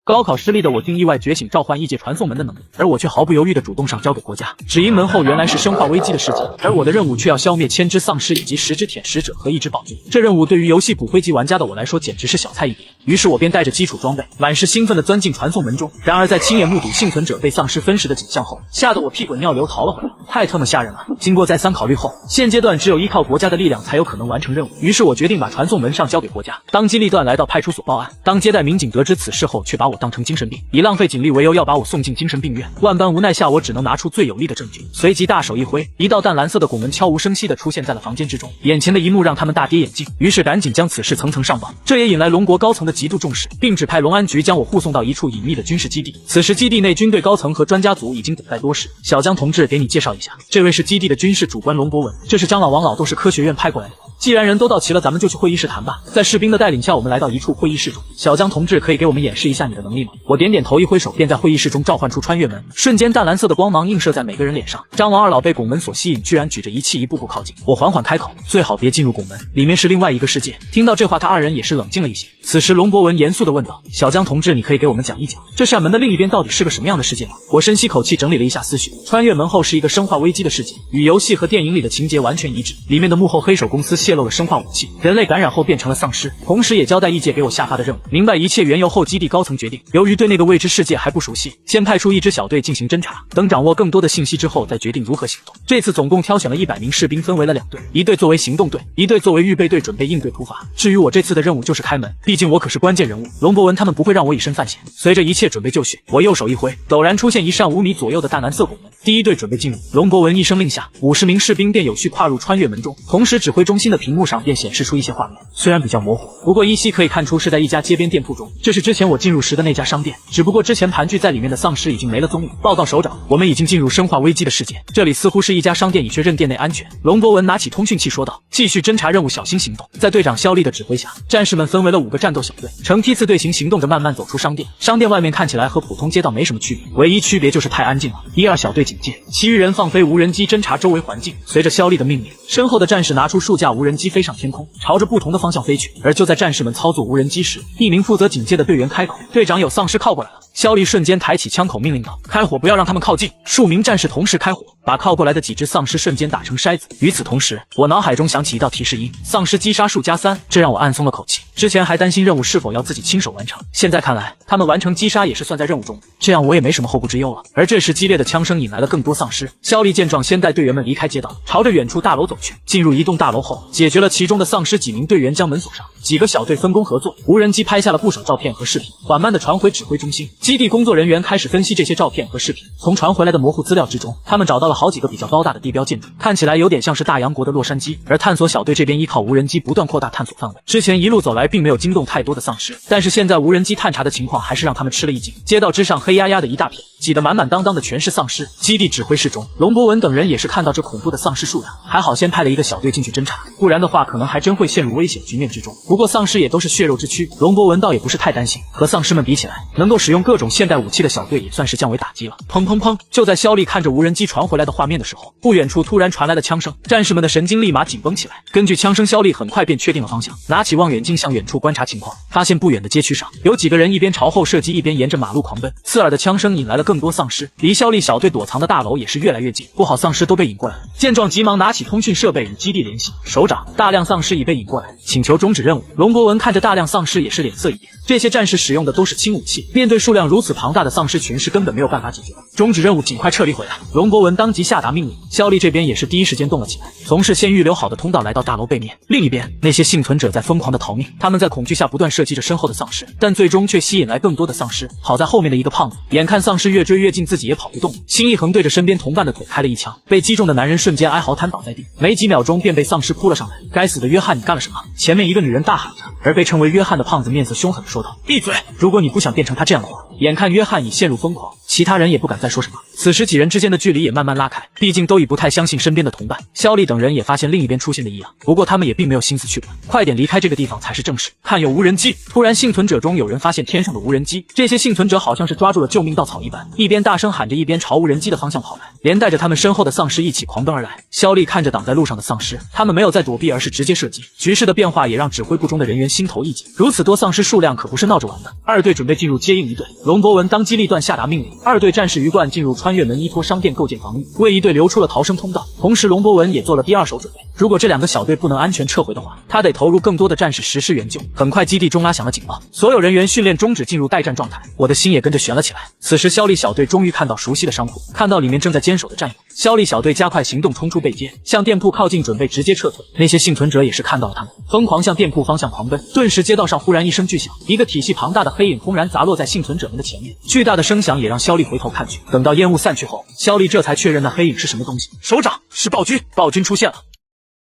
高考失利的我竟意外觉醒召唤异界传送门的能力，而我却毫不犹豫地主动上交给国家。只因门后原来是生化危机的事件，而我的任务却要消灭1000只丧尸以及10只舔食者和1只暴君。这任务对于游戏骨灰级玩家的我来说简直是小菜一碟。于是我便带着基础装备，满是兴奋地钻进传送门中。然而在亲眼目睹幸存者被丧尸分食的景象后，吓得我屁滚尿流逃了回来，太他妈吓人了。经过再三考虑后，现阶段只有依靠国家的力量才有可能完成任务。于是我决定把传送门上交给国家，当机立断来到派出所报案。当接待民警得知此事后，却把我当成精神病，以浪费警力为由要把我送进精神病院。万般无奈下，我只能拿出最有力的证据，随即大手一挥，一道淡蓝色的拱门悄无声息地出现在了房间之中。眼前的一幕让他们大跌眼镜，于是赶紧将此事层层上报。这也引来龙国高层的极度重视，并指派龙安局将我护送到一处隐秘的军事基地。此时基地内军队高层和专家组已经等待多时。小江同志，给你介绍一下，这位是基地的军事主官龙博文，这是张老王老都是科学院派过来的。既然人都到齐了，咱们就去会议室谈吧。在士兵的带领下，我们来到一处会议室中。小江同志，可以给我们演示一下你的能力吗？我点点头，一挥手，便在会议室中召唤出穿越门，瞬间淡蓝色的光芒映射在每个人脸上。张王二老被拱门所吸引，居然举着仪器一步步靠近。我缓缓开口，最好别进入拱门，里面是另外一个世界。听到这话，他二人也是冷静了一些。此时龙博文严肃地问道：小江同志，你可以给我们讲一讲这扇门的另一边到底是个什么样的世界吗？我深吸口气，整理了一下思绪。穿越门后是一个生化危机的世界，与游戏和电影里的情节完全一致。里面的幕后黑手公司泄露了生化武器，人类感染后变成了丧尸，同时也交代异界给我下发的任务。明白一切缘由后，基地高层决定，由于对那个未知世界还不熟悉，先派出一支小队进行侦查，等掌握更多的信息之后再决定如何行动。这次总共挑选了100名士兵，分为了2队，一队作为行动队，一队作为预备队，准备应对突发。至于我这次的任务就是开门，毕竟我可是关键人物，龙博文他们不会让我以身犯险。随着一切准备就绪，我右手一挥，陡然出现一扇5米左右的淡蓝色拱门。第一队准备进入，龙博文一声令下，50名士兵便有序跨入穿越门中，同时指挥中心的屏幕上便显示出一些画面，虽然比较模糊，不过依稀可以看出是在一家街边店铺中。这是之前我进入时的那家商店，只不过之前盘踞在里面的丧尸已经没了踪影。报告首长，我们已经进入生化危机的世界，这里似乎是一家商店，已确认店内安全。龙博文拿起通讯器说道：继续侦查任务，小心行动。在队长肖丽的指挥下，战士们分为了5个战斗小队，呈梯次队形行动着慢慢走出商店。商店外面看起来和普通街道没什么区别，唯一区别就是太安静了。1、2小队警戒，其余人放飞无人机侦查周围环境。随着肖丽的命令，身后的战士拿出数架无人机飞上天空，朝着不同的方向飞去。而就在战士们操作无人机时，一名负责警戒的队员开口：队长，有丧尸靠过来了。肖丽瞬间抬起枪口命令道：开火，不要让他们靠近。数名战士同时开火，把靠过来的几只丧尸瞬间打成筛子。与此同时，我脑海中响起一道提示音：丧尸击杀数+3，这让我暗松了口气。之前还担心任务是否要自己亲手完成，现在看来他们完成击杀也是算在任务中，这样我也没什么后顾之忧了。而这时激烈的枪声引来了更多丧尸。肖丽见状，先带队员们离开街道，朝着远处大楼走去。进入一栋大楼后，解决了其中的丧尸，几名队员将门锁上，几个小队分工合作，无人机拍下了不少照片和视频，缓慢地传回指挥中心。基地工作人员开始分析这些照片和视频，从传回来的模糊资料之中，他们找到了好几个比较高大的地标建筑，看起来有点像是大洋国的洛杉矶。而探索小队这边依靠无人机不断扩大探索范围，之前一路走来并没有惊动太多的丧尸，但是现在无人机探查的情况还是让他们吃了一惊。街道之上黑压压的一大片，挤得满满当当的全是丧尸。基地指挥室中，龙博文等人也是看到这恐怖的丧尸数量，还好先派了一个小队进去侦查，不然的话可能还真会陷入危险局面之中。不过丧尸也都是血肉之躯，龙博文倒也不是太担心，和丧尸们比起来，能够使用各种现代武器的小队也算是降维打击了。砰砰砰！就在肖丽看着无人机传回来的画面的时候，不远处突然传来了枪声，战士们的神经立马紧绷起来。根据枪声，肖丽很快便确定了方向，拿起望远镜向远处观察情况，发现不远的街区上有几个人一边朝后射击，一边沿着马路狂奔。刺耳的枪声引来了更多丧尸，离肖丽小队躲藏的大楼也是越来越近，不好，丧尸都被引过来了。见状，急忙拿起通讯设备与基地联系。首长，大量丧尸已被引过来，请求终止任务。龙博文看着大量丧尸也是脸色一变，这些战士使用的都是轻武器，面对数量如此庞大的丧尸群是根本没有办法解决的。终止任务，尽快撤离回来。龙博文当即下达命令。肖丽这边也是第一时间动了起来，从事先预留好的通道来到大楼背面。另一边，那些幸存者在疯狂的逃命，他们在恐惧下不断射击着身后的丧尸，但最终却吸引来更多的丧尸。好在后面的一个胖子眼看丧尸越追越近，自己也跑不动，心一横，对着身边同伴的腿开了一枪，被击中的男人瞬间哀嚎瘫倒在地，没几秒钟便被丧尸扑了上来。该死的约翰，你干了什么？前面一个女人大喊着，而被称为约翰的胖子面色凶狠地说道：闭嘴！如果你不想变成他这样的话，眼看约翰已陷入疯狂，其他人也不敢再说什么。此时几人之间的距离也慢慢拉开，毕竟都已不太相信身边的同伴。肖丽等人也发现另一边出现的异样，不过他们也并没有心思去管，快点离开这个地方才是正事。看有无人机，突然幸存者中有人发现天上的无人机，这些幸存者好像是抓住了救命稻草一般，一边大声喊着，一边朝无人机的方向跑来，连带着他们身后的丧尸一起狂奔而来。肖丽看着挡在路上的丧尸，他们没有再躲避，而是直接射击。局势的变化也让指挥部中的人员心头一紧，如此多丧尸数量可不是闹着玩的。二队准备进入接应一队，龙博文当机立断下达命令，二队战士鱼贯进入穿越门依托商店构建防御，为一队留出了逃生通道。同时龙博文也做了第二手准备，如果这两个小队不能安全撤回的话，他得投入更多的战士实施援救。很快基地中拉响了警报，所有人员训练终止，进入待战状态。我的心也跟着悬了起来。此时肖丽小队终于看到熟悉的商铺，看到里面正在坚守的战友，肖丽小队加快行动，冲出背街，向店铺靠近，准备直接撤退。那些幸存者也是看到了他们，疯狂向店铺方向狂奔。顿时街道上忽然一声巨响，一个体系庞大的黑影轰然砸落在幸存者们的前面，巨大的声响也让肖丽回头看去。等到烟雾散去后，肖丽这才确认那黑影是什么东西。首长，是暴君，暴君出现了。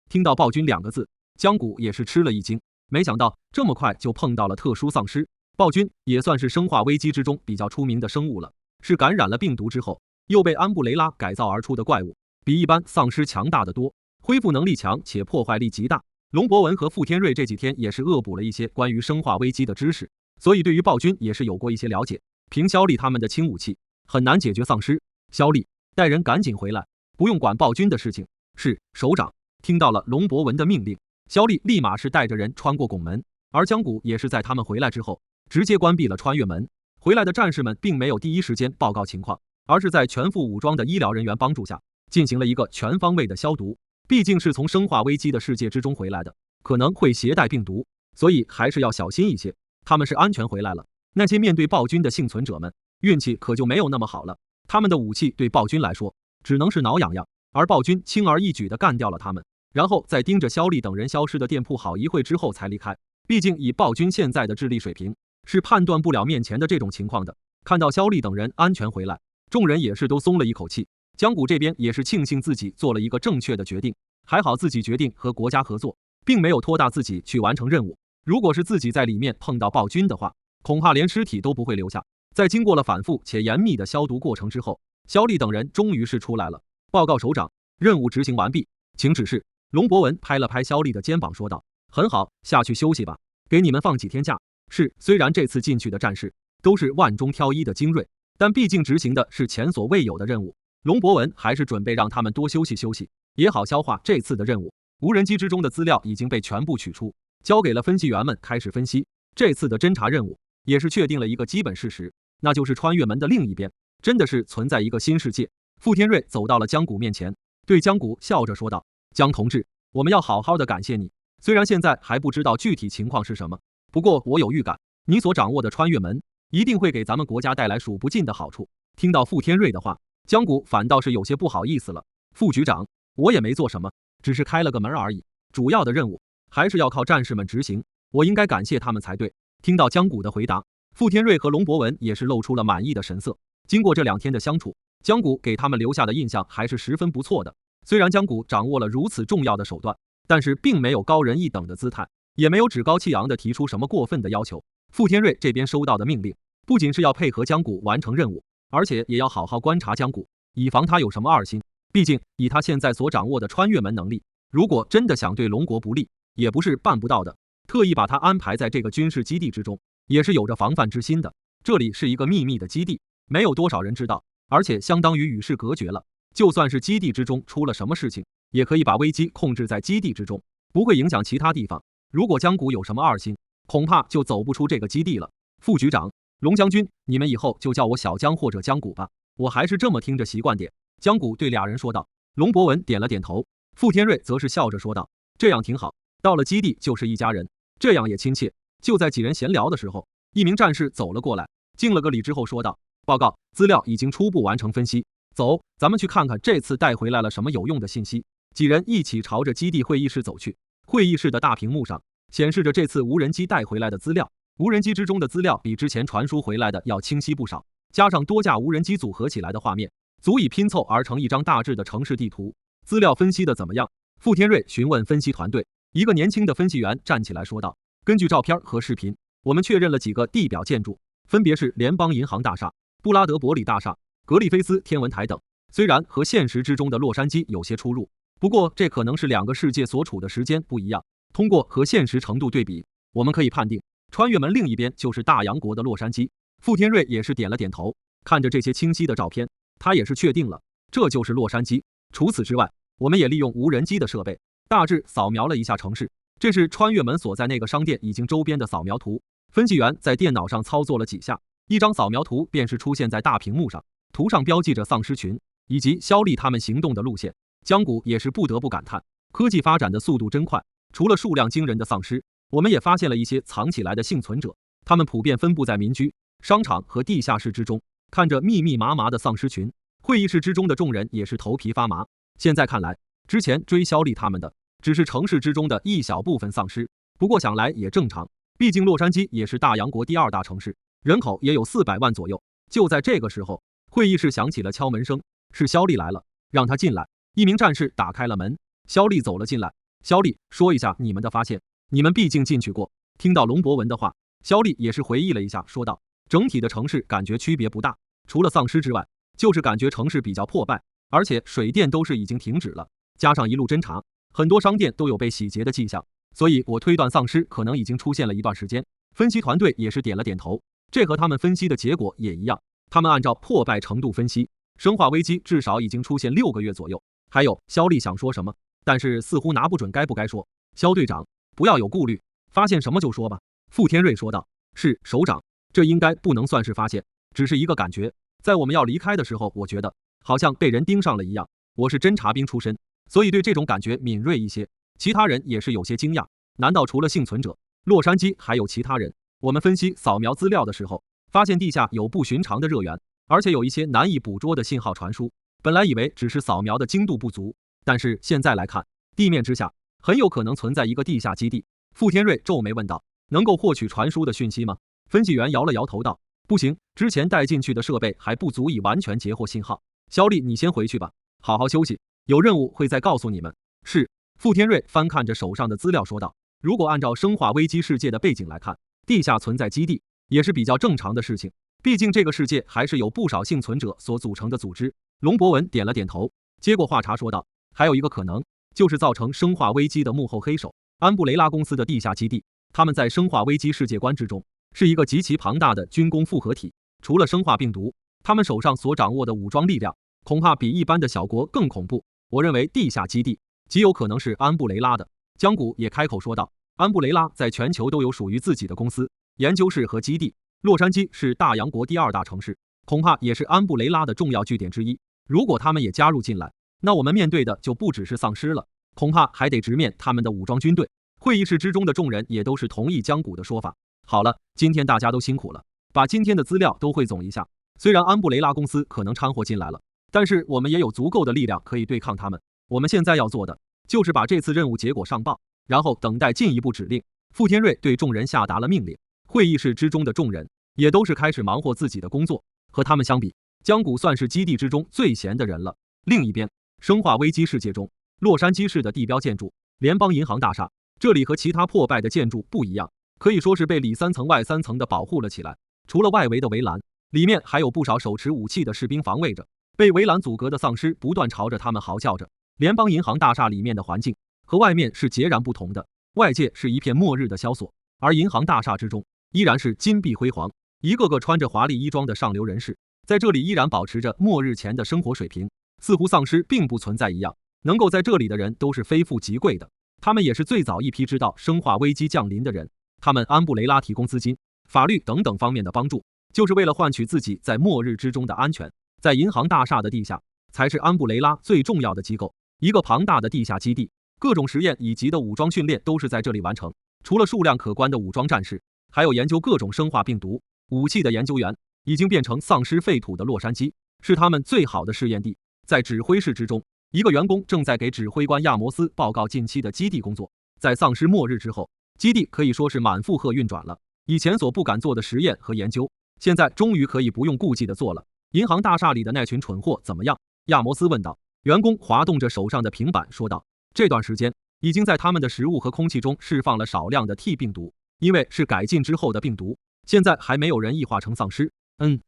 听到暴君两个字，江谷也是吃了一惊，没想到这么快就碰到了特殊丧尸。暴君也算是生化危机之中比较出名的生物了，是感染了病毒之后又被安布雷拉改造而出的怪物，比一般丧尸强大得多，恢复能力强且破坏力极大。龙博文和傅天瑞这几天也是恶补了一些关于生化危机的知识，所以对于暴君也是有过一些了解。凭肖丽他们的轻武器很难解决丧尸，肖丽带人赶紧回来，不用管暴君的事情。是，首长。听到了龙博文的命令，肖丽立马是带着人穿过拱门，而江谷也是在他们回来之后直接关闭了穿越门。回来的战士们并没有第一时间报告情况，而是在全副武装的医疗人员帮助下进行了一个全方位的消毒。毕竟是从生化危机的世界之中回来的，可能会携带病毒，所以还是要小心一些。他们是安全回来了，那些面对暴君的幸存者们运气可就没有那么好了，他们的武器对暴君来说只能是挠痒痒，而暴君轻而易举地干掉了他们，然后再盯着肖丽等人消失的店铺好一会之后才离开。毕竟以暴君现在的智力水平，是判断不了面前的这种情况的。看到肖丽等人安全回来，众人也是都松了一口气。江谷这边也是庆幸自己做了一个正确的决定，还好自己决定和国家合作，并没有拖大自己去完成任务。如果是自己在里面碰到暴君的话，恐怕连尸体都不会留下。在经过了反复且严密的消毒过程之后，肖丽等人终于是出来了。报告首长，任务执行完毕，请指示。龙博文拍了拍肖丽的肩膀说道，很好，下去休息吧，给你们放几天假。是，虽然这次进去的战士都是万中挑一的精锐，但毕竟执行的是前所未有的任务，龙博文还是准备让他们多休息休息，也好消化这次的任务。无人机之中的资料已经被全部取出，交给了分析员们开始分析。这次的侦查任务也是确定了一个基本事实，那就是穿越门的另一边真的是存在一个新世界。傅天瑞走到了江谷面前，对江谷笑着说道，江同志，我们要好好的感谢你，虽然现在还不知道具体情况是什么，不过我有预感，你所掌握的穿越门一定会给咱们国家带来数不尽的好处。听到傅天瑞的话，江谷反倒是有些不好意思了。副局长，我也没做什么，只是开了个门而已，主要的任务还是要靠战士们执行，我应该感谢他们才对。听到江谷的回答，傅天瑞和龙博文也是露出了满意的神色。经过这2天的相处，江谷给他们留下的印象还是十分不错的。虽然江谷掌握了如此重要的手段，但是并没有高人一等的姿态，也没有趾高气扬的提出什么过分的要求。傅天瑞这边收到的命令，不仅是要配合江谷完成任务，而且也要好好观察江谷，以防他有什么二心。毕竟以他现在所掌握的穿越门能力，如果真的想对龙国不利，也不是办不到的。特意把他安排在这个军事基地之中，也是有着防范之心的。这里是一个秘密的基地，没有多少人知道，而且相当于与世隔绝了。就算是基地之中出了什么事情，也可以把危机控制在基地之中，不会影响其他地方。如果江谷有什么二心，恐怕就走不出这个基地了。副局长，龙将军，你们以后就叫我小江或者江谷吧，我还是这么听着习惯点。江谷对俩人说道。龙博文点了点头，傅天瑞则是笑着说道，这样挺好，到了基地就是一家人，这样也亲切。就在几人闲聊的时候，一名战士走了过来，敬了个礼之后说道，报告，资料已经初步完成分析，走，咱们去看看这次带回来了什么有用的信息。几人一起朝着基地会议室走去。会议室的大屏幕上显示着这次无人机带回来的资料，无人机之中的资料比之前传输回来的要清晰不少，加上多架无人机组合起来的画面，足以拼凑而成一张大致的城市地图。资料分析的怎么样？傅天瑞询问分析团队。一个年轻的分析员站起来说道，根据照片和视频，我们确认了几个地表建筑，分别是联邦银行大厦、布拉德伯里大厦、格里菲斯天文台等。虽然和现实之中的洛杉矶有些出入，不过这可能是两个世界所处的时间不一样。通过和现实程度对比，我们可以判定，穿越门另一边就是大洋国的洛杉矶。傅天瑞也是点了点头，看着这些清晰的照片，他也是确定了，这就是洛杉矶。除此之外，我们也利用无人机的设备，大致扫描了一下城市。这是穿越门所在那个商店以及周边的扫描图。分析员在电脑上操作了几下，一张扫描图便是出现在大屏幕上，图上标记着丧尸群以及肖丽他们行动的路线。江谷也是不得不感叹，科技发展的速度真快。除了数量惊人的丧尸，我们也发现了一些藏起来的幸存者，他们普遍分布在民居、商场和地下室之中。看着密密麻麻的丧尸群，会议室之中的众人也是头皮发麻。现在看来，之前追肖丽他们的只是城市之中的一小部分丧尸，不过想来也正常，毕竟洛杉矶也是大洋国第2大城市，人口也有400万左右。就在这个时候，会议室响起了敲门声，是肖丽来了，让他进来。一名战士打开了门，肖丽走了进来。肖丽，说一下你们的发现，你们毕竟进去过。听到龙博文的话，肖丽也是回忆了一下，说道，整体的城市感觉区别不大，除了丧尸之外，就是感觉城市比较破败，而且水电都是已经停止了，加上一路侦查，很多商店都有被洗劫的迹象，所以我推断丧尸可能已经出现了一段时间。分析团队也是点了点头，这和他们分析的结果也一样，他们按照破败程度分析，生化危机至少已经出现6个月左右。还有，肖丽想说什么，但是似乎拿不准该不该说。肖队长，不要有顾虑，发现什么就说吧。傅天瑞说道。是，首长，这应该不能算是发现，只是一个感觉。在我们要离开的时候，我觉得好像被人盯上了一样。我是侦察兵出身，所以对这种感觉敏锐一些。其他人也是有些惊讶，难道除了幸存者，洛杉矶还有其他人？我们分析扫描资料的时候，发现地下有不寻常的热源，而且有一些难以捕捉的信号传输。本来以为只是扫描的精度不足，但是现在来看，地面之下很有可能存在一个地下基地。傅天瑞皱眉问道，能够获取传输的讯息吗？分析员摇了摇头道，不行，之前带进去的设备还不足以完全截获信号。肖丽，你先回去吧，好好休息，有任务会再告诉你们。是。傅天瑞翻看着手上的资料说道，如果按照生化危机世界的背景来看，地下存在基地也是比较正常的事情，毕竟这个世界还是有不少幸存者所组成的组织。龙博文点了点头，接过话茬说道，还有一个可能，就是造成生化危机的幕后黑手安布雷拉公司的地下基地。他们在生化危机世界观之中是一个极其庞大的军工复合体，除了生化病毒，他们手上所掌握的武装力量恐怕比一般的小国更恐怖。我认为地下基地极有可能是安布雷拉的。江谷也开口说道，安布雷拉在全球都有属于自己的公司、研究室和基地，洛杉矶是大洋国第2大城市，恐怕也是安布雷拉的重要据点之一。如果他们也加入进来，那我们面对的就不只是丧尸了，恐怕还得直面他们的武装军队。会议室之中的众人也都是同意江谷的说法。好了，今天大家都辛苦了，把今天的资料都汇总一下。虽然安布雷拉公司可能掺和进来了，但是我们也有足够的力量可以对抗他们。我们现在要做的就是把这次任务结果上报，然后等待进一步指令。傅天瑞对众人下达了命令。会议室之中的众人也都是开始忙活自己的工作。和他们相比，江谷算是基地之中最闲的人了。另一边，生化危机世界中，洛杉矶市的地标建筑联邦银行大厦，这里和其他破败的建筑不一样，可以说是被里3层外3层的保护了起来。除了外围的围栏，里面还有不少手持武器的士兵防卫着。被围栏阻隔的丧尸不断朝着他们嚎叫着。联邦银行大厦里面的环境和外面是截然不同的，外界是一片末日的萧索，而银行大厦之中依然是金碧辉煌，一个个穿着华丽衣装的上流人士在这里依然保持着末日前的生活水平，似乎丧尸并不存在一样。能够在这里的人都是非富即贵的，他们也是最早一批知道生化危机降临的人。他们安布雷拉提供资金、法律等等方面的帮助，就是为了换取自己在末日之中的安全。在银行大厦的地下才是安布雷拉最重要的机构，一个庞大的地下基地，各种实验以及的武装训练都是在这里完成。除了数量可观的武装战士，还有研究各种生化病毒武器的研究员。已经变成丧尸废土的洛杉矶是他们最好的试验地。在指挥室之中，一个员工正在给指挥官亚摩斯报告近期的基地工作。在丧尸末日之后，基地可以说是满负荷运转了，以前所不敢做的实验和研究，现在终于可以不用顾忌的做了。银行大厦里的那群蠢货怎么样？亚摩斯问道。员工滑动着手上的平板说道，这段时间已经在他们的食物和空气中释放了少量的 T 病毒，因为是改进之后的病毒，现在还没有人异化成丧尸，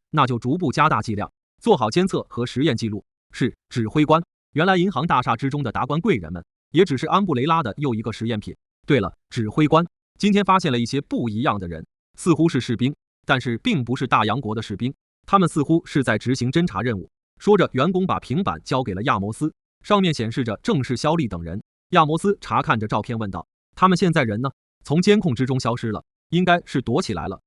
那就逐步加大剂量，做好监测和实验记录。是指挥官。原来银行大厦之中的达官贵人们，也只是安布雷拉的又一个实验品。对了，指挥官今天发现了一些不一样的人，似乎是士兵，但是并不是大洋国的士兵，他们似乎是在执行侦查任务。说着，员工把平板交给了亚摩斯，上面显示着正是肖利等人。亚摩斯查看着照片问道：“他们现在人呢？从监控之中消失了，应该是躲起来了。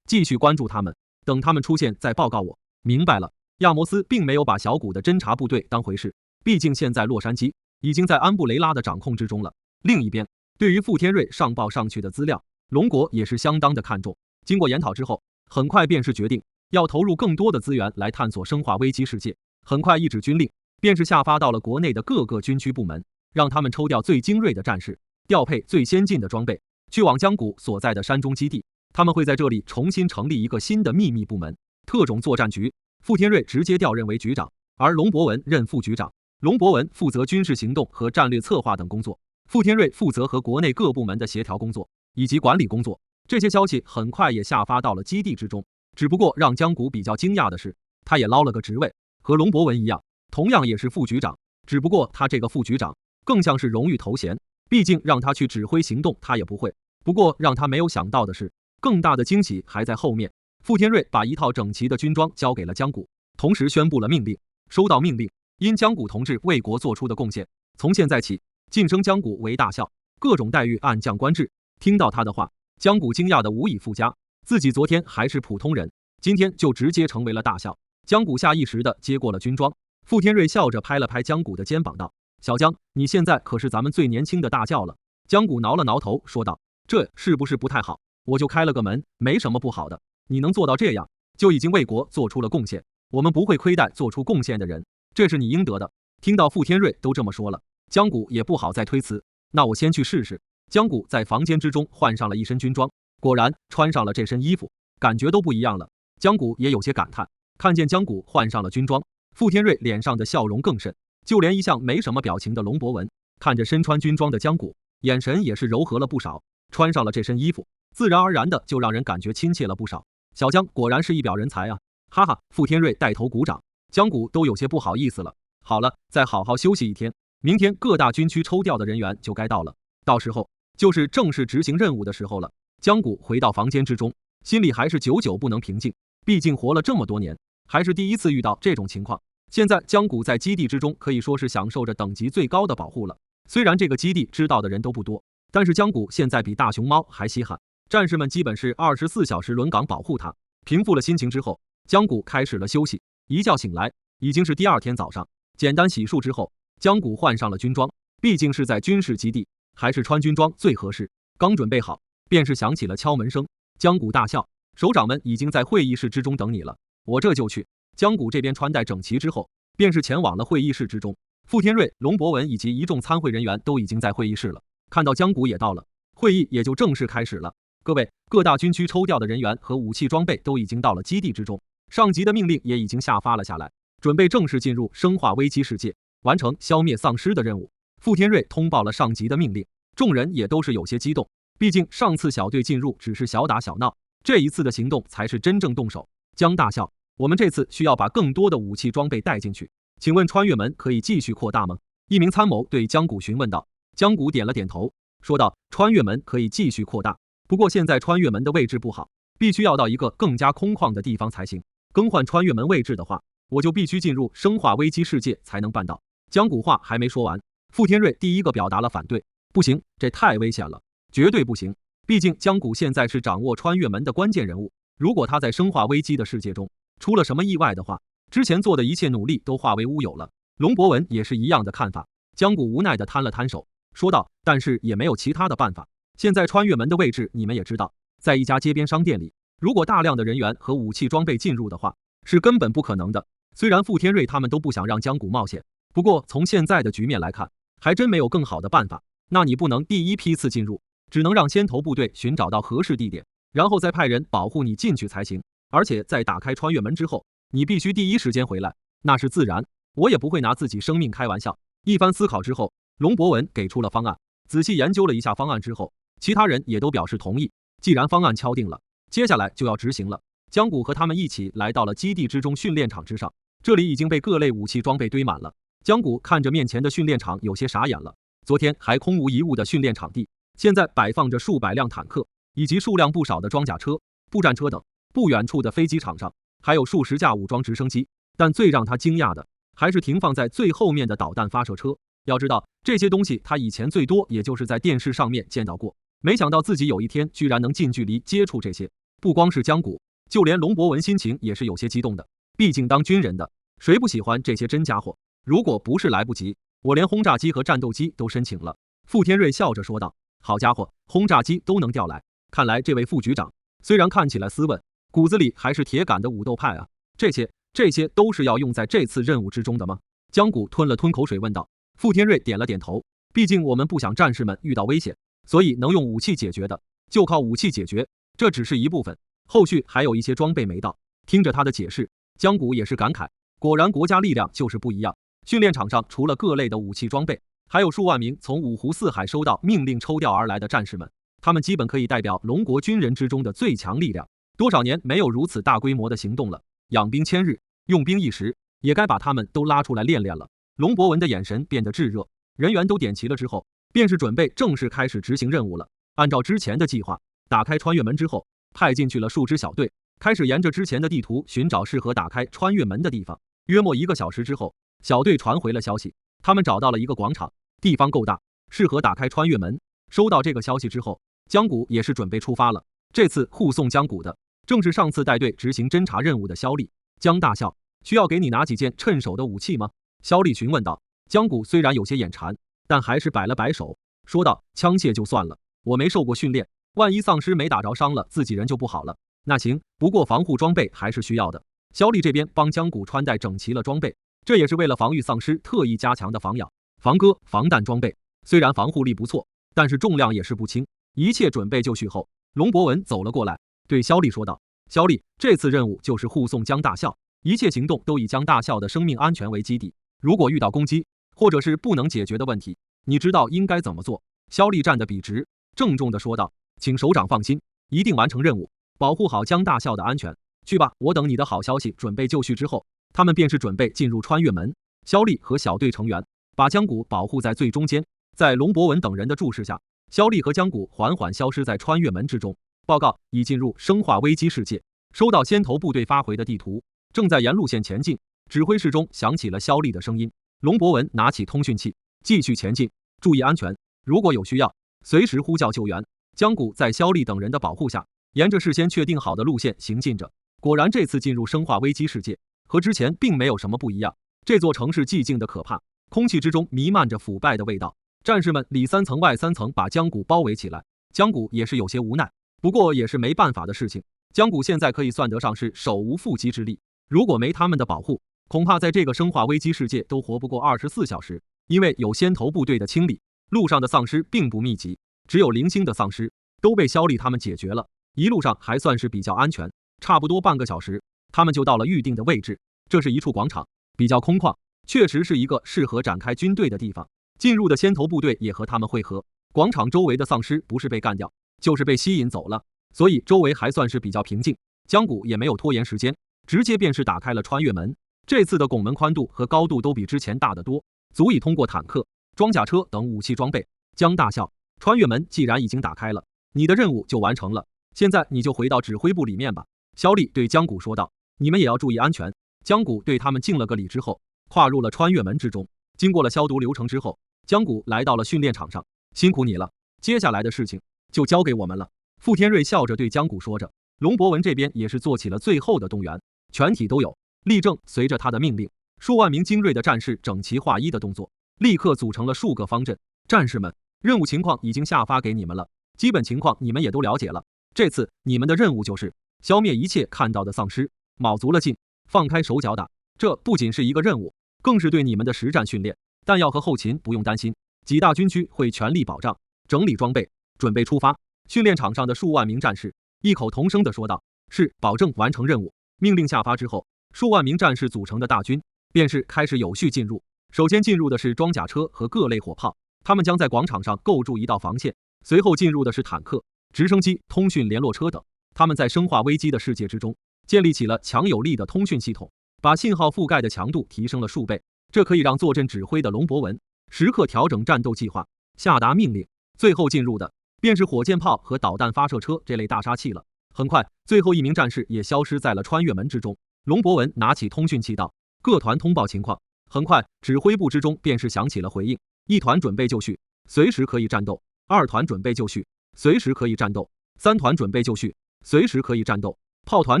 继续关注他们，等他们出现再报告我。”明白了。亚摩斯并没有把小谷的侦察部队当回事，毕竟现在洛杉矶已经在安布雷拉的掌控之中了。另一边，对于傅天瑞上报上去的资料，龙国也是相当的看重。经过研讨之后，很快便是决定要投入更多的资源来探索生化危机世界。很快一纸军令便是下发到了国内的各个军区部门，让他们抽调最精锐的战士，调配最先进的装备，去往江谷所在的山中基地。他们会在这里重新成立一个新的秘密部门——特种作战局。傅天瑞直接调任为局长，而龙博文任副局长。龙博文负责军事行动和战略策划等工作，傅天瑞负责和国内各部门的协调工作以及管理工作。这些消息很快也下发到了基地之中。只不过让江谷比较惊讶的是，他也捞了个职位，和龙博文一样，同样也是副局长。只不过他这个副局长更像是荣誉头衔，毕竟让他去指挥行动他也不会。不过让他没有想到的是，更大的惊喜还在后面。傅天瑞把一套整齐的军装交给了江谷，同时宣布了命令。收到命令，因江谷同志为国做出的贡献，从现在起晋升江谷为大校，各种待遇按将官制。听到他的话，江谷惊讶的无以复加，自己昨天还是普通人，今天就直接成为了大校。江谷下意识的接过了军装。傅天瑞笑着拍了拍江谷的肩膀道：“小江，你现在可是咱们最年轻的大校了。”江谷挠了挠头说道：“这是不是不太好？我就开了个门，没什么不好的。你能做到这样，就已经为国做出了贡献，我们不会亏待做出贡献的人，这是你应得的。”听到傅天瑞都这么说了，江谷也不好再推辞，那我先去试试。江谷在房间之中换上了一身军装，果然穿上了这身衣服，感觉都不一样了。江谷也有些感叹，看见江谷换上了军装，傅天瑞脸上的笑容更甚，就连一向没什么表情的龙博文看着身穿军装的江谷，眼神也是柔和了不少。穿上了这身衣服，自然而然的就让人感觉亲切了不少。小江果然是一表人才啊！哈哈，傅天瑞带头鼓掌，江谷都有些不好意思了。好了，再好好休息一天，明天各大军区抽调的人员就该到了，到时候就是正式执行任务的时候了。江谷回到房间之中，心里还是久久不能平静，毕竟活了这么多年，还是第一次遇到这种情况。现在江谷在基地之中可以说是享受着等级最高的保护了，虽然这个基地知道的人都不多，但是江谷现在比大熊猫还稀罕，战士们基本是24小时轮岗保护他。平复了心情之后，江谷开始了休息。一觉醒来，已经是第二天早上。简单洗漱之后，江谷换上了军装，毕竟是在军事基地，还是穿军装最合适。刚准备好，便是响起了敲门声。江谷大笑，首长们已经在会议室之中等你了，我这就去。江谷这边穿戴整齐之后，便是前往了会议室之中。傅天瑞、龙博文以及一众参会人员都已经在会议室了，看到江谷也到了，会议也就正式开始了。各位，各大军区抽调的人员和武器装备都已经到了基地之中，上级的命令也已经下发了下来，准备正式进入生化危机世界，完成消灭丧尸的任务。傅天瑞通报了上级的命令，众人也都是有些激动，毕竟上次小队进入只是小打小闹，这一次的行动才是真正动手。江大校，我们这次需要把更多的武器装备带进去，请问穿越门可以继续扩大吗？一名参谋对江谷询问道。江谷点了点头，说道：穿越门可以继续扩大，不过现在穿越门的位置不好，必须要到一个更加空旷的地方才行。更换穿越门位置的话，我就必须进入生化危机世界才能办到。江谷话还没说完，傅天瑞第一个表达了反对。不行，这太危险了，绝对不行。毕竟江谷现在是掌握穿越门的关键人物，如果他在生化危机的世界中出了什么意外的话，之前做的一切努力都化为乌有了。龙博文也是一样的看法。江谷无奈地摊了摊手，说道：但是也没有其他的办法。现在穿越门的位置你们也知道，在一家街边商店里，如果大量的人员和武器装备进入的话，是根本不可能的。虽然傅天瑞他们都不想让江谷冒险，不过从现在的局面来看，还真没有更好的办法。那你不能第一批次进入，只能让先头部队寻找到合适地点，然后再派人保护你进去才行。而且在打开穿越门之后，你必须第一时间回来，那是自然，我也不会拿自己生命开玩笑。一番思考之后，龙博文给出了方案。仔细研究了一下方案之后，其他人也都表示同意。既然方案敲定了，接下来就要执行了。江谷和他们一起来到了基地之中训练场之上，这里已经被各类武器装备堆满了。江谷看着面前的训练场，有些傻眼了。昨天还空无一物的训练场地，现在摆放着数百辆坦克，以及数量不少的装甲车、步战车等。不远处的飞机场上还有数十架武装直升机，但最让他惊讶的还是停放在最后面的导弹发射车。要知道，这些东西他以前最多也就是在电视上面见到过，没想到自己有一天居然能近距离接触这些。不光是江谷，就连龙博文心情也是有些激动的，毕竟当军人的谁不喜欢这些真家伙？如果不是来不及，我连轰炸机和战斗机都申请了。傅天瑞笑着说道。好家伙，轰炸机都能调来，看来这位副局长虽然看起来斯文，骨子里还是铁杆的武斗派啊。这些都是要用在这次任务之中的吗？江谷吞了吞口水问道。傅天瑞点了点头，毕竟我们不想战士们遇到危险，所以能用武器解决的就靠武器解决，这只是一部分，后续还有一些装备没到。听着他的解释，江谷也是感慨，果然国家力量就是不一样。训练场上除了各类的武器装备，还有数万名从五湖四海收到命令抽调而来的战士们，他们基本可以代表龙国军人之中的最强力量。多少年没有如此大规模的行动了，养兵千日，用兵一时，也该把他们都拉出来练练了。龙博文的眼神变得炙热，人员都点齐了之后，便是准备正式开始执行任务了。按照之前的计划，打开穿越门之后，派进去了数支小队，开始沿着之前的地图寻找适合打开穿越门的地方。约莫1个小时之后，小队传回了消息，他们找到了一个广场，地方够大，适合打开穿越门。收到这个消息之后，江谷也是准备出发了。这次护送江谷的正是上次带队执行侦察任务的萧丽。江大校，需要给你拿几件趁手的武器吗？萧丽询问道。江谷虽然有些眼馋，但还是摆了摆手，说道：枪械就算了，我没受过训练，万一丧尸没打着伤了，自己人就不好了。那行，不过防护装备还是需要的。萧丽这边帮江谷穿戴整齐了装备，这也是为了防御丧尸特意加强的防氧、防割、防弹装备。虽然防护力不错，但是重量也是不轻。一切准备就绪后，龙博文走了过来，对萧丽说道：萧丽，这次任务就是护送江大校，一切行动都以江大校的生命安全为基底。如果遇到攻击，或者是不能解决的问题，你知道应该怎么做？萧丽站得笔直，郑重地说道：请首长放心，一定完成任务，保护好江大校的安全。去吧，我等你的好消息。准备就绪之后，他们便是准备进入穿越门。萧丽和小队成员把江谷保护在最中间，在龙博文等人的注视下，萧丽和江谷缓缓消失在穿越门之中。报告，已进入生化危机世界，收到先头部队发回的地图，正在沿路线前进。指挥室中响起了萧丽的声音。龙博文拿起通讯器，继续前进，注意安全，如果有需要，随时呼叫救援。江谷在萧丽等人的保护下，沿着事先确定好的路线行进着。果然，这次进入生化危机世界和之前并没有什么不一样。这座城市寂静的可怕，空气之中弥漫着腐败的味道。战士们里3层外3层把江谷包围起来，江谷也是有些无奈，不过也是没办法的事情。江谷现在可以算得上是手无缚鸡之力，如果没他们的保护，恐怕在这个生化危机世界都活不过24小时。因为有先头部队的清理，路上的丧尸并不密集，只有零星的丧尸都被萧丽他们解决了，一路上还算是比较安全。差不多半个小时，他们就到了预定的位置。这是一处广场，比较空旷，确实是一个适合展开军队的地方。进入的先头部队也和他们会合。广场周围的丧尸不是被干掉，就是被吸引走了，所以周围还算是比较平静。江谷也没有拖延时间，直接便是打开了穿越门。这次的拱门宽度和高度都比之前大得多，足以通过坦克、装甲车等武器装备。江大校，穿越门既然已经打开了，你的任务就完成了，现在你就回到指挥部里面吧。萧丽对江谷说道：你们也要注意安全。江谷对他们敬了个礼之后，跨入了穿越门之中。经过了消毒流程之后，江谷来到了训练场上。辛苦你了，接下来的事情就交给我们了。傅天瑞笑着对江谷说着。龙博文这边也是做起了最后的动员，全体都有立正。随着他的命令，数万名精锐的战士整齐划一的动作，立刻组成了数个方阵。战士们，任务情况已经下发给你们了，基本情况你们也都了解了。这次你们的任务就是消灭一切看到的丧尸，卯足了劲，放开手脚打。这不仅是一个任务，更是对你们的实战训练。弹药和后勤不用担心，几大军区会全力保障。整理装备，准备出发。训练场上的数万名战士异口同声地说道：是，保证完成任务。命令下发之后，数万名战士组成的大军便是开始有序进入。首先进入的是装甲车和各类火炮，他们将在广场上构筑一道防线。随后进入的是坦克、直升机、通讯联络车等，他们在生化危机的世界之中建立起了强有力的通讯系统，把信号覆盖的强度提升了数倍，这可以让坐镇指挥的龙伯文时刻调整战斗计划，下达命令。最后进入的便是火箭炮和导弹发射车这类大杀器了。很快，最后一名战士也消失在了穿越门之中。龙伯文拿起通讯器道：“各团通报情况。”很快，指挥部之中便是响起了回应：一团准备就绪，随时可以战斗；二团准备就绪，随时可以战斗；三团准备就绪，随时可以战斗；炮团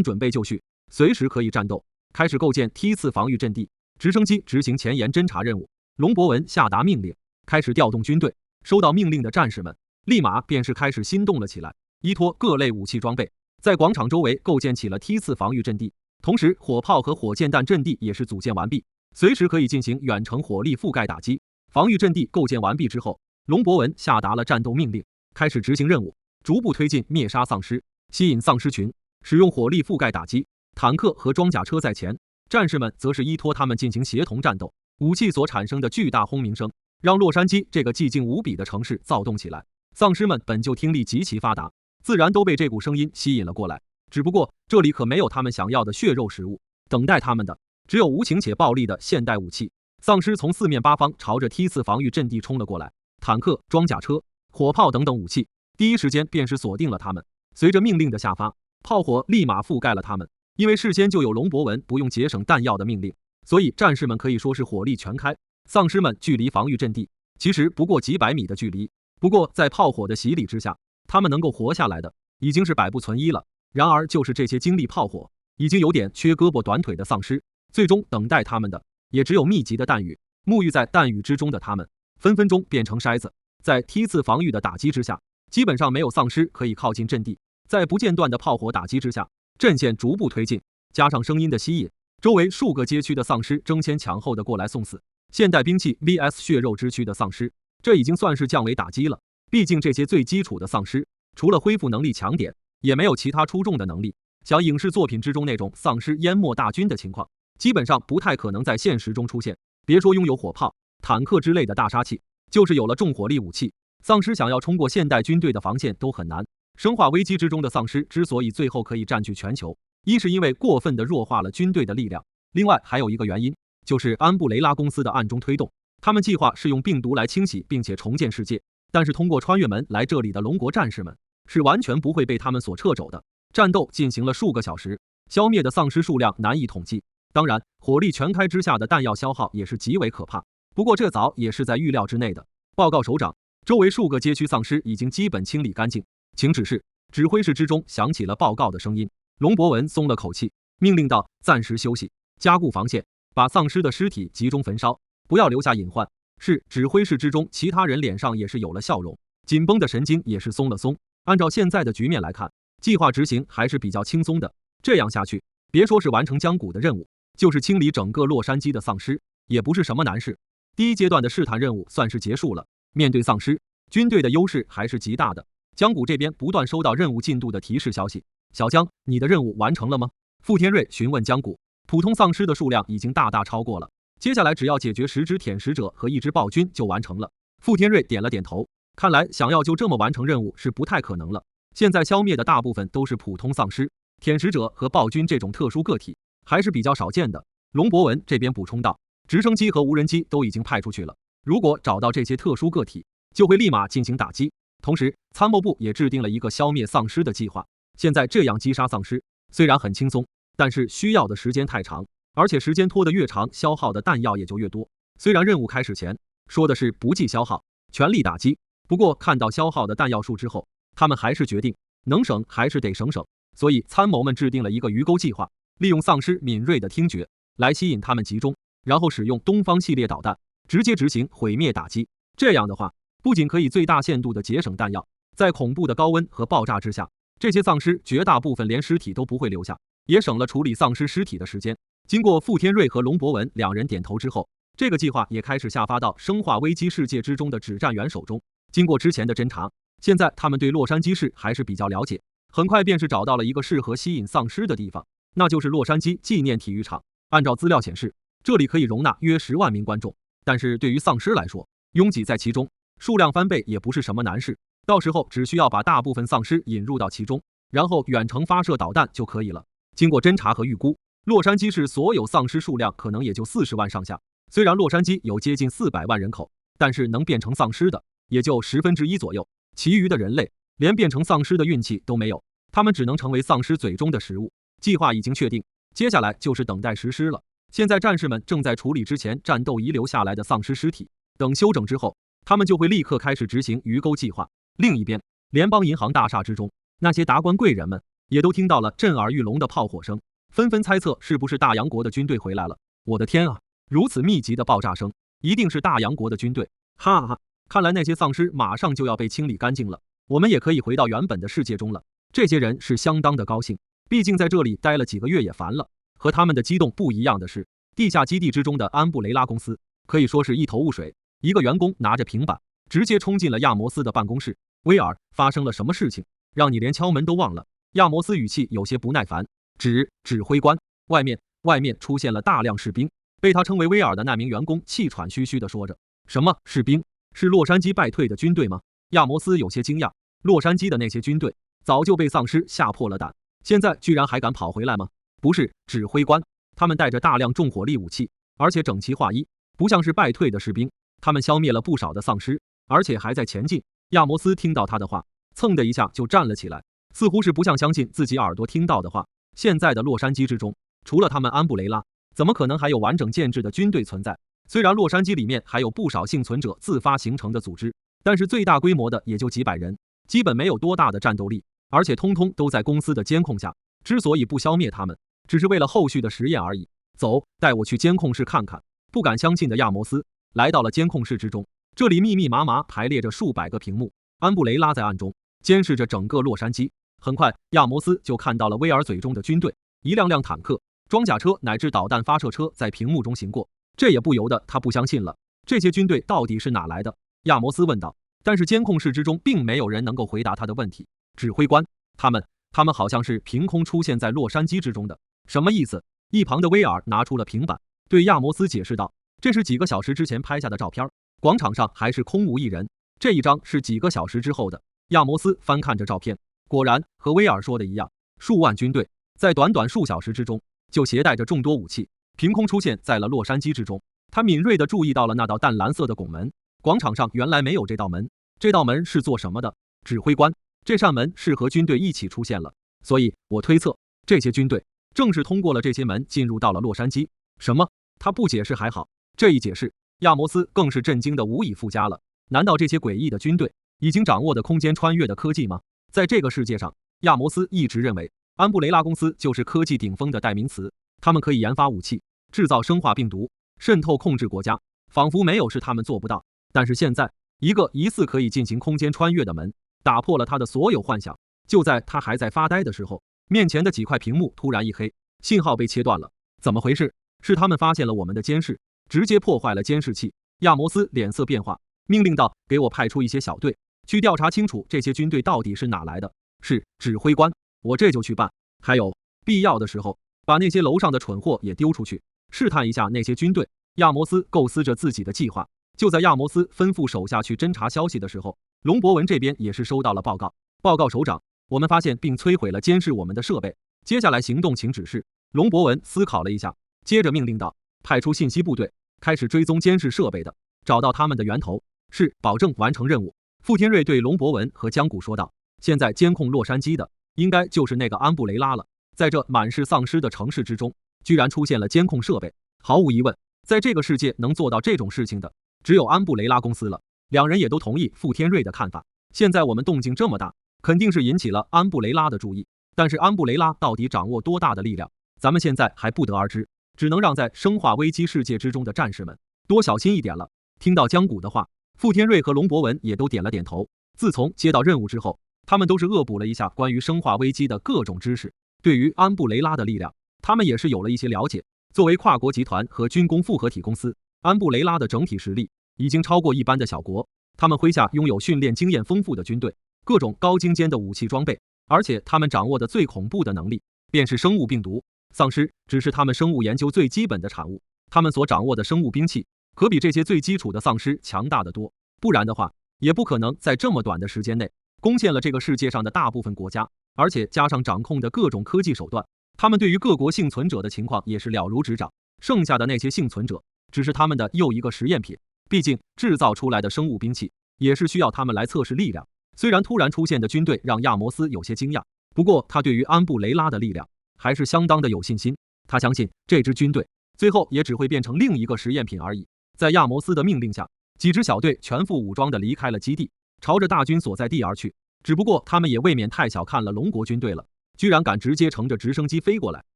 准备就绪，随时可以战斗。开始构建梯次防御阵地，直升机执行前沿侦察任务。龙伯文下达命令，开始调动军队。收到命令的战士们立马便是开始心动了起来，依托各类武器装备，在广场周围构建起了梯次防御阵地。同时，火炮和火箭弹阵地也是组建完毕，随时可以进行远程火力覆盖打击。防御阵地构建完毕之后，龙伯文下达了战斗命令，开始执行任务，逐步推进灭杀丧尸，吸引丧尸群，使用火力覆盖打击。坦克和装甲车在前，战士们则是依托他们进行协同战斗。武器所产生的巨大轰鸣声让洛杉矶这个寂静无比的城市躁动起来。丧尸们本就听力极其发达，自然都被这股声音吸引了过来。只不过这里可没有他们想要的血肉食物，等待他们的只有无情且暴力的现代武器。丧尸从四面八方朝着梯次防御阵地冲了过来，坦克、装甲车、火炮等等武器第一时间便是锁定了他们。随着命令的下发，炮火立马覆盖了他们。因为事先就有龙伯文不用节省弹药的命令，所以战士们可以说是火力全开。丧尸们距离防御阵地其实不过几百米的距离，不过在炮火的洗礼之下，他们能够活下来的已经是百不存一了。然而就是这些经历炮火已经有点缺胳膊短腿的丧尸，最终等待他们的也只有密集的弹雨。沐浴在弹雨之中的他们分分钟变成筛子，在梯次防御的打击之下，基本上没有丧尸可以靠近阵地。在不间断的炮火打击之下，阵线逐步推进，加上声音的吸引，周围数个街区的丧尸争先抢后的过来送死。现代兵器 vs 血肉之躯的丧尸，这已经算是降维打击了。毕竟这些最基础的丧尸，除了恢复能力强点，也没有其他出众的能力。像影视作品之中那种丧尸淹没大军的情况，基本上不太可能在现实中出现。别说拥有火炮、坦克之类的大杀器，就是有了重火力武器，丧尸想要冲过现代军队的防线都很难。生化危机之中的丧尸之所以最后可以占据全球，一是因为过分的弱化了军队的力量，另外还有一个原因，就是安布雷拉公司的暗中推动。他们计划是用病毒来清洗并且重建世界，但是通过穿越门来这里的龙国战士们是完全不会被他们所掣肘的。战斗进行了数个小时，消灭的丧尸数量难以统计，当然火力全开之下的弹药消耗也是极为可怕，不过这早也是在预料之内的。报告首长，周围数个街区丧尸已经基本清理干净，请指示。指挥室之中响起了报告的声音，龙伯文松了口气，命令道：暂时休息，加固防线，把丧尸的尸体集中焚烧，不要留下隐患。是。指挥室之中其他人脸上也是有了笑容，紧绷的神经也是松了松。按照现在的局面来看，计划执行还是比较轻松的。这样下去，别说是完成江谷的任务，就是清理整个洛杉矶的丧尸也不是什么难事。第一阶段的试探任务算是结束了。面对丧尸，军队的优势还是极大的。江谷这边不断收到任务进度的提示消息。小江，你的任务完成了吗？傅天瑞询问江谷。普通丧尸的数量已经大大超过了，接下来只要解决10只舔食者和1只暴君就完成了。傅天瑞点了点头，看来想要就这么完成任务是不太可能了。现在消灭的大部分都是普通丧尸，舔食者和暴君这种特殊个体还是比较少见的。龙博文这边补充道，直升机和无人机都已经派出去了，如果找到这些特殊个体，就会立马进行打击。同时，参谋部也制定了一个消灭丧尸的计划。现在这样击杀丧尸，虽然很轻松，但是需要的时间太长，而且时间拖得越长，消耗的弹药也就越多。虽然任务开始前说的是不计消耗，全力打击，不过看到消耗的弹药数之后，他们还是决定能省还是得省省。所以参谋们制定了一个鱼钩计划，利用丧尸敏锐的听觉来吸引他们集中，然后使用东方系列导弹直接执行毁灭打击。这样的话，不仅可以最大限度的节省弹药，在恐怖的高温和爆炸之下，这些丧尸绝大部分连尸体都不会留下，也省了处理丧尸尸体的时间。经过傅天瑞和龙博文两人点头之后，这个计划也开始下发到生化危机世界之中的指战员手中。经过之前的侦查，现在他们对洛杉矶市还是比较了解，很快便是找到了一个适合吸引丧尸的地方，那就是洛杉矶纪念体育场。按照资料显示，这里可以容纳约10万名观众，但是对于丧尸来说，拥挤在其中，数量翻倍也不是什么难事，到时候只需要把大部分丧尸引入到其中，然后远程发射导弹就可以了。经过侦查和预估，洛杉矶市所有丧尸数量可能也就40万上下。虽然洛杉矶有接近400万人口，但是能变成丧尸的也就1/10左右，其余的人类连变成丧尸的运气都没有，他们只能成为丧尸嘴中的食物。计划已经确定，接下来就是等待实施了。现在战士们正在处理之前战斗遗留下来的丧尸尸体，等休整之后，他们就会立刻开始执行鱼钩计划。另一边，联邦银行大厦之中，那些达官贵人们也都听到了震耳欲聋的炮火声，纷纷猜测是不是大洋国的军队回来了。我的天啊，如此密集的爆炸声，一定是大洋国的军队！哈哈，看来那些丧尸马上就要被清理干净了，我们也可以回到原本的世界中了。这些人是相当的高兴，毕竟在这里待了几个月也烦了。和他们的激动不一样的是，地下基地之中的安布雷拉公司可以说是一头雾水。一个员工拿着平板直接冲进了亚摩斯的办公室。威尔，发生了什么事情，让你连敲门都忘了？亚摩斯语气有些不耐烦。指挥官，外面出现了大量士兵。被他称为威尔的那名员工气喘吁吁地说着。什么士兵？是洛杉矶败退的军队吗？亚摩斯有些惊讶。洛杉矶的那些军队早就被丧尸吓破了胆，现在居然还敢跑回来吗？不是，指挥官，他们带着大量重火力武器，而且整齐划一，不像是败退的士兵。他们消灭了不少的丧尸，而且还在前进。亚摩斯听到他的话，蹭的一下就站了起来，似乎是不想相信自己耳朵听到的话。现在的洛杉矶之中，除了他们安布雷拉，怎么可能还有完整建制的军队存在？虽然洛杉矶里面还有不少幸存者自发形成的组织，但是最大规模的也就几百人，基本没有多大的战斗力，而且通通都在公司的监控下。之所以不消灭他们，只是为了后续的实验而已。走，带我去监控室看看。不敢相信的亚摩斯来到了监控室之中，这里密密麻麻排列着数百个屏幕，安布雷拉在暗中监视着整个洛杉矶。很快，亚摩斯就看到了威尔嘴中的军队，一辆辆坦克、装甲车乃至导弹发射车在屏幕中行过。这也不由得他不相信了，这些军队到底是哪来的？亚摩斯问道。但是监控室之中并没有人能够回答他的问题。指挥官，他们好像是凭空出现在洛杉矶之中的。什么意思？一旁的威尔拿出了平板，对亚摩斯解释道，这是几个小时之前拍下的照片，广场上还是空无一人。这一张是几个小时之后的。亚摩斯翻看着照片，果然和威尔说的一样，数万军队在短短数小时之中就携带着众多武器，凭空出现在了洛杉矶之中。他敏锐地注意到了那道淡蓝色的拱门，广场上原来没有这道门。这道门是做什么的？指挥官，这扇门是和军队一起出现了，所以我推测这些军队正是通过了这些门进入到了洛杉矶。什么？他不解释还好，这一解释，亚摩斯更是震惊的无以复加了。难道这些诡异的军队已经掌握的空间穿越的科技吗？在这个世界上，亚摩斯一直认为安布雷拉公司就是科技顶峰的代名词，他们可以研发武器，制造生化病毒，渗透控制国家，仿佛没有是他们做不到。但是现在，一个疑似可以进行空间穿越的门打破了他的所有幻想。就在他还在发呆的时候，面前的几块屏幕突然一黑，信号被切断了。怎么回事？是他们发现了我们的监视，直接破坏了监视器。亚摩斯脸色变化，命令道，给我派出一些小队去调查清楚这些军队到底是哪来的。是，指挥官，我这就去办。还有，必要的时候把那些楼上的蠢货也丢出去，试探一下那些军队。亚摩斯构思着自己的计划。就在亚摩斯吩咐手下去侦查消息的时候，龙博文这边也是收到了报告。报告首长，我们发现并摧毁了监视我们的设备，接下来行动请指示。龙博文思考了一下，接着命令道，派出信息部队开始追踪监视设备的，找到他们的源头。是，保证完成任务。傅天瑞对龙博文和江谷说道，现在监控洛杉矶的应该就是那个安布雷拉了。在这满是丧尸的城市之中，居然出现了监控设备，毫无疑问，在这个世界能做到这种事情的只有安布雷拉公司了。两人也都同意傅天瑞的看法。现在我们动静这么大，肯定是引起了安布雷拉的注意，但是安布雷拉到底掌握多大的力量，咱们现在还不得而知，只能让在生化危机世界之中的战士们多小心一点了。听到江谷的话，傅天瑞和龙博文也都点了点头。自从接到任务之后，他们都是恶补了一下关于生化危机的各种知识，对于安布雷拉的力量，他们也是有了一些了解。作为跨国集团和军工复合体公司，安布雷拉的整体实力已经超过一般的小国，他们麾下拥有训练经验丰富的军队，各种高精尖的武器装备，而且他们掌握的最恐怖的能力便是生物病毒。丧尸只是他们生物研究最基本的产物，他们所掌握的生物兵器可比这些最基础的丧尸强大得多，不然的话也不可能在这么短的时间内攻陷了这个世界上的大部分国家。而且加上掌控的各种科技手段，他们对于各国幸存者的情况也是了如指掌。剩下的那些幸存者，只是他们的又一个实验品。毕竟制造出来的生物兵器也是需要他们来测试力量。虽然突然出现的军队让亚摩斯有些惊讶，不过他对于安布雷拉的力量还是相当的有信心。他相信这支军队最后也只会变成另一个实验品而已。在亚摩斯的命令下，几支小队全副武装地离开了基地，朝着大军所在地而去。只不过他们也未免太小看了龙国军队了，居然敢直接乘着直升机飞过来。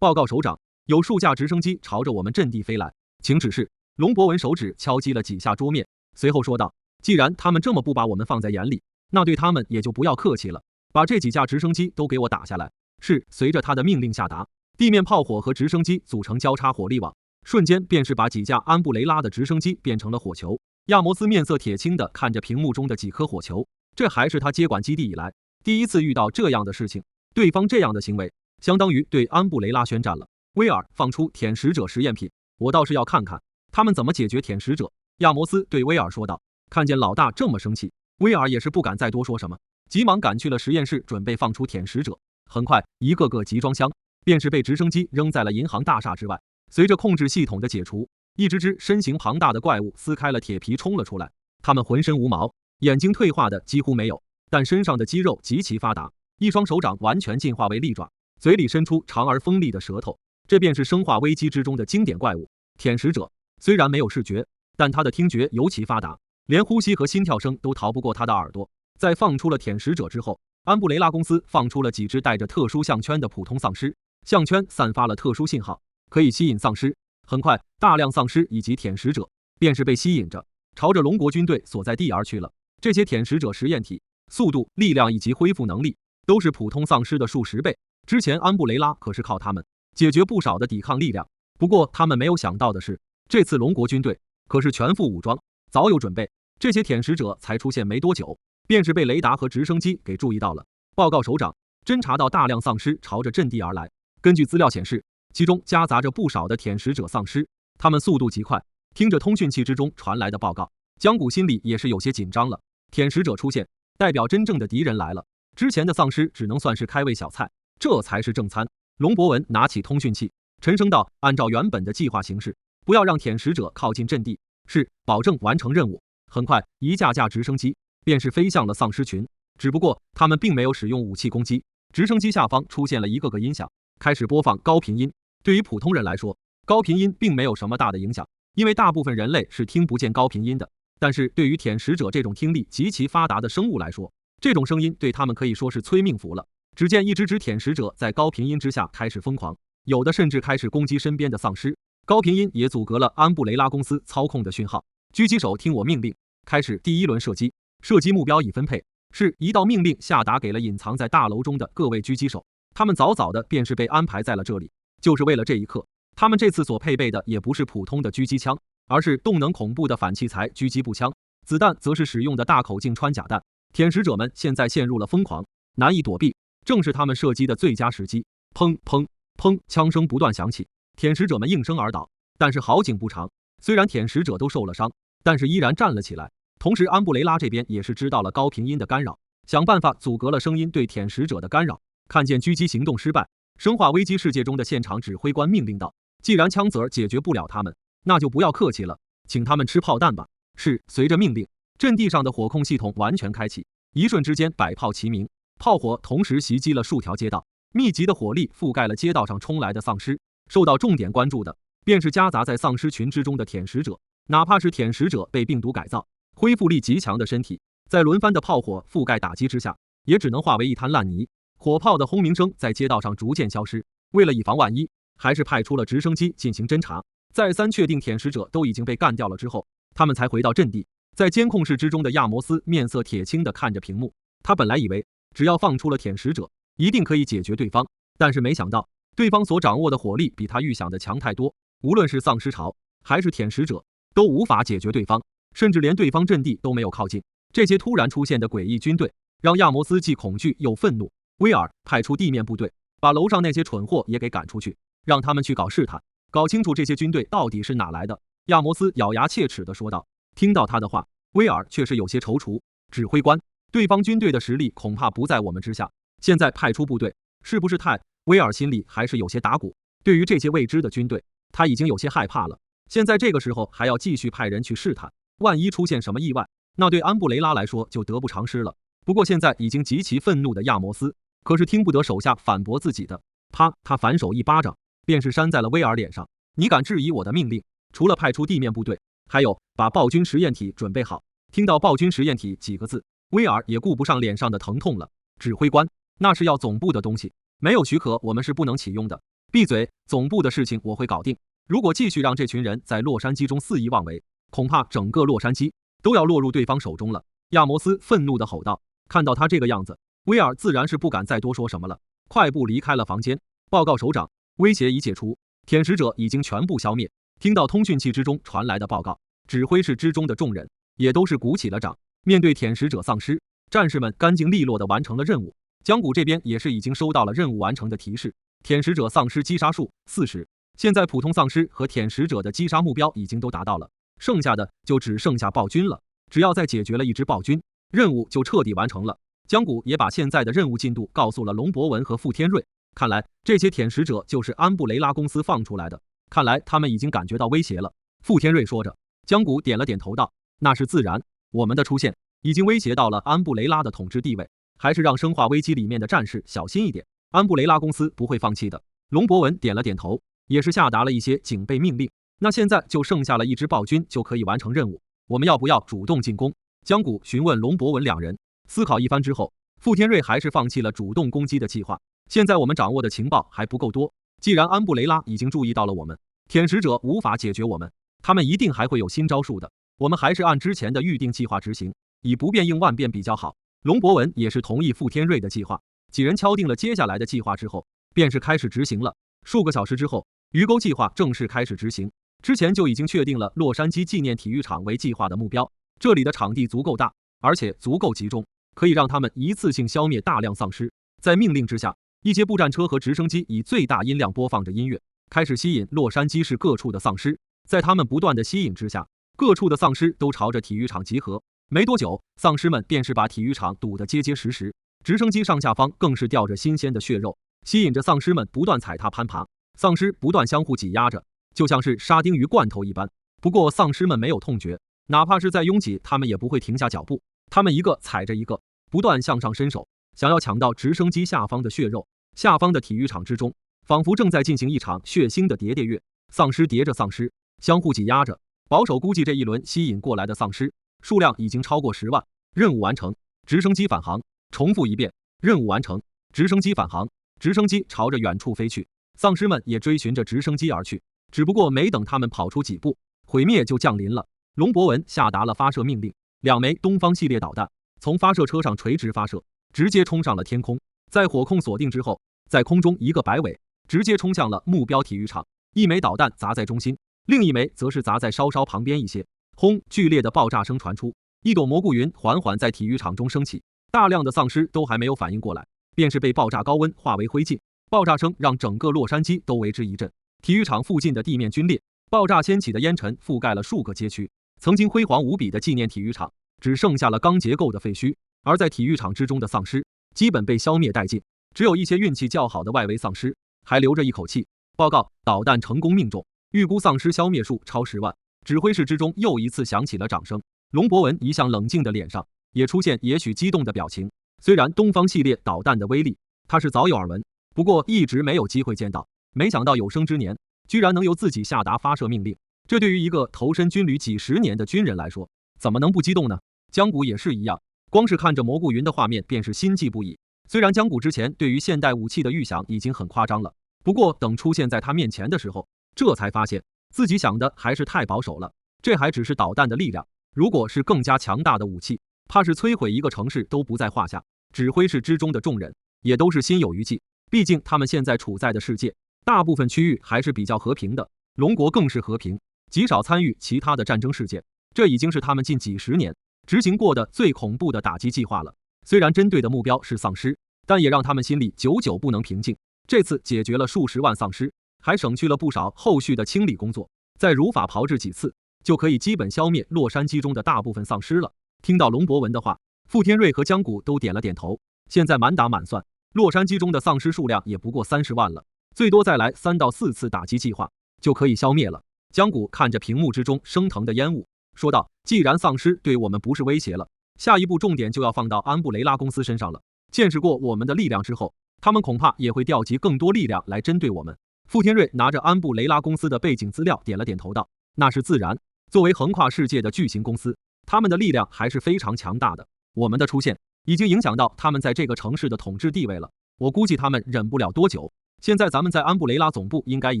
报告首长，有数架直升机朝着我们阵地飞来，请指示。龙伯文手指敲击了几下桌面，随后说道，既然他们这么不把我们放在眼里，那对他们也就不要客气了，把这几架直升机都给我打下来。是。随着他的命令下达，地面炮火和直升机组成交叉火力网，瞬间便是把几架安布雷拉的直升机变成了火球。亚摩斯面色铁青地看着屏幕中的几颗火球，这还是他接管基地以来第一次遇到这样的事情。对方这样的行为相当于对安布雷拉宣战了。威尔，放出舔食者实验品，我倒是要看看他们怎么解决舔食者。亚摩斯对威尔说道。看见老大这么生气，威尔也是不敢再多说什么，急忙赶去了实验室，准备放出舔食者。很快，一个个集装箱便是被直升机扔在了银行大厦之外。随着控制系统的解除，一只只身形庞大的怪物撕开了铁皮冲了出来。它们浑身无毛，眼睛退化的几乎没有，但身上的肌肉极其发达，一双手掌完全进化为利爪，嘴里伸出长而锋利的舌头。这便是生化危机之中的经典怪物舔食者。虽然没有视觉，但它的听觉尤其发达，连呼吸和心跳声都逃不过它的耳朵。在放出了舔食者之后，安布雷拉公司放出了几只带着特殊项圈的普通丧尸，项圈散发了特殊信号，可以吸引丧尸。很快，大量丧尸以及舔食者便是被吸引着，朝着龙国军队所在地而去了。这些舔食者实验体速度、力量以及恢复能力都是普通丧尸的数十倍。之前安布雷拉可是靠他们解决不少的抵抗力量。不过他们没有想到的是，这次龙国军队可是全副武装，早有准备。这些舔食者才出现没多久，便是被雷达和直升机给注意到了。报告首长，侦察到大量丧尸朝着阵地而来。根据资料显示，其中夹杂着不少的舔食者丧尸，他们速度极快。听着通讯器之中传来的报告，江谷心里也是有些紧张了。舔食者出现，代表真正的敌人来了。之前的丧尸只能算是开胃小菜，这才是正餐。龙博文拿起通讯器，沉声道，按照原本的计划行事，不要让舔食者靠近阵地。是，保证完成任务。很快，一架架直升机便是飞向了丧尸群，只不过他们并没有使用武器攻击。直升机下方出现了一个个音响，开始播放高频音。对于普通人来说，高频音并没有什么大的影响，因为大部分人类是听不见高频音的。但是对于舔食者这种听力极其发达的生物来说，这种声音对他们可以说是催命符了。只见一只只舔食者在高频音之下开始疯狂，有的甚至开始攻击身边的丧尸。高频音也阻隔了安布雷拉公司操控的讯号。狙击手听我命令，开始第一轮射击，射击目标已分配。是，一道命令下达给了隐藏在大楼中的各位狙击手，他们早早的便是被安排在了这里，就是为了这一刻。他们这次所配备的也不是普通的狙击枪，而是动能恐怖的反器材狙击步枪，子弹则是使用的大口径穿甲弹。舔食者们现在陷入了疯狂，难以躲避，正是他们射击的最佳时机。砰砰砰，枪声不断响起，舔食者们应声而倒。但是好景不长，虽然舔食者都受了伤，但是依然站了起来。同时安布雷拉这边也是知道了高频音的干扰，想办法阻隔了声音对舔食者的干扰。看见狙击行动失败，生化危机世界中的现场指挥官命令道，既然枪子儿解决不了他们，那就不要客气了，请他们吃炮弹吧。是，随着命令，阵地上的火控系统完全开启，一瞬之间百炮齐鸣，炮火同时袭击了数条街道，密集的火力覆盖了街道上冲来的丧尸。受到重点关注的便是夹杂在丧尸群之中的舔食者，哪怕是舔食者被病毒改造，恢复力极强的身体，在轮番的炮火覆盖打击之下，也只能化为一滩烂泥。火炮的轰鸣声在街道上逐渐消失，为了以防万一，还是派出了直升机进行侦查。再三确定舔食者都已经被干掉了之后，他们才回到阵地。在监控室之中的亚摩斯面色铁青地看着屏幕，他本来以为只要放出了舔食者，一定可以解决对方，但是没想到对方所掌握的火力比他预想的强太多，无论是丧尸潮还是舔食者都无法解决对方，甚至连对方阵地都没有靠近。这些突然出现的诡异军队让亚摩斯既恐惧又愤怒。威尔派出地面部队，把楼上那些蠢货也给赶出去，让他们去搞试探，搞清楚这些军队到底是哪来的。亚摩斯咬牙切齿地说道。听到他的话，威尔却是有些踌躇。指挥官，对方军队的实力恐怕不在我们之下，现在派出部队，是不是太……威尔心里还是有些打鼓。对于这些未知的军队，他已经有些害怕了。现在这个时候还要继续派人去试探，万一出现什么意外，那对安布雷拉来说就得不偿失了。不过现在已经极其愤怒的亚摩斯，可是听不得手下反驳自己的。啪！他反手一巴掌，便是扇在了威尔脸上。你敢质疑我的命令？除了派出地面部队，还有把暴君实验体准备好。听到暴君实验体几个字，威尔也顾不上脸上的疼痛了。指挥官，那是要总部的东西，没有许可我们是不能启用的。闭嘴！总部的事情我会搞定。如果继续让这群人在洛杉矶中肆意妄为，恐怕整个洛杉矶都要落入对方手中了。亚摩斯愤怒地吼道。看到他这个样子，威尔自然是不敢再多说什么了，快步离开了房间。报告首长，威胁已解除，舔食者已经全部消灭。听到通讯器之中传来的报告，指挥室之中的众人也都是鼓起了掌。面对舔食者丧尸，战士们干净利落地完成了任务。江谷这边也是已经收到了任务完成的提示，舔食者丧尸击杀数40，现在普通丧尸和舔食者的击杀目标已经都达到了，剩下的就只剩下暴君了。只要再解决了一只暴君，任务就彻底完成了。江谷也把现在的任务进度告诉了龙博文和傅天瑞，看来这些舔食者就是安布雷拉公司放出来的，看来他们已经感觉到威胁了。傅天瑞说着，江谷点了点头道，那是自然，我们的出现已经威胁到了安布雷拉的统治地位，还是让生化危机里面的战士小心一点，安布雷拉公司不会放弃的。龙博文点了点头，也是下达了一些警备命令。那现在就剩下了一支暴君就可以完成任务，我们要不要主动进攻？江谷询问龙博文两人。思考一番之后，傅天瑞还是放弃了主动攻击的计划。现在我们掌握的情报还不够多，既然安布雷拉已经注意到了我们，舔食者无法解决我们，他们一定还会有新招数的，我们还是按之前的预定计划执行，以不变应万变比较好。龙博文也是同意傅天瑞的计划，几人敲定了接下来的计划之后，便是开始执行了。数个小时之后，鱼钩计划正式开始执行。之前就已经确定了洛杉矶纪念体育场为计划的目标，这里的场地足够大，而且足够集中，可以让他们一次性消灭大量丧尸。在命令之下，一些步战车和直升机以最大音量播放着音乐，开始吸引洛杉矶市各处的丧尸。在他们不断的吸引之下，各处的丧尸都朝着体育场集合。没多久，丧尸们便是把体育场堵得结结实实，直升机上下方更是吊着新鲜的血肉，吸引着丧尸们不断踩踏攀爬，丧尸不断相互挤压着，就像是沙丁鱼罐头一般。不过丧尸们没有痛觉，哪怕是再拥挤，他们也不会停下脚步，他们一个踩着一个，不断向上伸手，想要抢到直升机下方的血肉。下方的体育场之中，仿佛正在进行一场血腥的叠叠乐，丧尸叠着丧尸，相互挤压着。保守估计这一轮吸引过来的丧尸数量已经超过10万。任务完成，直升机返航。重复一遍，任务完成，直升机返航。直升机朝着远处飞去，丧尸们也追寻着直升机而去。只不过没等他们跑出几步，毁灭就降临了。龙博文下达了发射命令，2枚东方系列导弹从发射车上垂直发射，直接冲上了天空。在火控锁定之后，在空中一个摆尾，直接冲向了目标体育场。1枚导弹砸在中心，另1枚则是砸在稍稍旁边一些。轰！剧烈的爆炸声传出，一朵蘑菇云缓缓在体育场中升起，大量的丧尸都还没有反应过来，便是被爆炸高温化为灰烬。爆炸声让整个洛杉矶都为之一震，体育场附近的地面龟裂，爆炸掀起的烟尘覆盖了数个街区。曾经辉煌无比的纪念体育场只剩下了钢结构的废墟，而在体育场之中的丧尸基本被消灭殆尽，只有一些运气较好的外围丧尸还留着一口气。报告，导弹成功命中，预估丧尸消灭数超10万。指挥室之中又一次响起了掌声，龙博文一向冷静的脸上也出现也许激动的表情。虽然东方系列导弹的威力他是早有耳闻，不过一直没有机会见到，没想到有生之年居然能由自己下达发射命令，这对于一个投身军旅几十年的军人来说，怎么能不激动呢？江谷也是一样，光是看着蘑菇云的画面便是心悸不已。虽然江谷之前对于现代武器的预想已经很夸张了，不过等出现在他面前的时候，这才发现自己想的还是太保守了。这还只是导弹的力量，如果是更加强大的武器，怕是摧毁一个城市都不在话下。指挥室之中的众人也都是心有余悸，毕竟他们现在处在的世界大部分区域还是比较和平的，龙国更是和平，极少参与其他的战争事件。这已经是他们近几十年执行过的最恐怖的打击计划了。虽然针对的目标是丧尸，但也让他们心里久久不能平静。这次解决了数十万丧尸，还省去了不少后续的清理工作，再如法炮制几次，就可以基本消灭洛杉矶中的大部分丧尸了。听到龙博文的话，傅天瑞和江谷都点了点头。现在满打满算，洛杉矶中的丧尸数量也不过30万了，最多再来3到4次打击计划就可以消灭了。江谷看着屏幕之中升腾的烟雾，说道：“既然丧尸对我们不是威胁了，下一步重点就要放到安布雷拉公司身上了。见识过我们的力量之后，他们恐怕也会调集更多力量来针对我们。”傅天瑞拿着安布雷拉公司的背景资料点了点头道：“那是自然，作为横跨世界的巨型公司，他们的力量还是非常强大的。我们的出现已经影响到他们在这个城市的统治地位了，我估计他们忍不了多久。现在咱们在安布雷拉总部应该已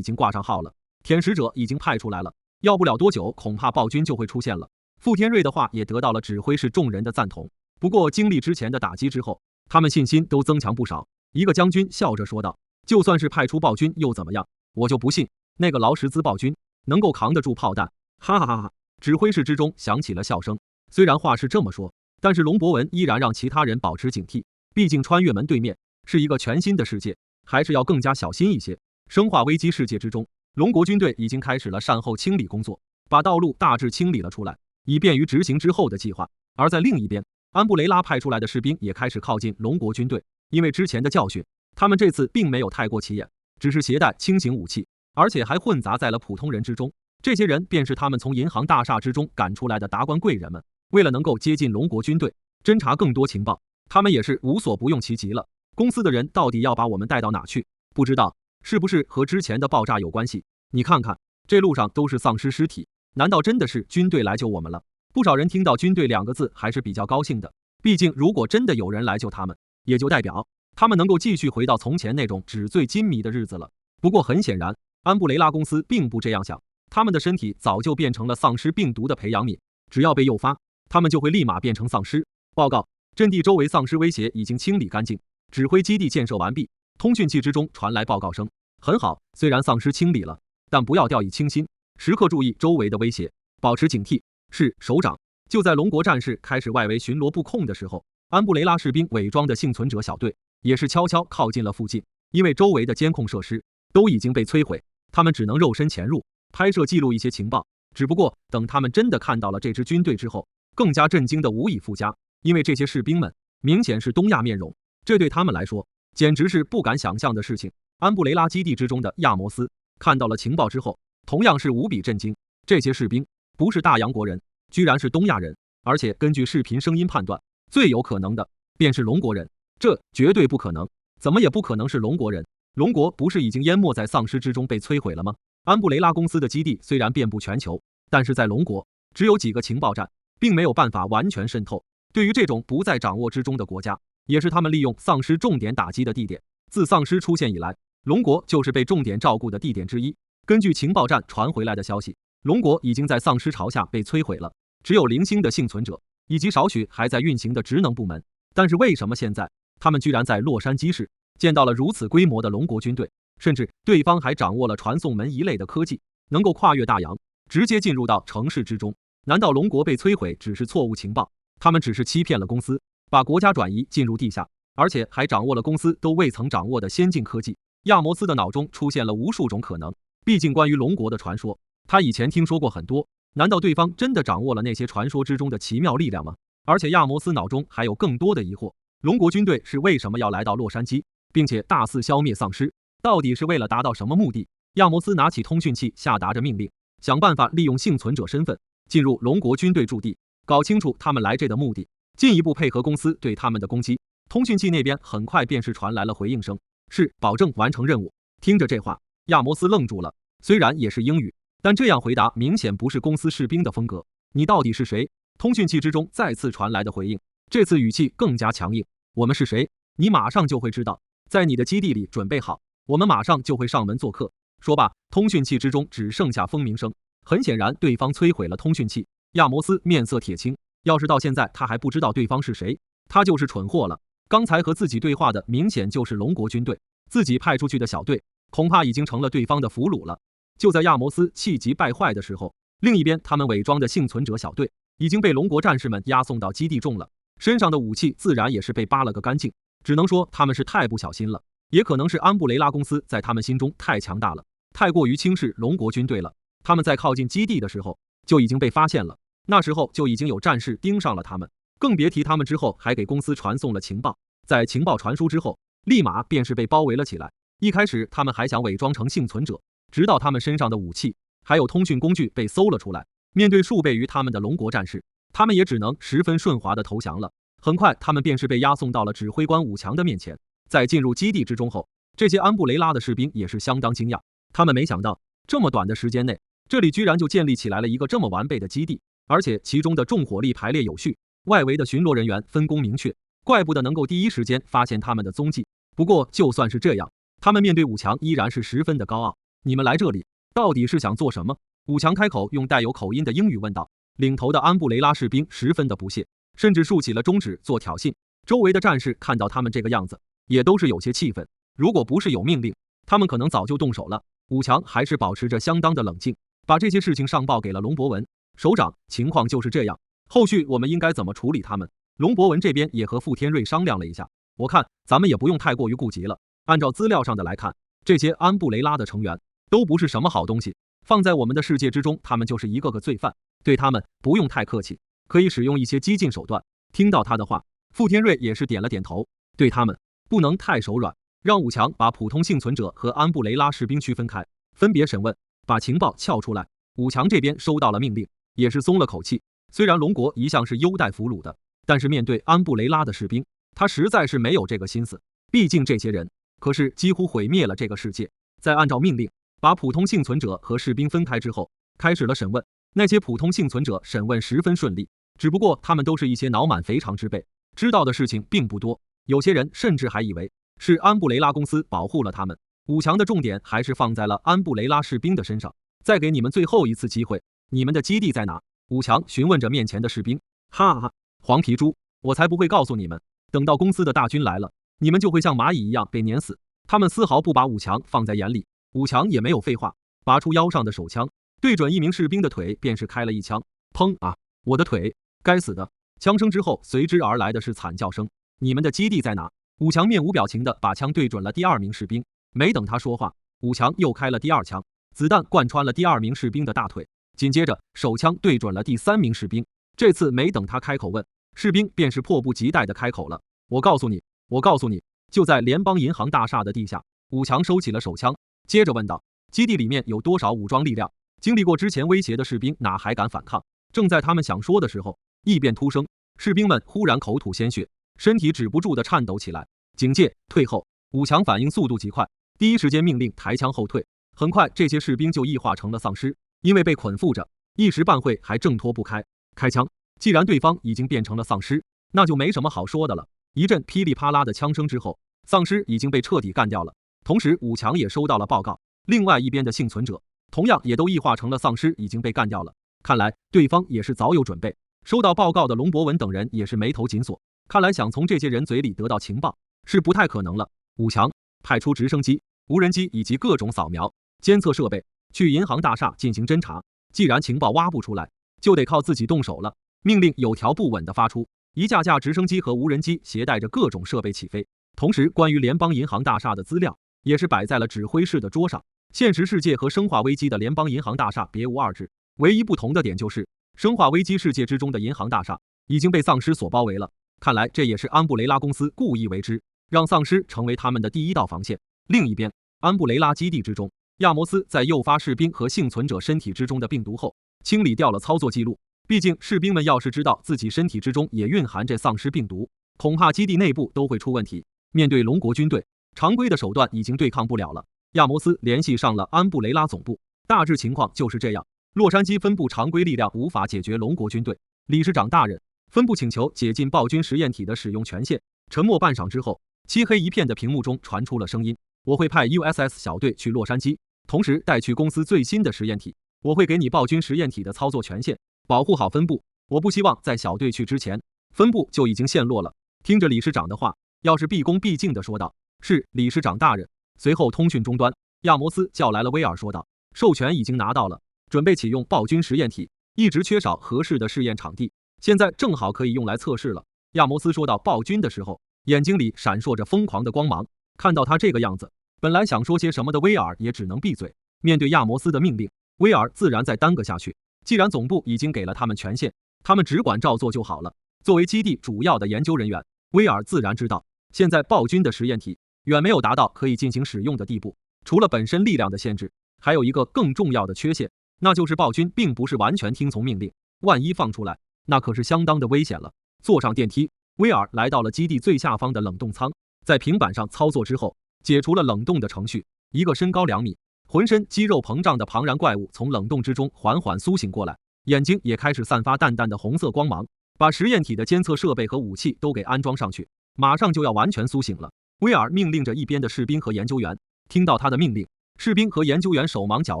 经挂上号了，舔食者已经派出来了，要不了多久恐怕暴君就会出现了。”傅天瑞的话也得到了指挥室众人的赞同。不过经历之前的打击之后，他们信心都增强不少。一个将军笑着说道：“就算是派出暴君又怎么样？我就不信那个劳什兹暴君能够扛得住炮弹。”哈哈哈哈！指挥室之中响起了笑声。虽然话是这么说，但是龙博文依然让其他人保持警惕，毕竟穿越门对面是一个全新的世界，还是要更加小心一些。生化危机世界之中，龙国军队已经开始了善后清理工作，把道路大致清理了出来，以便于执行之后的计划。而在另一边，安布雷拉派出来的士兵也开始靠近龙国军队，因为之前的教训，他们这次并没有太过起眼，只是携带轻型武器，而且还混杂在了普通人之中。这些人便是他们从银行大厦之中赶出来的达官贵人们。为了能够接近龙国军队，侦查更多情报，他们也是无所不用其极了。公司的人到底要把我们带到哪去？不知道，是不是和之前的爆炸有关系？你看看，这路上都是丧尸尸体，难道真的是军队来救我们了？不少人听到军队2个字还是比较高兴的，毕竟如果真的有人来救他们，也就代表他们能够继续回到从前那种纸醉金迷的日子了。不过很显然，安布雷拉公司并不这样想，他们的身体早就变成了丧尸病毒的培养皿，只要被诱发，他们就会立马变成丧尸。报告，阵地周围丧尸威胁已经清理干净，指挥基地建设完毕。通讯器之中传来报告声。很好，虽然丧尸清理了，但不要掉以轻心，时刻注意周围的威胁，保持警惕。是，首长。就在龙国战士开始外围巡逻布控的时候，安布雷拉士兵伪装的幸存者小队也是悄悄靠近了附近，因为周围的监控设施都已经被摧毁，他们只能肉身潜入，拍摄记录一些情报。只不过等他们真的看到了这支军队之后，更加震惊的无以复加，因为这些士兵们明显是东亚面容，这对他们来说简直是不敢想象的事情。安布雷拉基地之中的亚摩斯看到了情报之后，同样是无比震惊，这些士兵不是大洋国人，居然是东亚人，而且根据视频声音判断，最有可能的便是龙国人，这绝对不可能，怎么也不可能是龙国人。龙国不是已经淹没在丧尸之中被摧毁了吗？安布雷拉公司的基地虽然遍布全球，但是在龙国只有几个情报站，并没有办法完全渗透。对于这种不在掌握之中的国家，也是他们利用丧尸重点打击的地点。自丧尸出现以来，龙国就是被重点照顾的地点之一。根据情报站传回来的消息，龙国已经在丧尸巢下被摧毁了，只有零星的幸存者以及少许还在运行的职能部门。但是为什么现在他们居然在洛杉矶市见到了如此规模的龙国军队，甚至对方还掌握了传送门一类的科技，能够跨越大洋，直接进入到城市之中？难道龙国被摧毁只是错误情报？他们只是欺骗了公司，把国家转移进入地下，而且还掌握了公司都未曾掌握的先进科技。亚摩斯的脑中出现了无数种可能，毕竟关于龙国的传说，他以前听说过很多。难道对方真的掌握了那些传说之中的奇妙力量吗？而且亚摩斯脑中还有更多的疑惑，龙国军队是为什么要来到洛杉矶，并且大肆消灭丧尸，到底是为了达到什么目的？亚摩斯拿起通讯器下达着命令，想办法利用幸存者身份进入龙国军队驻地，搞清楚他们来这的目的，进一步配合公司对他们的攻击。通讯器那边很快便是传来了回应声，是保证完成任务。听着这话，亚摩斯愣住了，虽然也是英语，但这样回答明显不是公司士兵的风格。你到底是谁？通讯器之中再次传来的回应，这次语气更加强硬。我们是谁？你马上就会知道，在你的基地里准备好，我们马上就会上门做客。说罢，通讯器之中只剩下蜂鸣声。很显然对方摧毁了通讯器。亚摩斯面色铁青，要是到现在他还不知道对方是谁，他就是蠢货了。刚才和自己对话的明显就是龙国军队，自己派出去的小队恐怕已经成了对方的俘虏了。就在亚摩斯气急败坏的时候，另一边他们伪装的幸存者小队已经被龙国战士们押送到基地中了，身上的武器自然也是被扒了个干净。只能说他们是太不小心了，也可能是安布雷拉公司在他们心中太强大了，太过于轻视龙国军队了。他们在靠近基地的时候就已经被发现了，那时候就已经有战士盯上了他们，更别提他们之后还给公司传送了情报。在情报传输之后，立马便是被包围了起来。一开始他们还想伪装成幸存者，直到他们身上的武器还有通讯工具被搜了出来，面对数倍于他们的龙国战士，他们也只能十分顺滑的投降了。很快他们便是被押送到了指挥官武强的面前。在进入基地之中后，这些安布雷拉的士兵也是相当惊讶，他们没想到这么短的时间内，这里居然就建立起来了一个这么完备的基地，而且其中的重火力排列有序，外围的巡逻人员分工明确，怪不得能够第一时间发现他们的踪迹。不过就算是这样，他们面对武强依然是十分的高傲。你们来这里到底是想做什么？武强开口用带有口音的英语问道。领头的安布雷拉士兵十分的不屑，甚至竖起了中指做挑衅。周围的战士看到他们这个样子，也都是有些气愤。如果不是有命令，他们可能早就动手了。武强还是保持着相当的冷静，把这些事情上报给了龙博文首长。情况就是这样，后续我们应该怎么处理他们？龙博文这边也和傅天瑞商量了一下，我看咱们也不用太过于顾及了。按照资料上的来看，这些安布雷拉的成员都不是什么好东西，放在我们的世界之中，他们就是一个个罪犯，对他们不用太客气，可以使用一些激进手段。听到他的话，傅天瑞也是点了点头，对他们不能太手软，让武强把普通幸存者和安布雷拉士兵区分开，分别审问，把情报撬出来。武强这边收到了命令，也是松了口气。虽然龙国一向是优待俘虏的，但是面对安布雷拉的士兵，他实在是没有这个心思。毕竟这些人可是几乎毁灭了这个世界。在按照命令把普通幸存者和士兵分开之后，开始了审问。那些普通幸存者审问十分顺利，只不过他们都是一些脑满肥肠之辈，知道的事情并不多，有些人甚至还以为是安布雷拉公司保护了他们。武强的重点还是放在了安布雷拉士兵的身上。再给你们最后一次机会，你们的基地在哪？武强询问着面前的士兵。哈哈，黄皮猪，我才不会告诉你们，等到公司的大军来了，你们就会像蚂蚁一样被碾死。他们丝毫不把武强放在眼里。武强也没有废话，拔出腰上的手枪，对准一名士兵的腿便是开了一枪。砰啊，我的腿，该死的！枪声之后随之而来的是惨叫声。你们的基地在哪？武强面无表情地把枪对准了第二名士兵。没等他说话，武强又开了第二枪，子弹贯穿了第二名士兵的大腿，紧接着手枪对准了第三名士兵。这次没等他开口问，士兵便是迫不及待地开口了。我告诉你，就在联邦银行大厦的地下。武强收起了手枪，接着问道，基地里面有多少武装力量？经历过之前威胁的士兵哪还敢反抗？正在他们想说的时候，异变突生，士兵们忽然口吐鲜血，身体止不住地颤抖起来。警戒，退后！武强反应速度极快，第一时间命令抬枪后退。很快这些士兵就异化成了丧尸，因为被捆缚着，一时半会还挣脱不开。开枪！既然对方已经变成了丧尸，那就没什么好说的了。一阵噼里啪啦的枪声之后，丧尸已经被彻底干掉了。同时武强也收到了报告，另外一边的幸存者同样也都异化成了丧尸，已经被干掉了。看来对方也是早有准备。收到报告的龙博文等人也是眉头紧锁，看来想从这些人嘴里得到情报是不太可能了。武强派出直升机、无人机以及各种扫描监测设备去银行大厦进行侦查，既然情报挖不出来，就得靠自己动手了。命令有条不紊地发出，一架架直升机和无人机携带着各种设备起飞。同时关于联邦银行大厦的资料也是摆在了指挥室的桌上。现实世界和生化危机的联邦银行大厦别无二致，唯一不同的点就是生化危机世界之中的银行大厦已经被丧尸所包围了。看来这也是安布雷拉公司故意为之，让丧尸成为他们的第一道防线。另一边，安布雷拉基地之中，亚摩斯在诱发士兵和幸存者身体之中的病毒后，清理掉了操作记录。毕竟士兵们要是知道自己身体之中也蕴含着丧尸病毒，恐怕基地内部都会出问题。面对龙国军队，常规的手段已经对抗不了了。亚摩斯联系上了安布雷拉总部，大致情况就是这样。洛杉矶分部常规力量无法解决龙国军队，理事长大人，分部请求解禁暴君实验体的使用权限。沉默半晌之后，漆黑一片的屏幕中传出了声音，我会派 USS 小队去洛杉矶，同时带去公司最新的实验体，我会给你暴君实验体的操作权限，保护好分部。我不希望在小队去之前，分部就已经陷落了。听着理事长的话，要是毕恭毕敬地说道，是理事长大人。随后通讯终端，亚摩斯叫来了威尔说道，授权已经拿到了，准备启用暴君实验体，一直缺少合适的试验场地，现在正好可以用来测试了。亚摩斯说到暴君的时候，眼睛里闪烁着疯狂的光芒。看到他这个样子，本来想说些什么的威尔也只能闭嘴。面对亚摩斯的命令，威尔自然再耽搁下去。既然总部已经给了他们权限，他们只管照做就好了。作为基地主要的研究人员，威尔自然知道，现在暴君的实验体远没有达到可以进行使用的地步。除了本身力量的限制，还有一个更重要的缺陷，那就是暴君并不是完全听从命令，万一放出来，那可是相当的危险了。坐上电梯，威尔来到了基地最下方的冷冻舱，在平板上操作之后，解除了冷冻的程序。一个身高2米、浑身肌肉膨胀的庞然怪物从冷冻之中缓缓苏醒过来，眼睛也开始散发淡淡的红色光芒，把实验体的监测设备和武器都给安装上去，马上就要完全苏醒了。威尔命令着一边的士兵和研究员，听到他的命令，士兵和研究员手忙脚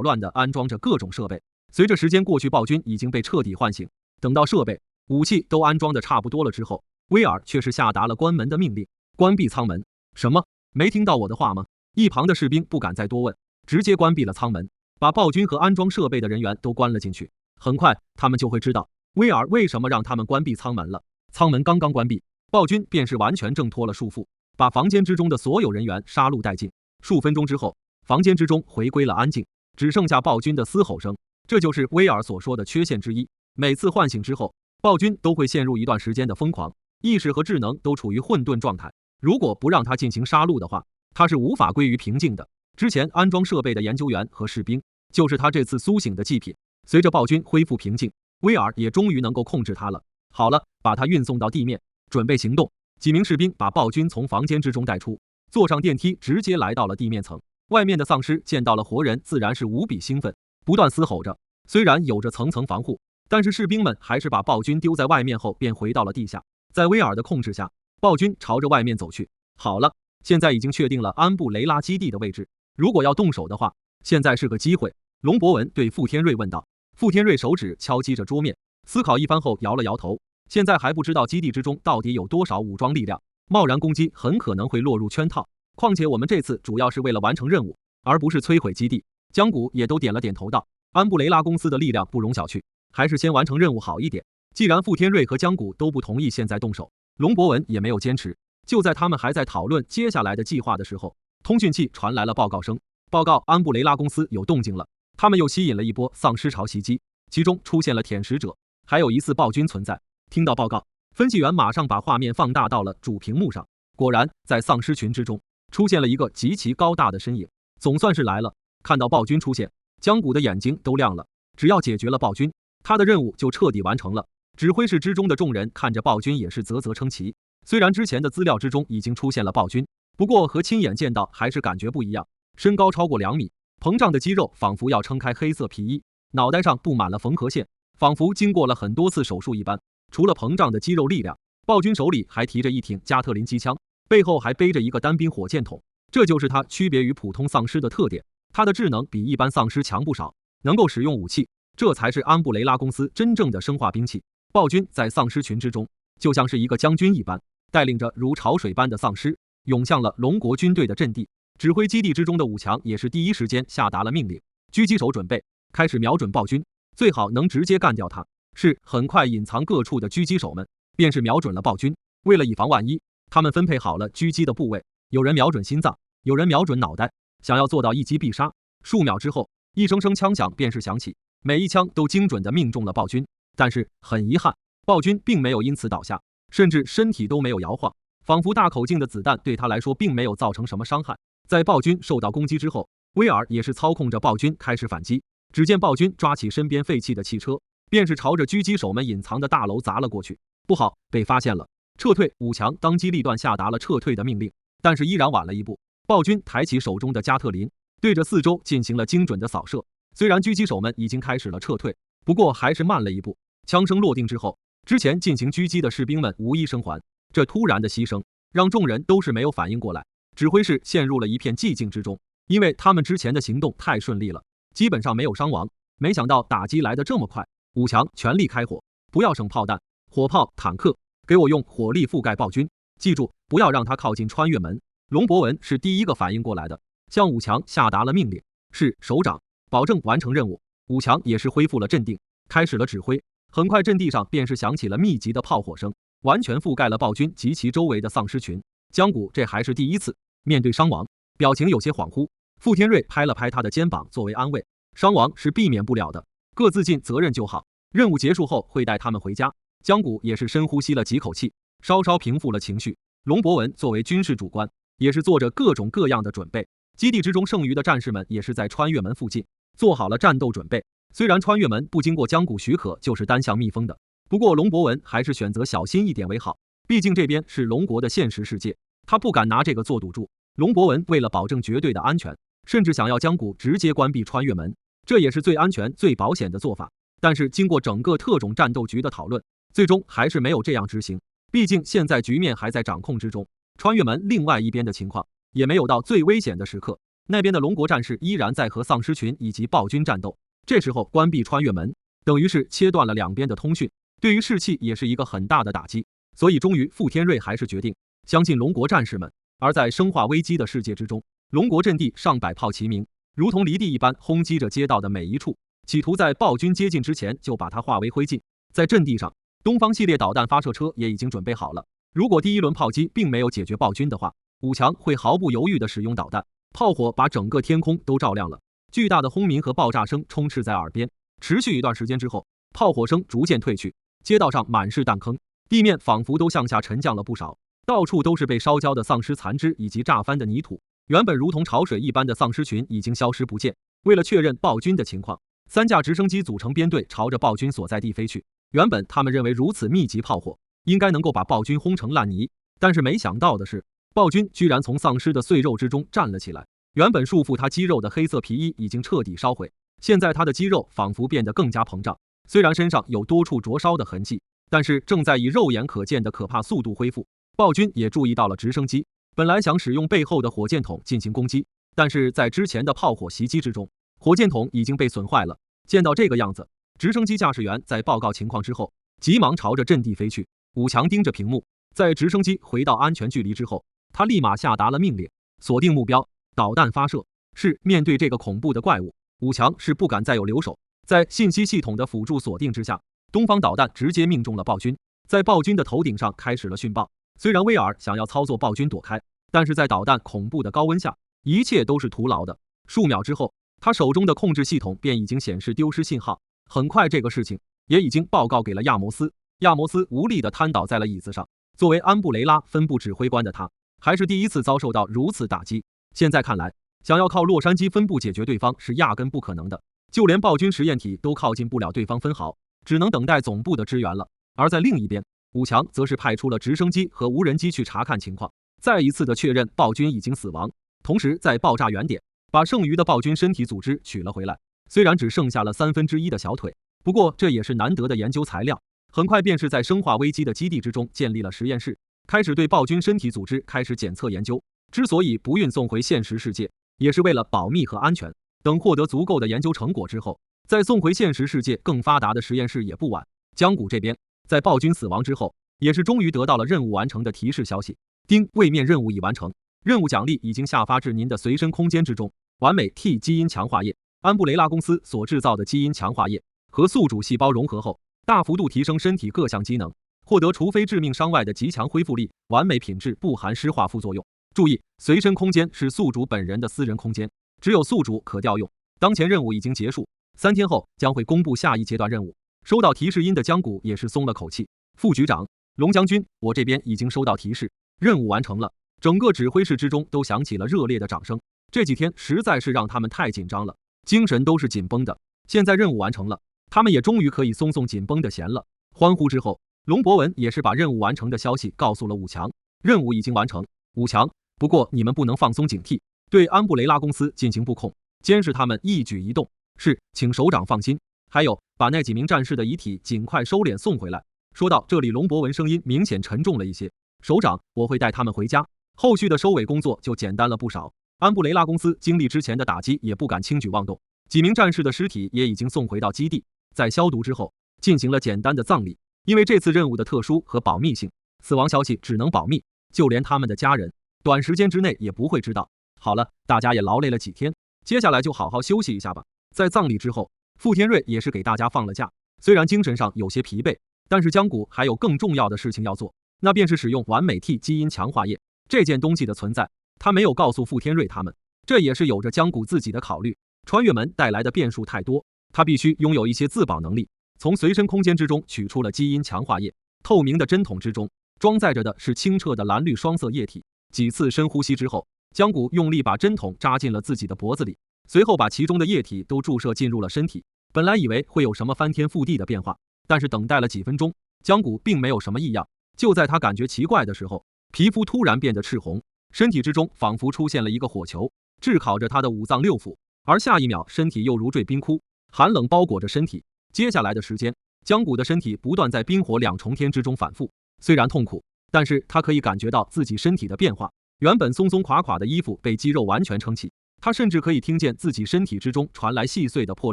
乱地安装着各种设备。随着时间过去，暴君已经被彻底唤醒。等到设备、武器都安装的差不多了之后，威尔却是下达了关门的命令，关闭舱门。什么？没听到我的话吗？一旁的士兵不敢再多问，直接关闭了舱门，把暴君和安装设备的人员都关了进去。很快，他们就会知道威尔为什么让他们关闭舱门了。舱门刚刚关闭，暴君便是完全挣脱了束缚，把房间之中的所有人员杀戮殆尽。数分钟之后，房间之中回归了安静，只剩下暴君的嘶吼声。这就是威尔所说的缺陷之一。每次唤醒之后，暴君都会陷入一段时间的疯狂，意识和智能都处于混沌状态。如果不让他进行杀戮的话，他是无法归于平静的。之前安装设备的研究员和士兵，就是他这次苏醒的祭品。随着暴君恢复平静，威尔也终于能够控制他了。好了，把他运送到地面，准备行动。几名士兵把暴君从房间之中带出，坐上电梯，直接来到了地面层。外面的丧尸见到了活人，自然是无比兴奋，不断嘶吼着。虽然有着层层防护，但是士兵们还是把暴君丢在外面后便回到了地下。在威尔的控制下，暴君朝着外面走去。好了，现在已经确定了安布雷拉基地的位置，如果要动手的话，现在是个机会。龙博文对傅天瑞问道。傅天瑞手指敲击着桌面，思考一番后摇了摇头。现在还不知道基地之中到底有多少武装力量，贸然攻击很可能会落入圈套。况且我们这次主要是为了完成任务，而不是摧毁基地。江谷也都点了点头道，安布雷拉公司的力量不容小觑，还是先完成任务好一点。既然傅天瑞和江谷都不同意现在动手，龙博文也没有坚持。就在他们还在讨论接下来的计划的时候，通讯器传来了报告声，报告安布雷拉公司有动静了，他们又吸引了一波丧尸潮袭击，其中出现了舔食者，还有疑似暴君存在。听到报告，分析员马上把画面放大到了主屏幕上，果然在丧尸群之中出现了一个极其高大的身影，总算是来了。看到暴君出现，江谷的眼睛都亮了，只要解决了暴君，他的任务就彻底完成了。指挥室之中的众人看着暴君也是啧啧称奇。虽然之前的资料之中已经出现了暴君，不过和亲眼见到还是感觉不一样。身高超过2米，膨胀的肌肉仿佛要撑开黑色皮衣，脑袋上布满了缝合线，仿佛经过了很多次手术一般。除了膨胀的肌肉力量，暴君手里还提着一挺加特林机枪，背后还背着一个单兵火箭筒，这就是他区别于普通丧尸的特点。他的智能比一般丧尸强不少，能够使用武器，这才是安布雷拉公司真正的生化兵器。暴君在丧尸群之中就像是一个将军一般，带领着如潮水般的丧尸涌向了龙国军队的阵地。指挥基地之中的武强也是第一时间下达了命令，狙击手准备，开始瞄准暴君，最好能直接干掉他。是，很快隐藏各处的狙击手们便是瞄准了暴君。为了以防万一，他们分配好了狙击的部位，有人瞄准心脏，有人瞄准脑袋，想要做到一击必杀。数秒之后，一声声枪响便是响起，每一枪都精准地命中了暴君。但是很遗憾，暴君并没有因此倒下，甚至身体都没有摇晃，仿佛大口径的子弹对他来说并没有造成什么伤害。在暴君受到攻击之后，威尔也是操控着暴君开始反击。只见暴君抓起身边废弃的汽车，便是朝着狙击手们隐藏的大楼砸了过去。不好，被发现了，撤退！武强当机立断下达了撤退的命令，但是依然晚了一步。暴君抬起手中的加特林，对着四周进行了精准的扫射。虽然狙击手们已经开始了撤退，不过还是慢了一步。枪声落定之后，之前进行狙击的士兵们无一生还。这突然的牺牲让众人都是没有反应过来，指挥室陷入了一片寂静之中，因为他们之前的行动太顺利了，基本上没有伤亡。没想到打击来得这么快，武强全力开火，不要省炮弹，火炮、坦克，给我用火力覆盖暴君，记住不要让他靠近穿越门。龙博文是第一个反应过来的，向武强下达了命令。是，首长，保证完成任务。武强也是恢复了镇定，开始了指挥。很快阵地上便是响起了密集的炮火声，完全覆盖了暴君及其周围的丧尸群。江谷这还是第一次面对伤亡，表情有些恍惚。傅天瑞拍了拍他的肩膀作为安慰，伤亡是避免不了的，各自尽责任就好，任务结束后会带他们回家。江谷也是深呼吸了几口气，稍稍平复了情绪。龙博文作为军事主官，也是做着各种各样的准备。基地之中剩余的战士们也是在穿越门附近做好了战斗准备。虽然穿越门不经过江谷许可就是单向密封的，不过龙博文还是选择小心一点为好，毕竟这边是龙国的现实世界，他不敢拿这个做赌注。龙博文为了保证绝对的安全，甚至想要江谷直接关闭穿越门，这也是最安全最保险的做法。但是经过整个特种战斗局的讨论，最终还是没有这样执行，毕竟现在局面还在掌控之中，穿越门另外一边的情况也没有到最危险的时刻，那边的龙国战士依然在和丧尸群以及暴君战斗。这时候关闭穿越门，等于是切断了两边的通讯，对于士气也是一个很大的打击。所以终于傅天瑞还是决定相信龙国战士们。而在生化危机的世界之中，龙国阵地上百炮齐鸣，如同离地一般轰击着街道的每一处，企图在暴君接近之前就把它化为灰烬。在阵地上，东方系列导弹发射车也已经准备好了，如果第一轮炮击并没有解决暴君的话，武强会毫不犹豫地使用导弹，炮火把整个天空都照亮了。巨大的轰鸣和爆炸声充斥在耳边，持续一段时间之后，炮火声逐渐退去，街道上满是弹坑，地面仿佛都向下沉降了不少，到处都是被烧焦的丧尸残肢以及炸翻的泥土。原本如同潮水一般的丧尸群已经消失不见。为了确认暴君的情况，3架直升机组成编队朝着暴君所在地飞去。原本他们认为如此密集炮火应该能够把暴君轰成烂泥，但是没想到的是，暴君居然从丧尸的碎肉之中站了起来。原本束缚他肌肉的黑色皮衣已经彻底烧毁，现在他的肌肉仿佛变得更加膨胀，虽然身上有多处灼烧的痕迹，但是正在以肉眼可见的可怕速度恢复。暴君也注意到了直升机，本来想使用背后的火箭筒进行攻击，但是在之前的炮火袭击之中，火箭筒已经被损坏了。见到这个样子，直升机驾驶员在报告情况之后，急忙朝着阵地飞去。武强盯着屏幕，在直升机回到安全距离之后，他立马下达了命令，锁定目标，导弹发射。是面对这个恐怖的怪物，武强是不敢再有留手。在信息系统的辅助锁定之下，东方导弹直接命中了暴君，在暴君的头顶上开始了训爆。虽然威尔想要操作暴君躲开，但是在导弹恐怖的高温下，一切都是徒劳的。数秒之后，他手中的控制系统便已经显示丢失信号。很快这个事情也已经报告给了亚摩斯。亚摩斯无力地瘫倒在了椅子上。作为安布雷拉分部指挥官的他，还是第一次遭受到如此打击。现在看来，想要靠洛杉矶分部解决对方是压根不可能的，就连暴君实验体都靠近不了对方分毫，只能等待总部的支援了。而在另一边，武强则是派出了直升机和无人机去查看情况，再一次的确认暴君已经死亡，同时在爆炸原点把剩余的暴君身体组织取了回来。虽然只剩下了1/3的小腿，不过这也是难得的研究材料。很快便是在生化危机的基地之中建立了实验室，开始对暴君身体组织开始检测研究。之所以不运送回现实世界，也是为了保密和安全。等获得足够的研究成果之后，再送回现实世界更发达的实验室也不晚。江谷这边在暴君死亡之后，也是终于得到了任务完成的提示消息。丁，位面任务已完成，任务奖励已经下发至您的随身空间之中。完美 T 基因强化液，安布雷拉公司所制造的基因强化液，和宿主细胞融合后，大幅度提升身体各项机能，获得除非致命伤外的极强恢复力，完美品质，不含湿化副作用。注意，随身空间是宿主本人的私人空间，只有宿主可调用。当前任务已经结束，3天后将会公布下一阶段任务。收到提示音的江谷也是松了口气。副局长，龙将军，我这边已经收到提示，任务完成了。整个指挥室之中都响起了热烈的掌声。这几天实在是让他们太紧张了，精神都是紧绷的。现在任务完成了，他们也终于可以松松紧绷的弦了。欢呼之后，龙博文也是把任务完成的消息告诉了武强。任务已经完成，武强，不过你们不能放松警惕，对安布雷拉公司进行布控，监视他们一举一动。是，请首长放心。还有，把那几名战士的遗体尽快收敛送回来。说到这里，龙博文声音明显沉重了一些。首长，我会带他们回家，后续的收尾工作就简单了不少。安布雷拉公司经历之前的打击，也不敢轻举妄动。几名战士的尸体也已经送回到基地，在消毒之后，进行了简单的葬礼。因为这次任务的特殊和保密性，死亡消息只能保密，就连他们的家人，短时间之内也不会知道。好了，大家也劳累了几天，接下来就好好休息一下吧。在葬礼之后，傅天瑞也是给大家放了假，虽然精神上有些疲惫，但是江谷还有更重要的事情要做，那便是使用完美 T 基因强化液这件东西的存在。他没有告诉傅天瑞他们，这也是有着江谷自己的考虑。穿越门带来的变数太多，他必须拥有一些自保能力。从随身空间之中取出了基因强化液，透明的针筒之中装载着的是清澈的蓝绿双色液体，几次深呼吸之后，江谷用力把针筒扎进了自己的脖子里，随后把其中的液体都注射进入了身体。本来以为会有什么翻天覆地的变化，但是等待了几分钟，江谷并没有什么异样。就在他感觉奇怪的时候，皮肤突然变得赤红，身体之中仿佛出现了一个火球，炙烤着他的五脏六腑。而下一秒，身体又如坠冰窟，寒冷包裹着身体。接下来的时间，江谷的身体不断在冰火两重天之中反复，虽然痛苦，但是他可以感觉到自己身体的变化。原本松松垮垮的衣服被肌肉完全撑起，他甚至可以听见自己身体之中传来细碎的破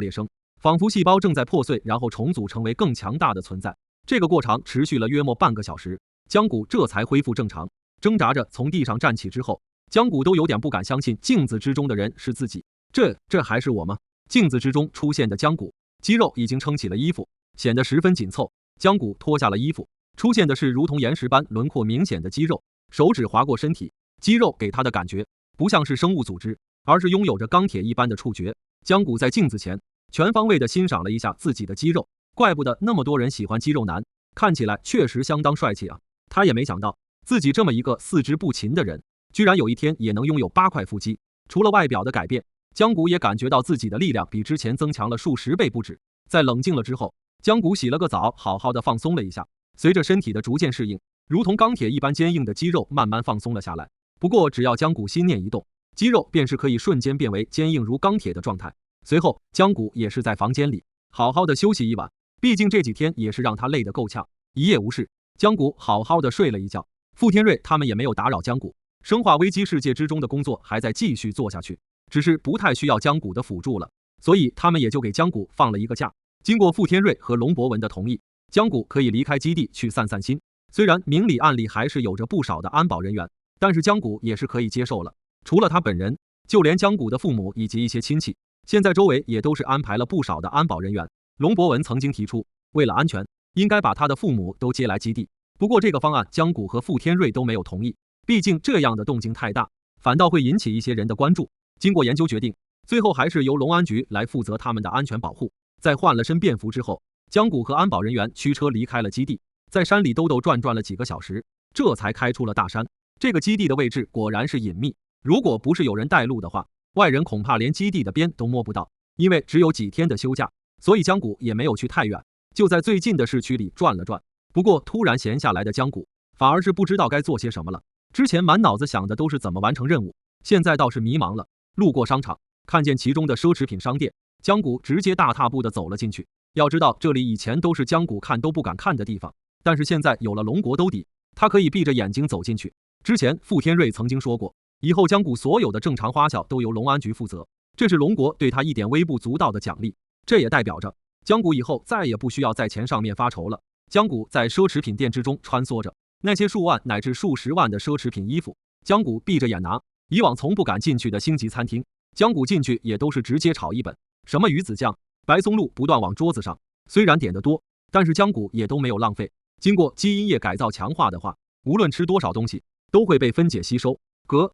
裂声，仿佛细胞正在破碎，然后重组成为更强大的存在。这个过程持续了约莫半个小时，江谷这才恢复正常。挣扎着从地上站起之后，江谷都有点不敢相信镜子之中的人是自己。这还是我吗？镜子之中出现的江谷，肌肉已经撑起了衣服，显得十分紧凑。江谷脱下了衣服，出现的是如同岩石般轮廓明显的肌肉，手指划过身体，肌肉给他的感觉不像是生物组织，而是拥有着钢铁一般的触觉。江谷在镜子前全方位的欣赏了一下自己的肌肉，怪不得那么多人喜欢肌肉男，看起来确实相当帅气啊。他也没想到自己这么一个四肢不勤的人，居然有一天也能拥有8块腹肌。除了外表的改变，江谷也感觉到自己的力量比之前增强了数十倍不止。在冷静了之后，江谷洗了个澡，好好的放松了一下。随着身体的逐渐适应，如同钢铁一般坚硬的肌肉慢慢放松了下来。不过只要江谷心念一动，肌肉便是可以瞬间变为坚硬如钢铁的状态。随后江谷也是在房间里好好的休息一晚，毕竟这几天也是让他累得够呛。一夜无事，江谷好好的睡了一觉。傅天瑞他们也没有打扰江谷，生化危机世界之中的工作还在继续做下去，只是不太需要江谷的辅助了，所以他们也就给江谷放了一个假。经过傅天瑞和龙博文的同意，江谷可以离开基地去散散心。虽然明里暗里还是有着不少的安保人员，但是江谷也是可以接受了。除了他本人，就连江谷的父母以及一些亲戚，现在周围也都是安排了不少的安保人员。龙博文曾经提出，为了安全，应该把他的父母都接来基地。不过这个方案江谷和傅天瑞都没有同意，毕竟这样的动静太大，反倒会引起一些人的关注。经过研究决定，最后还是由龙安局来负责他们的安全保护。在换了身便服之后，江谷和安保人员驱车离开了基地，在山里兜兜转转了几个小时，这才开出了大山。这个基地的位置果然是隐秘，如果不是有人带路的话，外人恐怕连基地的边都摸不到。因为只有几天的休假，所以江谷也没有去太远，就在最近的市区里转了转。不过突然闲下来的江谷反而是不知道该做些什么了。之前满脑子想的都是怎么完成任务，现在倒是迷茫了。路过商场，看见其中的奢侈品商店，江谷直接大踏步的走了进去。要知道这里以前都是江谷看都不敢看的地方，但是现在有了龙国兜底，他可以闭着眼睛走进去。之前傅天瑞曾经说过，以后江谷所有的正常花销都由龙安局负责，这是龙国对他一点微不足道的奖励。这也代表着江谷以后再也不需要在钱上面发愁了。江谷在奢侈品店之中穿梭着，那些数万乃至数十万的奢侈品衣服，江谷闭着眼拿。以往从不敢进去的星级餐厅，江谷进去也都是直接炒一本，什么鱼子酱、白松露不断往桌子上，虽然点得多，但是江谷也都没有浪费。经过基因液改造强化的话，无论吃多少东西都会被分解吸收。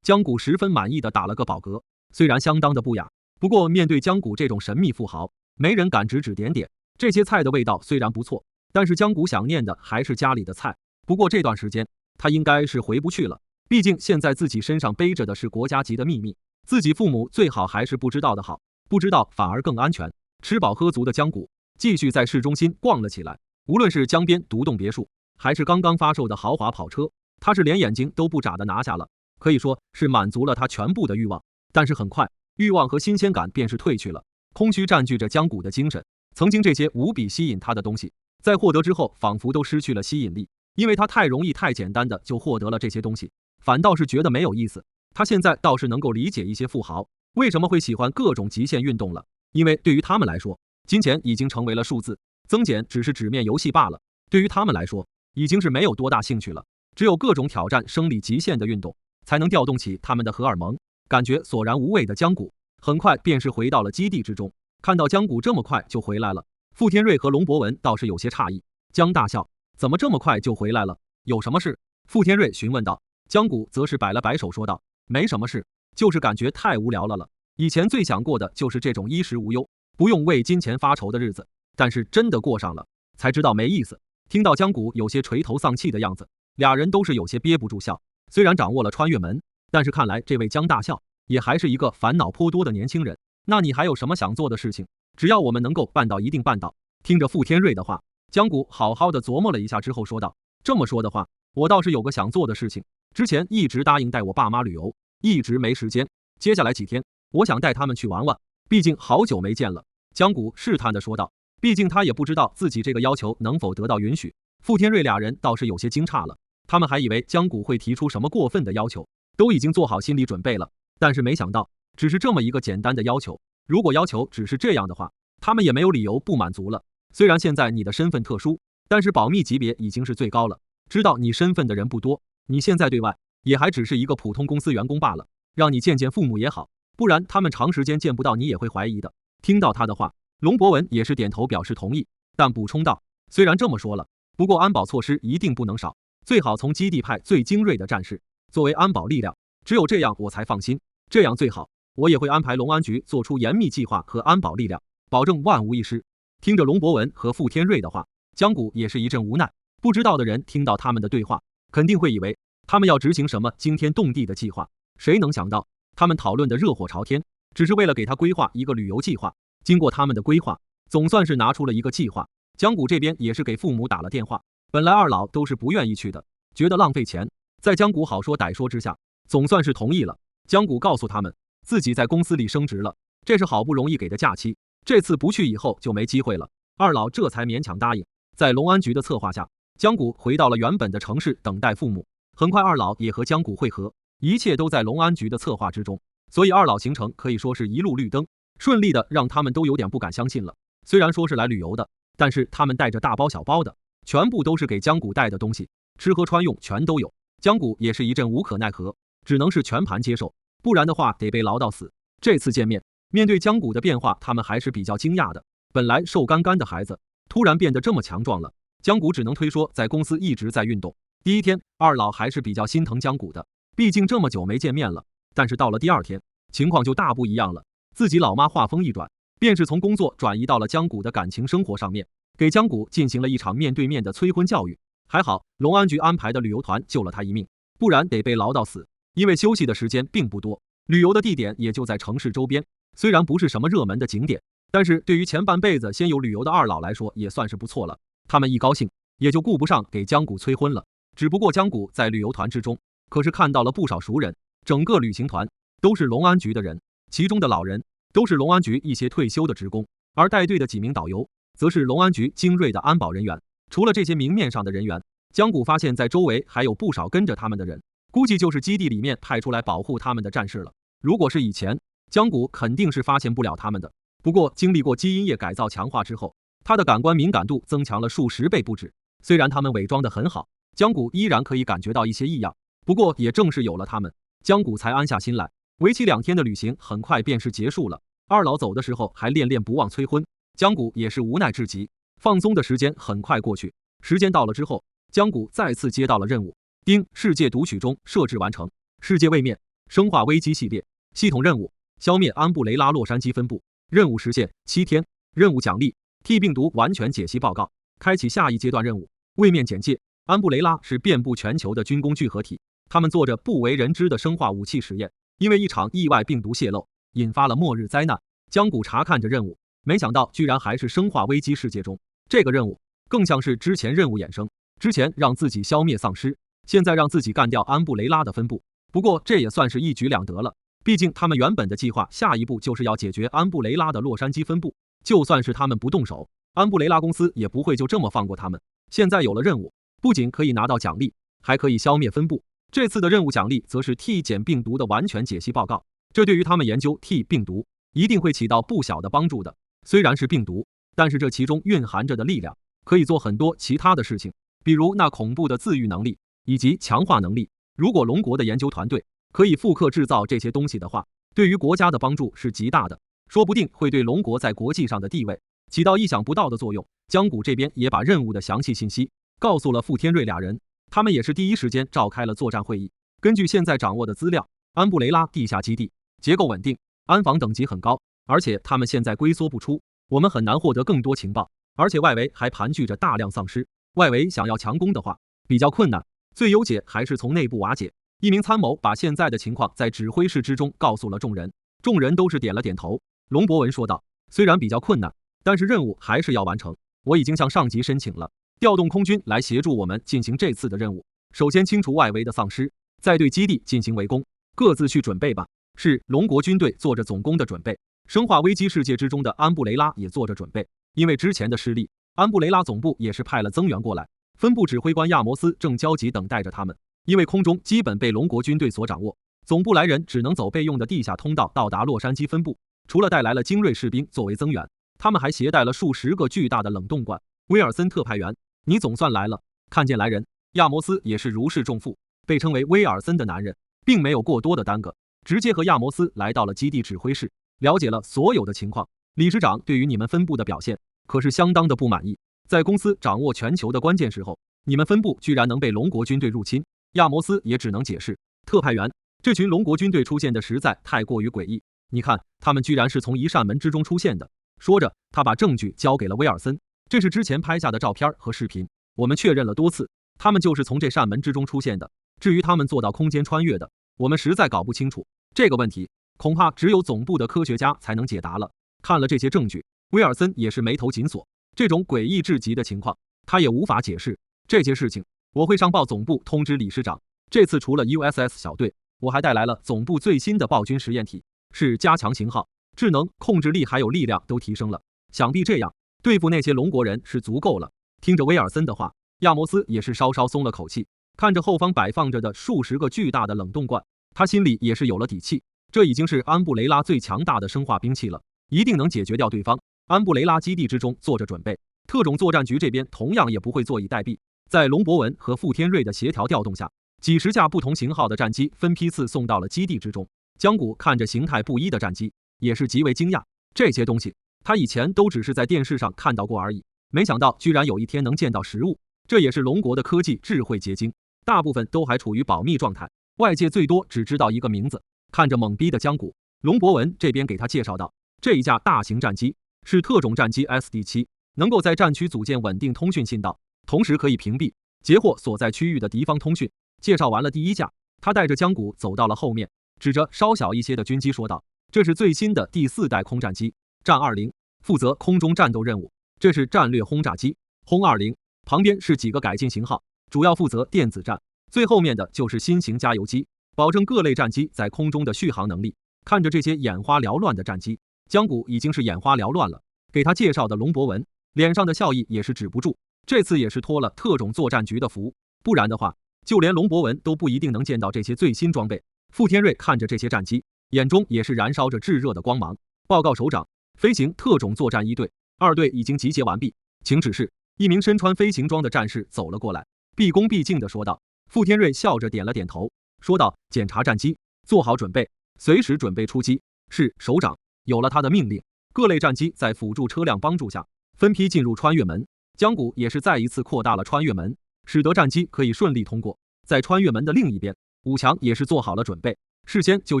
江谷十分满意的打了个饱嗝，虽然相当的不雅，不过面对江谷这种神秘富豪，没人敢指指点点。这些菜的味道虽然不错，但是江谷想念的还是家里的菜。不过这段时间他应该是回不去了，毕竟现在自己身上背着的是国家级的秘密，自己父母最好还是不知道的好，不知道反而更安全。吃饱喝足的江谷继续在市中心逛了起来，无论是江边独栋别墅，还是刚刚发售的豪华跑车，他是连眼睛都不眨的拿下了，可以说是满足了他全部的欲望。但是很快，欲望和新鲜感便是褪去了，空虚占据着江谷的精神。曾经这些无比吸引他的东西，在获得之后仿佛都失去了吸引力，因为他太容易太简单的就获得了这些东西，反倒是觉得没有意思。他现在倒是能够理解一些富豪为什么会喜欢各种极限运动了，因为对于他们来说，金钱已经成为了数字，增减只是纸面游戏罢了。对于他们来说，已经是没有多大兴趣了，只有各种挑战生理极限的运动才能调动起他们的荷尔蒙。感觉索然无味的江谷很快便是回到了基地之中。看到江谷这么快就回来了，傅天瑞和龙博文倒是有些诧异。江大校怎么这么快就回来了？有什么事？傅天瑞询问道。江谷则是摆了摆手说道，没什么事，就是感觉太无聊了。以前最想过的就是这种衣食无忧，不用为金钱发愁的日子，但是真的过上了，才知道没意思。听到江谷有些垂头丧气的样子，俩人都是有些憋不住笑。虽然掌握了穿越门，但是看来这位江大校也还是一个烦恼颇多的年轻人。那你还有什么想做的事情？只要我们能够办到，一定办到。听着傅天瑞的话，江谷好好的琢磨了一下之后说道：这么说的话，我倒是有个想做的事情。之前一直答应带我爸妈旅游，一直没时间。接下来几天，我想带他们去玩玩，毕竟好久没见了。江谷试探的说道，毕竟他也不知道自己这个要求能否得到允许。傅天瑞俩人倒是有些惊诧了，他们还以为江谷会提出什么过分的要求，都已经做好心理准备了，但是没想到只是这么一个简单的要求。如果要求只是这样的话，他们也没有理由不满足了。虽然现在你的身份特殊，但是保密级别已经是最高了，知道你身份的人不多，你现在对外也还只是一个普通公司员工罢了，让你见见父母也好，不然他们长时间见不到你也会怀疑的。听到他的话，龙博文也是点头表示同意，但补充道，虽然这么说了，不过安保措施一定不能少，最好从基地派最精锐的战士作为安保力量，只有这样我才放心，这样最好。我也会安排龙安局做出严密计划和安保力量，保证万无一失。听着龙博文和傅天瑞的话，江谷也是一阵无奈。不知道的人听到他们的对话，肯定会以为他们要执行什么惊天动地的计划，谁能想到他们讨论的热火朝天，只是为了给他规划一个旅游计划。经过他们的规划，总算是拿出了一个计划。江谷这边也是给父母打了电话，本来二老都是不愿意去的，觉得浪费钱，在江谷好说歹说之下，总算是同意了。江谷告诉他们，自己在公司里升职了，这是好不容易给的假期，这次不去以后就没机会了。二老这才勉强答应。在龙安局的策划下，江谷回到了原本的城市等待父母。很快二老也和江谷会合，一切都在龙安局的策划之中，所以二老行程可以说是一路绿灯，顺利的让他们都有点不敢相信了。虽然说是来旅游的，但是他们带着大包小包的，全部都是给江谷带的东西，吃喝穿用全都有。江谷也是一阵无可奈何，只能是全盘接受，不然的话得被唠到死。这次见面，面对江谷的变化，他们还是比较惊讶的。本来瘦干干的孩子，突然变得这么强壮了。江谷只能推说在公司一直在运动。第一天，二老还是比较心疼江谷的，毕竟这么久没见面了。但是到了第二天，情况就大不一样了。自己老妈话锋一转，便是从工作转移到了江谷的感情生活上面，给江谷进行了一场面对面的催婚教育。还好龙安局安排的旅游团救了他一命，不然得被唠到死。因为休息的时间并不多，旅游的地点也就在城市周边，虽然不是什么热门的景点，但是对于前半辈子先有旅游的二老来说也算是不错了。他们一高兴，也就顾不上给江谷催婚了。只不过江谷在旅游团之中可是看到了不少熟人，整个旅行团都是龙安局的人，其中的老人都是龙安局一些退休的职工，而带队的几名导游则是龙安局精锐的安保人员。除了这些明面上的人员，江谷发现在周围还有不少跟着他们的人，估计就是基地里面派出来保护他们的战士了。如果是以前，江谷肯定是发现不了他们的。不过经历过基因液改造强化之后，他的感官敏感度增强了数十倍不止。虽然他们伪装得很好，江谷依然可以感觉到一些异样。不过也正是有了他们，江谷才安下心来。为期2天的旅行很快便是结束了。二老走的时候还恋恋不忘催婚，江谷也是无奈至极。放松的时间很快过去，时间到了之后，江谷再次接到了任务。丁世界读取中设置完成，世界位面生化危机系列系统任务，消灭安布雷拉洛杉矶分部，任务时限7天，任务奖励 T 病毒完全解析报告，开启下一阶段任务。位面简介，安布雷拉是遍布全球的军工聚合体，他们做着不为人知的生化武器实验，因为一场意外病毒泄漏，引发了末日灾难。江谷查看着任务，没想到居然还是生化危机世界中。这个任务更像是之前任务衍生，之前让自己消灭丧尸，现在让自己干掉安布雷拉的分部。不过这也算是一举两得了，毕竟他们原本的计划下一步就是要解决安布雷拉的洛杉矶分部，就算是他们不动手，安布雷拉公司也不会就这么放过他们。现在有了任务，不仅可以拿到奖励，还可以消灭分部。这次的任务奖励则是 T 减病毒的完全解析报告，这对于他们研究 T 病毒一定会起到不小的帮助的。虽然是病毒，但是这其中蕴含着的力量可以做很多其他的事情，比如那恐怖的自愈能力以及强化能力。如果龙国的研究团队可以复刻制造这些东西的话，对于国家的帮助是极大的，说不定会对龙国在国际上的地位起到意想不到的作用。江谷这边也把任务的详细信息告诉了傅天瑞俩人，他们也是第一时间召开了作战会议。根据现在掌握的资料，安布雷拉地下基地结构稳定，安防等级很高，而且他们现在龟缩不出，我们很难获得更多情报，而且外围还盘踞着大量丧尸，外围想要强攻的话比较困难，最优解还是从内部瓦解。一名参谋把现在的情况在指挥室之中告诉了众人，众人都是点了点头。龙博文说道：“虽然比较困难，但是任务还是要完成。我已经向上级申请了，调动空军来协助我们进行这次的任务。首先清除外围的丧尸，再对基地进行围攻。各自去准备吧。”是龙国军队做着总攻的准备，生化危机世界之中的安布雷拉也做着准备。因为之前的失利，安布雷拉总部也是派了增援过来，分部指挥官亚摩斯正焦急等待着他们。因为空中基本被龙国军队所掌握，总部来人只能走备用的地下通道到达洛杉矶分部。除了带来了精锐士兵作为增援，他们还携带了数十个巨大的冷冻罐。威尔森特派员，你总算来了。看见来人，亚摩斯也是如释重负。被称为威尔森的男人并没有过多的耽搁，直接和亚摩斯来到了基地指挥室，了解了所有的情况。理事长对于你们分部的表现可是相当的不满意，在公司掌握全球的关键时候，你们分部居然能被龙国军队入侵。亚摩斯也只能解释，特派员，这群龙国军队出现的实在太过于诡异，你看他们居然是从一扇门之中出现的。说着，他把证据交给了威尔森，这是之前拍下的照片和视频，我们确认了多次，他们就是从这扇门之中出现的。至于他们做到空间穿越的，我们实在搞不清楚。这个问题恐怕只有总部的科学家才能解答了。看了这些证据，威尔森也是眉头紧锁，这种诡异至极的情况他也无法解释。这些事情我会上报总部通知理事长。这次除了 USS 小队，我还带来了总部最新的暴君实验体，是加强型号，智能、控制力还有力量都提升了，想必这样对付那些龙国人是足够了。听着威尔森的话，亚摩斯也是稍稍松了口气，看着后方摆放着的数十个巨大的冷冻罐，他心里也是有了底气，这已经是安布雷拉最强大的生化兵器了，一定能解决掉对方。安布雷拉基地之中做着准备，特种作战局这边同样也不会坐以待毙。在龙博文和傅天瑞的协调调动下，几十架不同型号的战机分批次送到了基地之中。江谷看着形态不一的战机，也是极为惊讶，这些东西他以前都只是在电视上看到过而已，没想到居然有一天能见到实物。这也是龙国的科技智慧结晶，大部分都还处于保密状态，外界最多只知道一个名字。看着懵逼的江谷，龙博文这边给他介绍道，这一架大型战机是特种战机 SD7， 能够在战区组建稳定通讯信道，同时可以屏蔽截获所在区域的敌方通讯。介绍完了第一架，他带着江谷走到了后面，指着稍小一些的军机说道，这是最新的第4代空战机战20，负责空中战斗任务。这是战略轰炸机轰20，旁边是几个改进型号，主要负责电子战。最后面的就是新型加油机，保证各类战机在空中的续航能力。看着这些眼花缭乱的战机，江谷已经是眼花缭乱了。给他介绍的龙博文脸上的笑意也是止不住，这次也是托了特种作战局的福，不然的话就连龙博文都不一定能见到这些最新装备。傅天瑞看着这些战机，眼中也是燃烧着炙热的光芒。报告首长，飞行特种作战1队、2队已经集结完毕，请指示。一名身穿飞行装的战士走了过来，毕恭毕敬地说道。傅天瑞笑着点了点头，说道，检查战机，做好准备，随时准备出击。是，首长。有了他的命令，各类战机在辅助车辆帮助下分批进入穿越门。江谷也是再一次扩大了穿越门，使得战机可以顺利通过。在穿越门的另一边，武强也是做好了准备，事先就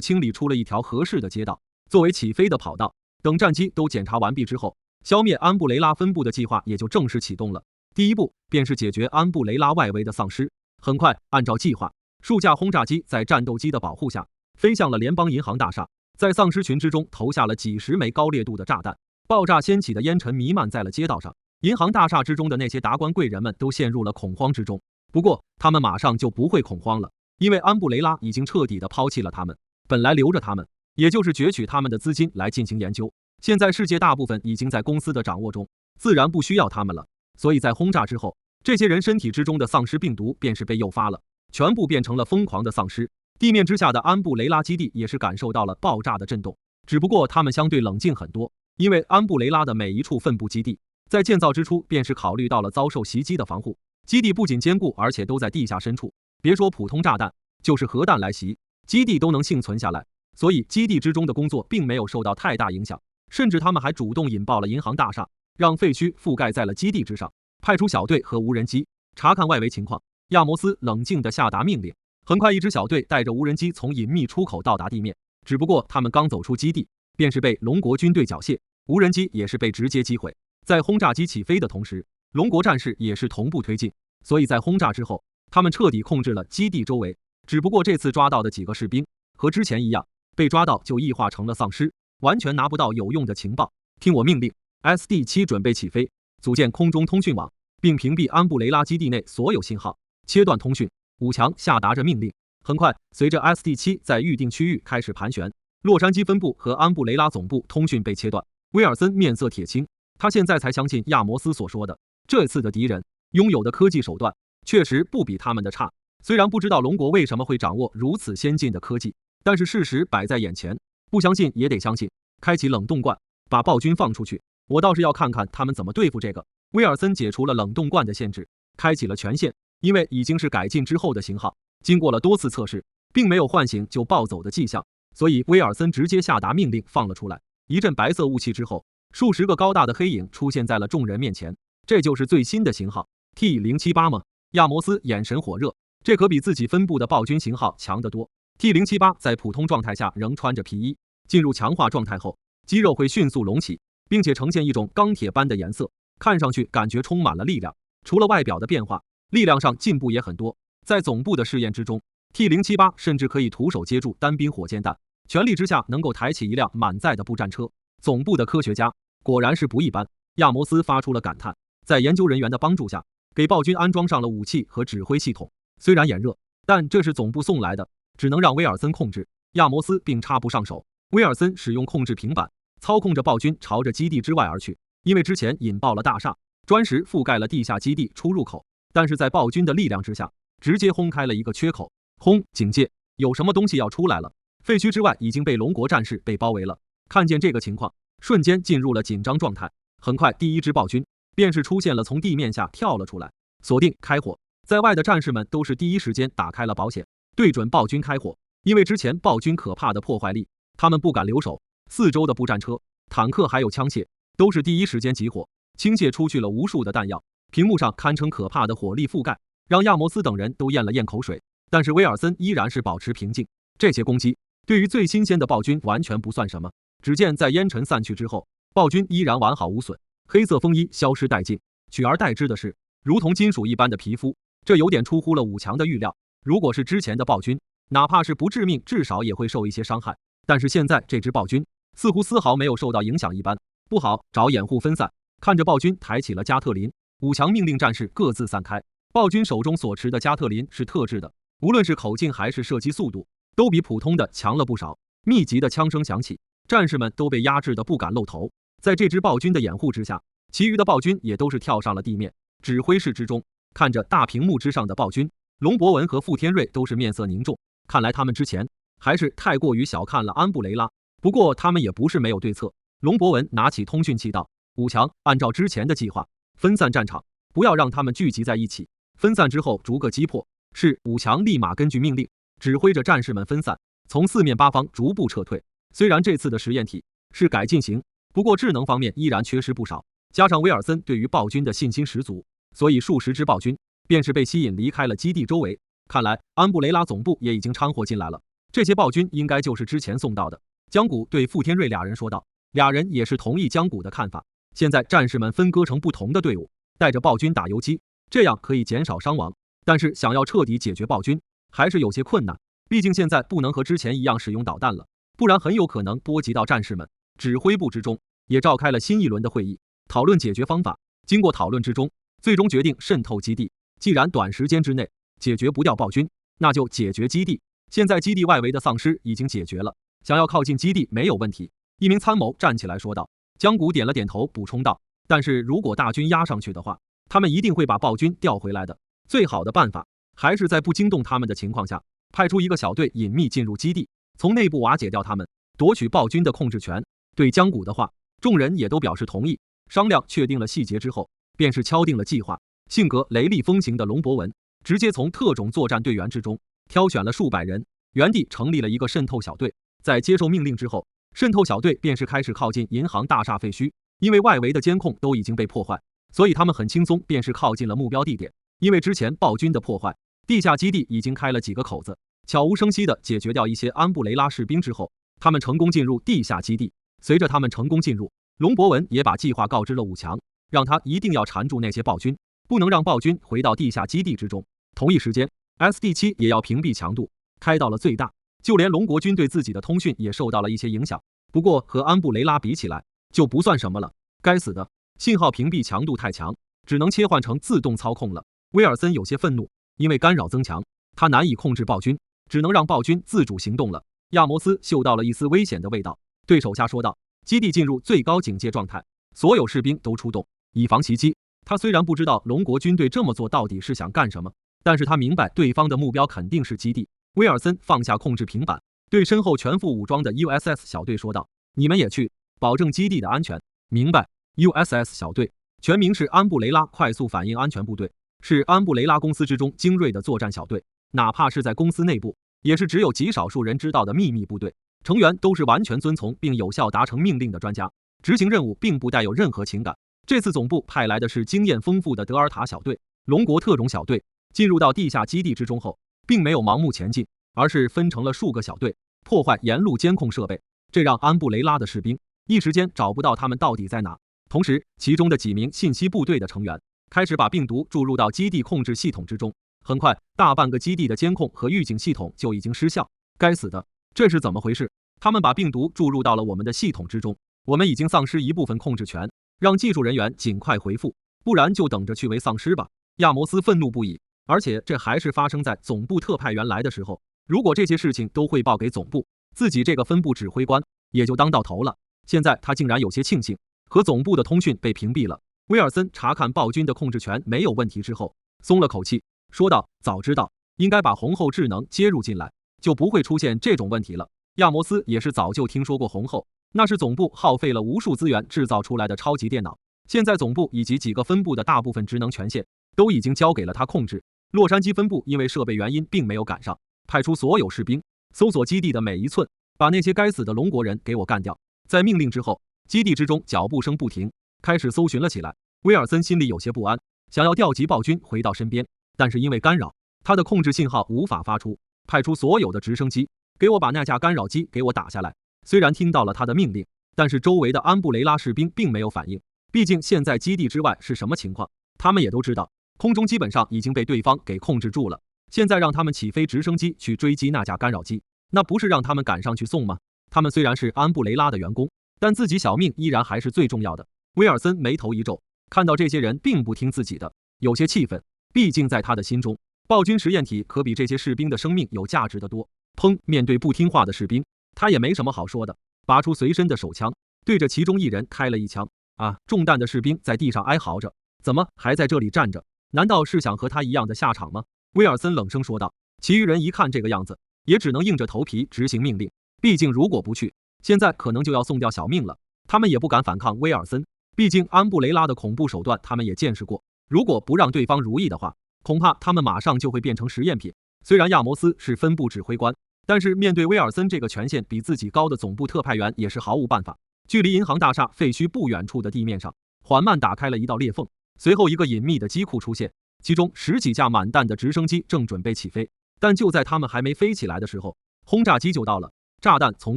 清理出了一条合适的街道，作为起飞的跑道。等战机都检查完毕之后，消灭安布雷拉分部的计划也就正式启动了。第一步便是解决安布雷拉外围的丧尸。很快，按照计划，数架轰炸机在战斗机的保护下飞向了联邦银行大厦，在丧尸群之中投下了几十枚高烈度的炸弹，爆炸掀起的烟尘弥漫在了街道上。银行大厦之中的那些达官贵人们都陷入了恐慌之中。不过他们马上就不会恐慌了，因为安布雷拉已经彻底的抛弃了他们，本来留着他们也就是攫取他们的资金来进行研究，现在世界大部分已经在公司的掌握中，自然不需要他们了。所以在轰炸之后，这些人身体之中的丧尸病毒便是被诱发了，全部变成了疯狂的丧尸。地面之下的安布雷拉基地也是感受到了爆炸的震动，只不过他们相对冷静很多，因为安布雷拉的每一处分部基地在建造之初便是考虑到了遭受袭击的防护，基地不仅坚固，而且都在地下深处，别说普通炸弹，就是核弹来袭，基地都能幸存下来。所以基地之中的工作并没有受到太大影响，甚至他们还主动引爆了银行大厦，让废墟覆盖在了基地之上，派出小队和无人机查看外围情况。亚摩斯冷静地下达命令，很快一支小队带着无人机从隐秘出口到达地面，只不过他们刚走出基地，便是被龙国军队缴械，无人机也是被直接击毁。在轰炸机起飞的同时，龙国战士也是同步推进，所以在轰炸之后，他们彻底控制了基地周围。只不过这次抓到的几个士兵和之前一样，被抓到就异化成了丧尸，完全拿不到有用的情报。听我命令 ，SD7 准备起飞，组建空中通讯网，并屏蔽安布雷拉基地内所有信号，切断通讯。武强下达着命令。很快，随着 SD7 在预定区域开始盘旋，洛杉矶分部和安布雷拉总部通讯被切断。威尔森面色铁青，他现在才相信亚摩斯所说的，这次的敌人拥有的科技手段确实不比他们的差。虽然不知道龙国为什么会掌握如此先进的科技，但是事实摆在眼前，不相信也得相信。开启冷冻罐，把暴君放出去，我倒是要看看他们怎么对付这个。威尔森解除了冷冻罐的限制，开启了权限。因为已经是改进之后的型号，经过了多次测试，并没有唤醒就暴走的迹象，所以威尔森直接下达命令放了出来。一阵白色雾气之后，数十个高大的黑影出现在了众人面前。这就是最新的型号 T078 吗？亚摩斯眼神火热，这可比自己分部的暴君型号强得多。T078 在普通状态下仍穿着皮衣，进入强化状态后，肌肉会迅速隆起，并且呈现一种钢铁般的颜色，看上去感觉充满了力量。除了外表的变化，力量上进步也很多。在总部的试验之中， T078 甚至可以徒手接住单兵火箭弹，全力之下能够抬起一辆满载的步战车。总部的科学家果然是不一般，亚摩斯发出了感叹。在研究人员的帮助下，给暴君安装上了武器和指挥系统。虽然炎热，但这是总部送来的，只能让威尔森控制，亚摩斯并插不上手。威尔森使用控制平板，操控着暴君朝着基地之外而去。因为之前引爆了大厦，砖石覆盖了地下基地出入口，但是在暴君的力量之下，直接轰开了一个缺口。轰！警戒，有什么东西要出来了。废墟之外已经被龙国战士被包围了，看见这个情况，瞬间进入了紧张状态。很快，第一支暴君便是出现了，从地面下跳了出来，锁定开火。在外的战士们都是第一时间打开了保险，对准暴君开火。因为之前暴君可怕的破坏力，他们不敢留手，四周的步战车、坦克还有枪械都是第一时间集火，倾泻出去了无数的弹药。屏幕上堪称可怕的火力覆盖，让亚摩斯等人都咽了咽口水。但是威尔森依然是保持平静，这些攻击对于最新鲜的暴君完全不算什么。只见在烟尘散去之后，暴君依然完好无损，黑色风衣消失殆尽，取而代之的是如同金属一般的皮肤，这有点出乎了武强的预料。如果是之前的暴君，哪怕是不致命，至少也会受一些伤害，但是现在这只暴君似乎丝毫没有受到影响一般。不好，找掩护分散。看着暴君抬起了加特林，武强命令战士各自散开。暴君手中所持的加特林是特制的，无论是口径还是射击速度，都比普通的强了不少。密集的枪声响起，战士们都被压制的不敢露头。在这支暴君的掩护之下，其余的暴君也都是跳上了地面。指挥室之中，看着大屏幕之上的暴君，龙博文和傅天瑞都是面色凝重。看来他们之前还是太过于小看了安布雷拉，不过他们也不是没有对策。龙博文拿起通讯器道：武强，按照之前的计划，分散战场，不要让他们聚集在一起，分散之后逐个击破。是。武强立马根据命令，指挥着战士们分散，从四面八方逐步撤退。虽然这次的实验体是改进型，不过智能方面依然缺失不少，加上威尔森对于暴君的信心十足，所以数十只暴君便是被吸引离开了基地周围。看来安布雷拉总部也已经掺和进来了，这些暴君应该就是之前送到的。江谷对傅天瑞俩人说道，俩人也是同意江谷的看法。现在战士们分割成不同的队伍，带着暴君打游击，这样可以减少伤亡，但是想要彻底解决暴君还是有些困难，毕竟现在不能和之前一样使用导弹了，不然很有可能波及到战士们。指挥部之中也召开了新一轮的会议，讨论解决方法。经过讨论之中，最终决定渗透基地。既然短时间之内解决不掉暴君，那就解决基地。现在基地外围的丧尸已经解决了，想要靠近基地没有问题。一名参谋站起来说道。江谷点了点头，补充道，但是如果大军压上去的话，他们一定会把暴君调回来的。最好的办法还是在不惊动他们的情况下，派出一个小队隐秘进入基地，从内部瓦解掉他们，夺取暴君的控制权。对江谷的话，众人也都表示同意。商量确定了细节之后，便是敲定了计划。性格雷厉风行的龙博文直接从特种作战队员之中挑选了数百人，原地成立了一个渗透小队。在接受命令之后，渗透小队便是开始靠近银行大厦废墟。因为外围的监控都已经被破坏，所以他们很轻松便是靠近了目标地点。因为之前暴君的破坏，地下基地已经开了几个口子，悄无声息地解决掉一些安布雷拉士兵之后，他们成功进入地下基地。随着他们成功进入，龙博文也把计划告知了武强，让他一定要缠住那些暴君，不能让暴君回到地下基地之中。同一时间 SD7 也要屏蔽强度，开到了最大，就连龙国军对自己的通讯也受到了一些影响。不过和安布雷拉比起来，就不算什么了。该死的，信号屏蔽强度太强，只能切换成自动操控了。威尔森有些愤怒，因为干扰增强，他难以控制暴君，只能让暴君自主行动了。亚摩斯嗅到了一丝危险的味道，对手下说道：“基地进入最高警戒状态，所有士兵都出动，以防袭击。”他虽然不知道龙国军队这么做到底是想干什么，但是他明白对方的目标肯定是基地。威尔森放下控制平板，对身后全副武装的 USS 小队说道：“你们也去，保证基地的安全。”明白。USS 小队全名是安布雷拉快速反应安全部队，是安布雷拉公司之中精锐的作战小队，哪怕是在公司内部，也是只有极少数人知道的秘密部队。成员都是完全遵从并有效达成命令的专家，执行任务并不带有任何情感。这次总部派来的是经验丰富的德尔塔小队、龙国特种小队。进入到地下基地之中后，并没有盲目前进，而是分成了数个小队，破坏沿路监控设备，这让安布雷拉的士兵一时间找不到他们到底在哪。同时，其中的几名信息部队的成员开始把病毒注入到基地控制系统之中。很快，大半个基地的监控和预警系统就已经失效。该死的，这是怎么回事？他们把病毒注入到了我们的系统之中，我们已经丧失一部分控制权，让技术人员尽快回复，不然就等着去为丧尸吧。亚摩斯愤怒不已，而且这还是发生在总部特派员来的时候。如果这些事情都汇报给总部，自己这个分部指挥官也就当到头了。现在他竟然有些庆幸和总部的通讯被屏蔽了。威尔森查看暴君的控制权没有问题之后，松了口气，说道：“早知道应该把红后智能接入进来，就不会出现这种问题了。”亚摩斯也是早就听说过红后，那是总部耗费了无数资源制造出来的超级电脑，现在总部以及几个分部的大部分职能权限都已经交给了他控制。洛杉矶分部因为设备原因并没有赶上，派出所有士兵搜索基地的每一寸，把那些该死的龙国人给我干掉。在命令之后，基地之中脚步声不停，开始搜寻了起来。威尔森心里有些不安，想要调集暴君回到身边，但是因为干扰，他的控制信号无法发出。派出所有的直升机，给我把那架干扰机给我打下来。虽然听到了他的命令，但是周围的安布雷拉士兵并没有反应，毕竟现在基地之外是什么情况，他们也都知道，空中基本上已经被对方给控制住了。现在让他们起飞直升机去追击那架干扰机，那不是让他们赶上去送吗？他们虽然是安布雷拉的员工，但自己小命依然还是最重要的。威尔森眉头一皱，看到这些人并不听自己的，有些气愤。毕竟在他的心中，暴君实验体可比这些士兵的生命有价值得多。砰！面对不听话的士兵，他也没什么好说的，拔出随身的手枪，对着其中一人开了一枪。啊！中弹的士兵在地上哀嚎着，怎么还在这里站着？难道是想和他一样的下场吗？威尔森冷声说道。其余人一看这个样子，也只能硬着头皮执行命令。毕竟如果不去，现在可能就要送掉小命了。他们也不敢反抗威尔森，毕竟安布雷拉的恐怖手段他们也见识过，如果不让对方如意的话，恐怕他们马上就会变成实验品。虽然亚摩斯是分部指挥官，但是面对威尔森这个权限比自己高的总部特派员也是毫无办法。距离银行大厦废墟不远处的地面上，缓慢打开了一道裂缝，随后一个隐秘的机库出现，其中10几架满弹的直升机正准备起飞，但就在他们还没飞起来的时候，轰炸机就到了。炸弹从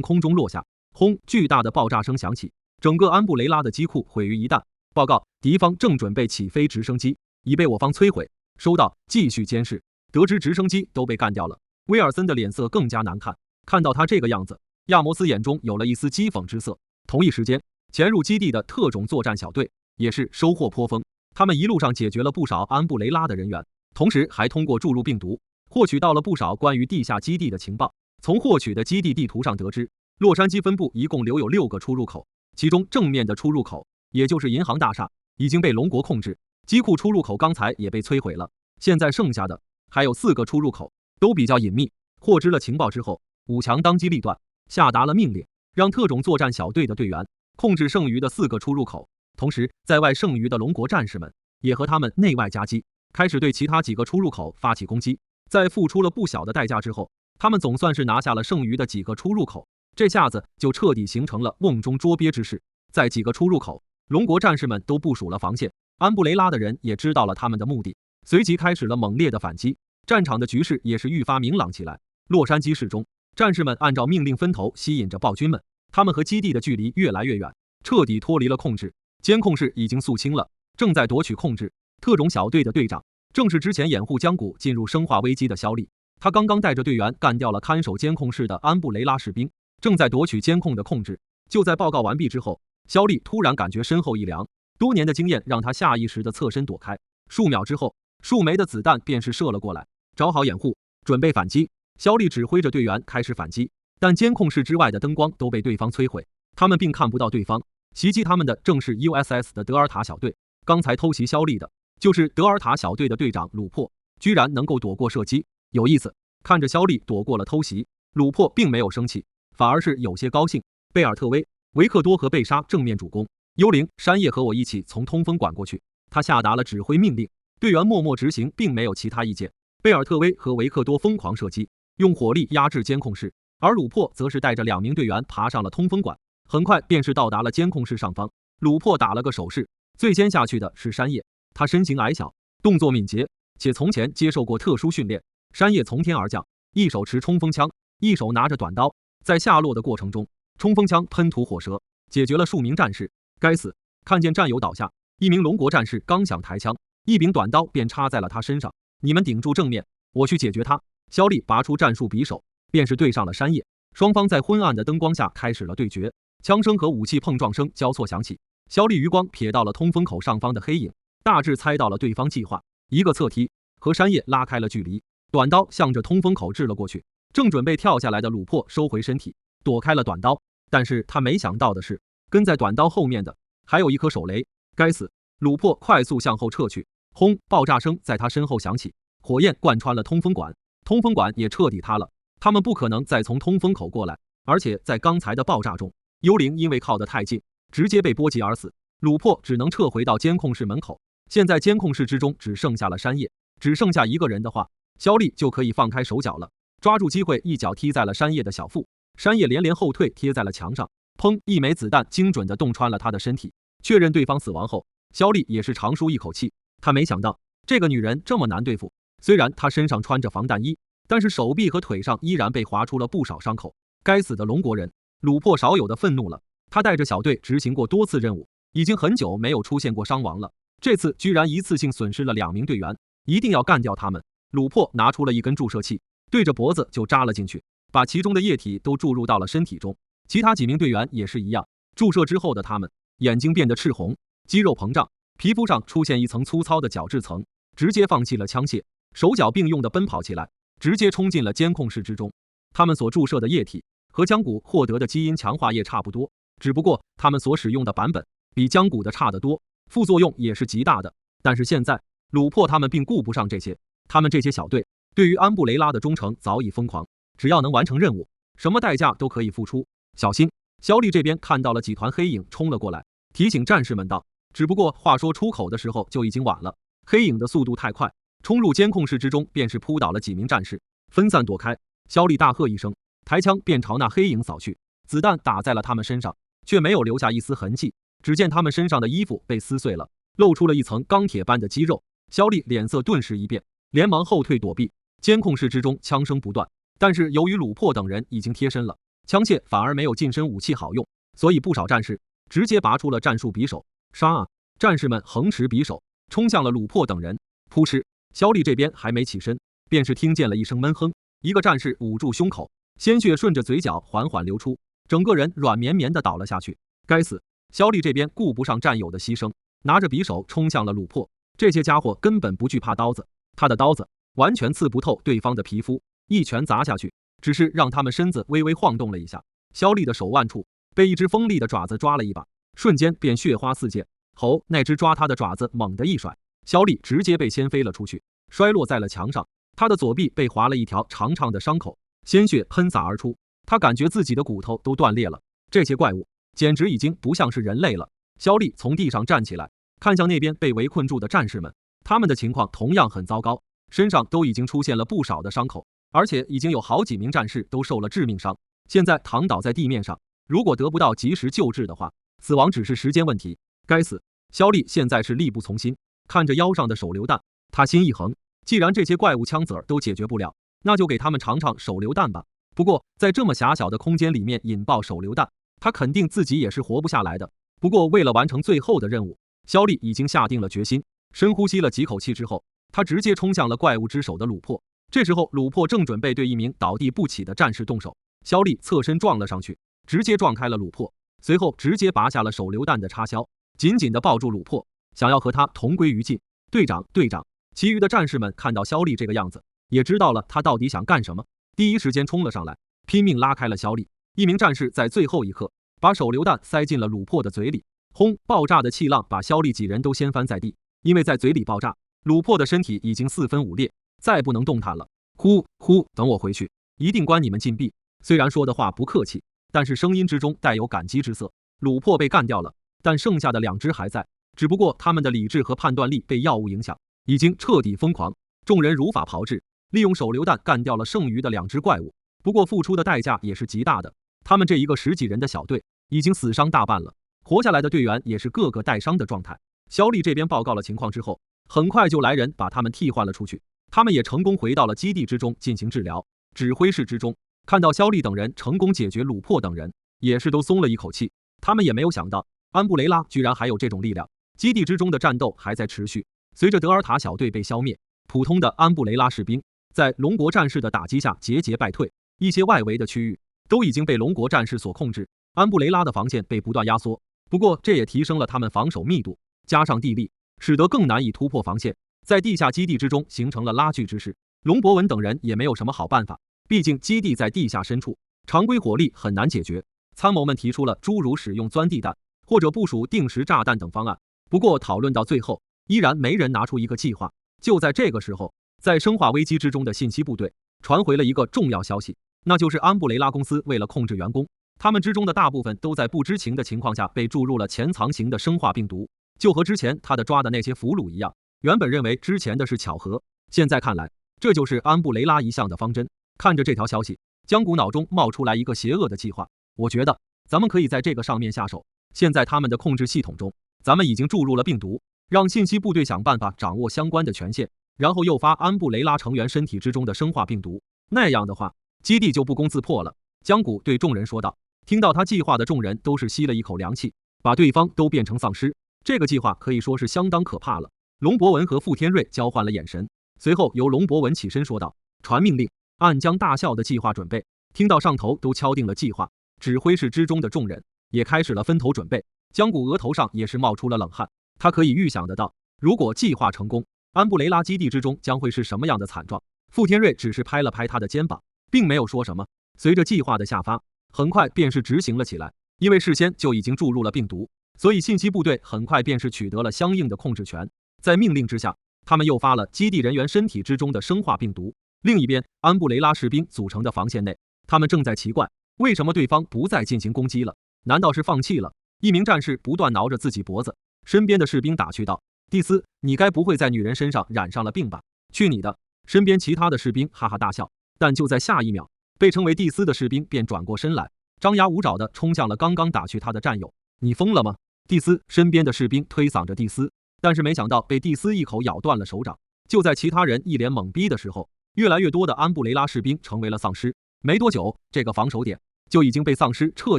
空中落下，轰！巨大的爆炸声响起，整个安布雷拉的机库毁于一旦。报告，敌方正准备起飞直升机，已被我方摧毁。收到，继续监视。得知直升机都被干掉了，威尔森的脸色更加难看。看到他这个样子，亚摩斯眼中有了一丝讥讽之色。同一时间，潜入基地的特种作战小队也是收获颇丰，他们一路上解决了不少安布雷拉的人员，同时还通过注入病毒获取到了不少关于地下基地的情报。从获取的基地地图上得知，洛杉矶分部一共留有6个出入口，其中正面的出入口，也就是银行大厦，已经被龙国控制，机库出入口刚才也被摧毁了，现在剩下的还有4个出入口，都比较隐秘。获知了情报之后，武强当机立断，下达了命令，让特种作战小队的队员控制剩余的4个出入口，同时在外剩余的龙国战士们也和他们内外夹击，开始对其他几个出入口发起攻击。在付出了不小的代价之后，他们总算是拿下了剩余的几个出入口，这下子就彻底形成了瓮中捉鳖之势。在几个出入口，龙国战士们都部署了防线，安布雷拉的人也知道了他们的目的，随即开始了猛烈的反击。战场的局势也是愈发明朗起来。洛杉矶市中，战士们按照命令分头吸引着暴君们，他们和基地的距离越来越远，彻底脱离了控制。监控室已经肃清了，正在夺取控制。特种小队的队长正是之前掩护江谷进入生化危机的肖利。他刚刚带着队员干掉了看守监控室的安布雷拉士兵，正在夺取监控的控制。就在报告完毕之后，肖丽突然感觉身后一凉，多年的经验让他下意识地侧身躲开。数秒之后，数枚的子弹便是射了过来，找好掩护，准备反击。肖丽指挥着队员开始反击，但监控室之外的灯光都被对方摧毁，他们并看不到对方。袭击他们的正是 USS 的德尔塔小队，刚才偷袭肖丽的就是德尔塔小队的队长鲁珀，居然能够躲过射击，有意思。看着肖丽躲过了偷袭，鲁珀并没有生气，反而是有些高兴。贝尔特威、维克多和贝莎正面主攻，幽灵、山叶和我一起从通风管过去。他下达了指挥命令，队员默默执行，并没有其他意见。贝尔特威和维克多疯狂射击，用火力压制监控室，而鲁珀则是带着2名队员爬上了通风管，很快便是到达了监控室上方。鲁珀打了个手势，最先下去的是山叶，他身形矮小，动作敏捷，且从前接受过特殊训练。山叶从天而降，一手持冲锋枪，一手拿着短刀，在下落的过程中，冲锋枪喷吐火舌，解决了数名战士。该死！看见战友倒下，一名龙国战士刚想抬枪，一柄短刀便插在了他身上。你们顶住正面，我去解决他。肖丽拔出战术匕首，便是对上了山叶。双方在昏暗的灯光下开始了对决，枪声和武器碰撞声交错响起。肖丽余光瞥到了通风口上方的黑影，大致猜到了对方计划，一个侧踢和山叶拉开了距离，短刀向着通风口掷了过去。正准备跳下来的鲁珀收回身体，躲开了短刀，但是他没想到的是，跟在短刀后面的还有一颗手雷。该死！鲁珀快速向后撤去，轰！爆炸声在他身后响起，火焰贯穿了通风管，通风管也彻底塌了。他们不可能再从通风口过来，而且在刚才的爆炸中，幽灵因为靠得太近，直接被波及而死。鲁珀只能撤回到监控室门口。现在监控室之中只剩下了山叶，只剩下一个人的话，肖丽就可以放开手脚了。抓住机会，一脚踢在了山叶的小腹，山叶连连后退，贴在了墙上。砰！一枚子弹精准地洞穿了他的身体。确认对方死亡后，肖丽也是长舒一口气。他没想到这个女人这么难对付，虽然她身上穿着防弹衣，但是手臂和腿上依然被划出了不少伤口。该死的龙国人！鲁珀少有的愤怒了。他带着小队执行过多次任务，已经很久没有出现过伤亡了，这次居然一次性损失了2名队员，一定要干掉他们。鲁珀拿出了一根注射器，对着脖子就扎了进去，把其中的液体都注入到了身体中。其他几名队员也是一样，注射之后的他们眼睛变得赤红，肌肉膨胀，皮肤上出现一层粗糙的角质层，直接放弃了枪械，手脚并用地奔跑起来，直接冲进了监控室之中。他们所注射的液体和江谷获得的基因强化液差不多，只不过他们所使用的版本比江谷的差得多，副作用也是极大的。但是现在鲁珀他们并顾不上这些，他们这些小队对于安布雷拉的忠诚早已疯狂，只要能完成任务，什么代价都可以付出。小心！肖丽这边看到了几团黑影冲了过来，提醒战士们道。只不过话说出口的时候就已经晚了，黑影的速度太快，冲入监控室之中便是扑倒了几名战士，分散躲开。肖丽大喝一声，抬枪便朝那黑影扫去，子弹打在了他们身上，却没有留下一丝痕迹。只见他们身上的衣服被撕碎了，露出了一层钢铁般的肌肉。肖丽脸色顿时一变，连忙后退躲避。监控室之中枪声不断，但是由于鲁珀等人已经贴身了，枪械反而没有近身武器好用，所以不少战士直接拔出了战术匕首。杀啊！战士们横持匕首冲向了鲁珀等人。扑哧！肖丽这边还没起身，便是听见了一声闷哼，一个战士捂住胸口，鲜血顺着嘴角缓缓流出，整个人软绵绵地倒了下去。该死！肖丽这边顾不上战友的牺牲，拿着匕首冲向了鲁珀。这些家伙根本不惧怕刀子，他的刀子完全刺不透对方的皮肤，一拳砸下去，只是让他们身子微微晃动了一下。肖丽的手腕处被一只锋利的爪子抓了一把，瞬间便血花四溅。吼！那只抓他的爪子猛地一甩，肖丽直接被掀飞了出去，摔落在了墙上。他的左臂被划了一条长长的伤口，鲜血喷洒而出。他感觉自己的骨头都断裂了。这些怪物简直已经不像是人类了。肖丽从地上站起来，看向那边被围困住的战士们，他们的情况同样很糟糕，身上都已经出现了不少的伤口，而且已经有好几名战士都受了致命伤，现在躺倒在地面上，如果得不到及时救治的话，死亡只是时间问题。该死！肖丽现在是力不从心，看着腰上的手榴弹，他心一横，既然这些怪物枪子儿都解决不了，那就给他们尝尝手榴弹吧。不过在这么狭小的空间里面引爆手榴弹，他肯定自己也是活不下来的。不过为了完成最后的任务，肖丽已经下定了决心。深呼吸了几口气之后，他直接冲向了怪物之首的鲁珀。这时候，鲁珀正准备对一名倒地不起的战士动手，肖丽侧身撞了上去，直接撞开了鲁珀，随后直接拔下了手榴弹的插销，紧紧地抱住鲁珀，想要和他同归于尽。队长，队长！其余的战士们看到肖丽这个样子，也知道了他到底想干什么，第一时间冲了上来，拼命拉开了肖丽。一名战士在最后一刻把手榴弹塞进了鲁珀的嘴里，轰！爆炸的气浪把肖丽几人都掀翻在地，因为在嘴里爆炸，鲁珀的身体已经4分5裂，再不能动弹了。呼呼，等我回去，一定关你们禁闭。虽然说的话不客气，但是声音之中带有感激之色。鲁珀被干掉了，但剩下的2只还在，只不过他们的理智和判断力被药物影响，已经彻底疯狂。众人如法炮制，利用手榴弹干掉了剩余的2只怪物，不过付出的代价也是极大的。他们这一个10几人的小队已经死伤大半了，活下来的队员也是个个带伤的状态。肖丽这边报告了情况之后，很快就来人把他们替换了出去，他们也成功回到了基地之中进行治疗。指挥室之中，看到肖丽等人成功解决鲁珀等人，也是都松了一口气。他们也没有想到安布雷拉居然还有这种力量。基地之中的战斗还在持续，随着德尔塔小队被消灭，普通的安布雷拉士兵在龙国战士的打击下节节败退，一些外围的区域都已经被龙国战士所控制，安布雷拉的防线被不断压缩。不过这也提升了他们防守密度，加上地利，使得更难以突破防线，在地下基地之中形成了拉锯之势。龙博文等人也没有什么好办法，毕竟基地在地下深处，常规火力很难解决。参谋们提出了诸如使用钻地弹或者部署定时炸弹等方案，不过讨论到最后，依然没人拿出一个计划。就在这个时候，在生化危机之中的信息部队传回了一个重要消息，那就是安布雷拉公司为了控制员工，他们之中的大部分都在不知情的情况下被注入了潜藏型的生化病毒，就和之前他的抓的那些俘虏一样。原本认为之前的是巧合，现在看来这就是安布雷拉一向的方针。看着这条消息，江谷脑中冒出来一个邪恶的计划，我觉得咱们可以在这个上面下手。现在他们的控制系统中，咱们已经注入了病毒，让信息部队想办法掌握相关的权限，然后诱发安布雷拉成员身体之中的生化病毒，那样的话基地就不攻自破了。江谷对众人说道。听到他计划的众人都是吸了一口凉气，把对方都变成丧尸，这个计划可以说是相当可怕了。龙博文和傅天瑞交换了眼神，随后由龙博文起身说道，传命令，按江大校的计划准备。听到上头都敲定了计划，指挥室之中的众人也开始了分头准备。江谷额头上也是冒出了冷汗，他可以预想得到，如果计划成功，安布雷拉基地之中将会是什么样的惨状。傅天瑞只是拍了拍他的肩膀，并没有说什么。随着计划的下发，很快便是执行了起来。因为事先就已经注入了病毒，所以信息部队很快便是取得了相应的控制权。在命令之下，他们诱发了基地人员身体之中的生化病毒。另一边，安布雷拉士兵组成的防线内，他们正在奇怪，为什么对方不再进行攻击了？难道是放弃了？一名战士不断挠着自己脖子，身边的士兵打趣道，蒂斯，你该不会在女人身上染上了病吧？去你的！身边其他的士兵哈哈大笑，但就在下一秒，被称为蒂斯的士兵便转过身来，张牙舞爪地冲向了刚刚打趣他的战友。你疯了吗？蒂斯身边的士兵推搡着蒂斯，但是没想到被蒂斯一口咬断了手掌。就在其他人一脸懵逼的时候，越来越多的安布雷拉士兵成为了丧尸。没多久，这个防守点就已经被丧尸彻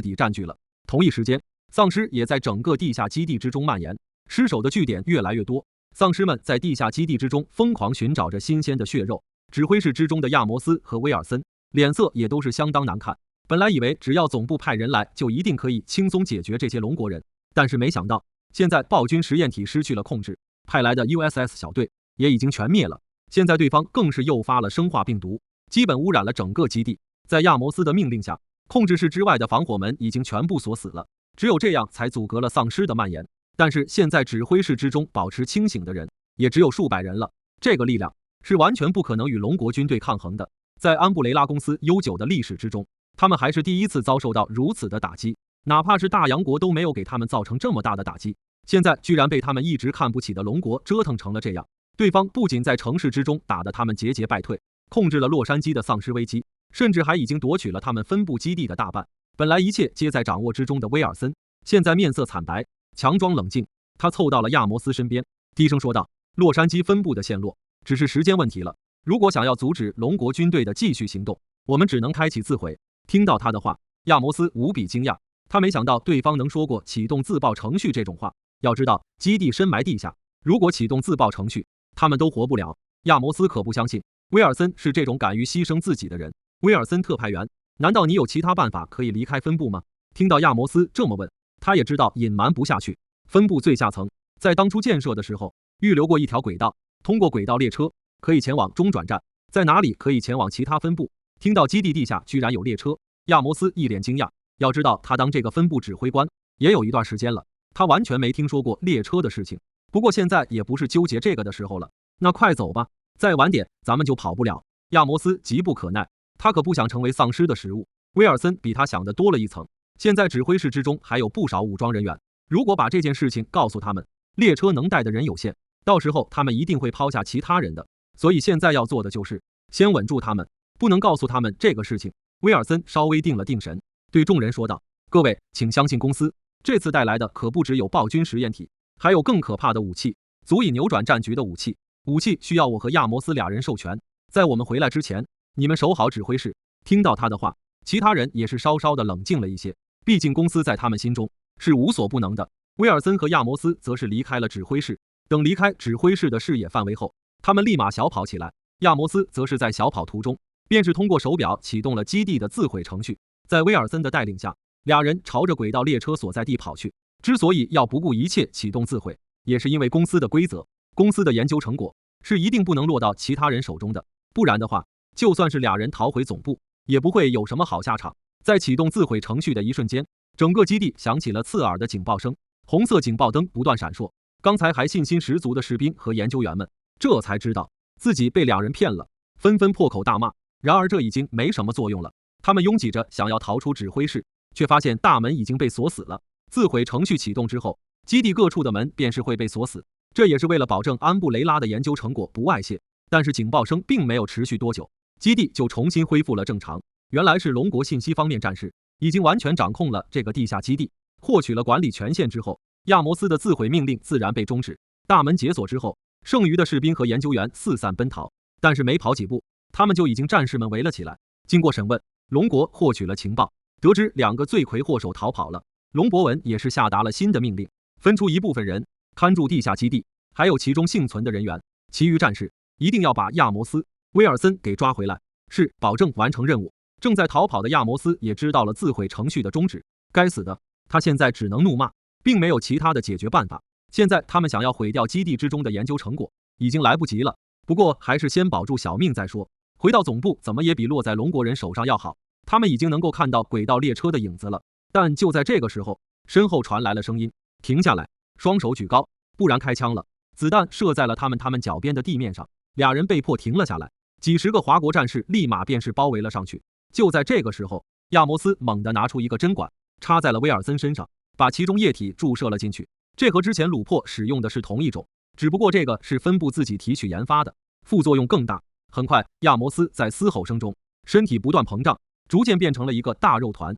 底占据了。同一时间，丧尸也在整个地下基地之中蔓延，尸首的据点越来越多。丧尸们在地下基地之中疯狂寻找着新鲜的血肉。指挥室之中的亚摩斯和威尔森脸色也都是相当难看。本来以为只要总部派人来，就一定可以轻松解决这些龙国人，但是没想到，现在暴君实验体失去了控制，派来的 USS 小队也已经全灭了。现在对方更是诱发了生化病毒，基本污染了整个基地。在亚摩斯的命令下，控制室之外的防火门已经全部锁死了，只有这样才阻隔了丧尸的蔓延。但是现在指挥室之中保持清醒的人也只有数百人了，这个力量是完全不可能与龙国军队抗衡的。在安布雷拉公司悠久的历史之中，他们还是第一次遭受到如此的打击，哪怕是大洋国都没有给他们造成这么大的打击，现在居然被他们一直看不起的龙国折腾成了这样。对方不仅在城市之中打得他们节节败退，控制了洛杉矶的丧尸危机，甚至还已经夺取了他们分部基地的大半。本来一切皆在掌握之中的威尔森，现在面色惨白，强装冷静。他凑到了亚摩斯身边，低声说道，洛杉矶分部的陷落只是时间问题了，如果想要阻止龙国军队的继续行动，我们只能开启自毁。听到他的话，亚摩斯无比惊讶，他没想到对方能说过启动自爆程序这种话。要知道基地深埋地下，如果启动自爆程序，他们都活不了。亚摩斯可不相信，威尔森是这种敢于牺牲自己的人。威尔森特派员，难道你有其他办法可以离开分部吗？听到亚摩斯这么问，他也知道隐瞒不下去。分部最下层在当初建设的时候预留过一条轨道，通过轨道列车可以前往中转站，在哪里可以前往其他分部。听到基地地下居然有列车，亚摩斯一脸惊讶。要知道他当这个分部指挥官也有一段时间了，他完全没听说过列车的事情。不过现在也不是纠结这个的时候了，那快走吧，再晚点咱们就跑不了。亚摩斯急不可耐，他可不想成为丧尸的食物。威尔森比他想的多了一层，现在指挥室之中还有不少武装人员，如果把这件事情告诉他们，列车能带的人有限，到时候他们一定会抛下其他人的。所以现在要做的就是先稳住他们，不能告诉他们这个事情。威尔森稍微定了定神，对众人说道：各位请相信公司，这次带来的可不只有暴君实验体，还有更可怕的武器，足以扭转战局的武器。武器需要我和亚摩斯俩人授权，在我们回来之前，你们守好指挥室。听到他的话，其他人也是稍稍的冷静了一些，毕竟公司在他们心中是无所不能的。威尔森和亚摩斯则是离开了指挥室，等离开指挥室的视野范围后，他们立马小跑起来。亚摩斯则是在小跑途中，便是通过手表启动了基地的自毁程序。在威尔森的带领下，俩人朝着轨道列车所在地跑去。之所以要不顾一切启动自毁，也是因为公司的规则，公司的研究成果是一定不能落到其他人手中的，不然的话，就算是俩人逃回总部，也不会有什么好下场。在启动自毁程序的一瞬间，整个基地响起了刺耳的警报声，红色警报灯不断闪烁。刚才还信心十足的士兵和研究员们，这才知道自己被两人骗了，纷纷破口大骂。然而这已经没什么作用了，他们拥挤着想要逃出指挥室，却发现大门已经被锁死了。自毁程序启动之后，基地各处的门便是会被锁死，这也是为了保证安布雷拉的研究成果不外泄。但是警报声并没有持续多久，基地就重新恢复了正常。原来是龙国信息方面战士已经完全掌控了这个地下基地，获取了管理权限之后，亚摩斯的自毁命令自然被终止。大门解锁之后，剩余的士兵和研究员四散奔逃，但是没跑几步，他们就已经战士们围了起来。经过审问，龙国获取了情报，得知两个罪魁祸首逃跑了。龙伯文也是下达了新的命令，分出一部分人看住地下基地，还有其中幸存的人员，其余战士一定要把亚摩斯、威尔森给抓回来，是保证完成任务。正在逃跑的亚摩斯也知道了自毁程序的终止，该死的，他现在只能怒骂，并没有其他的解决办法。现在他们想要毁掉基地之中的研究成果，已经来不及了。不过还是先保住小命再说。回到总部怎么也比落在龙国人手上要好，他们已经能够看到轨道列车的影子了。但就在这个时候，身后传来了声音：停下来，双手举高，不然开枪了。子弹射在了他们脚边的地面上，俩人被迫停了下来。几十个华国战士立马便是包围了上去。就在这个时候，亚摩斯猛地拿出一个针管，插在了威尔森身上，把其中液体注射了进去。这和之前琥珀使用的是同一种，只不过这个是分部自己提取研发的，副作用更大。很快，亚摩斯在嘶吼声中，身体不断膨胀，逐渐变成了一个大肉团。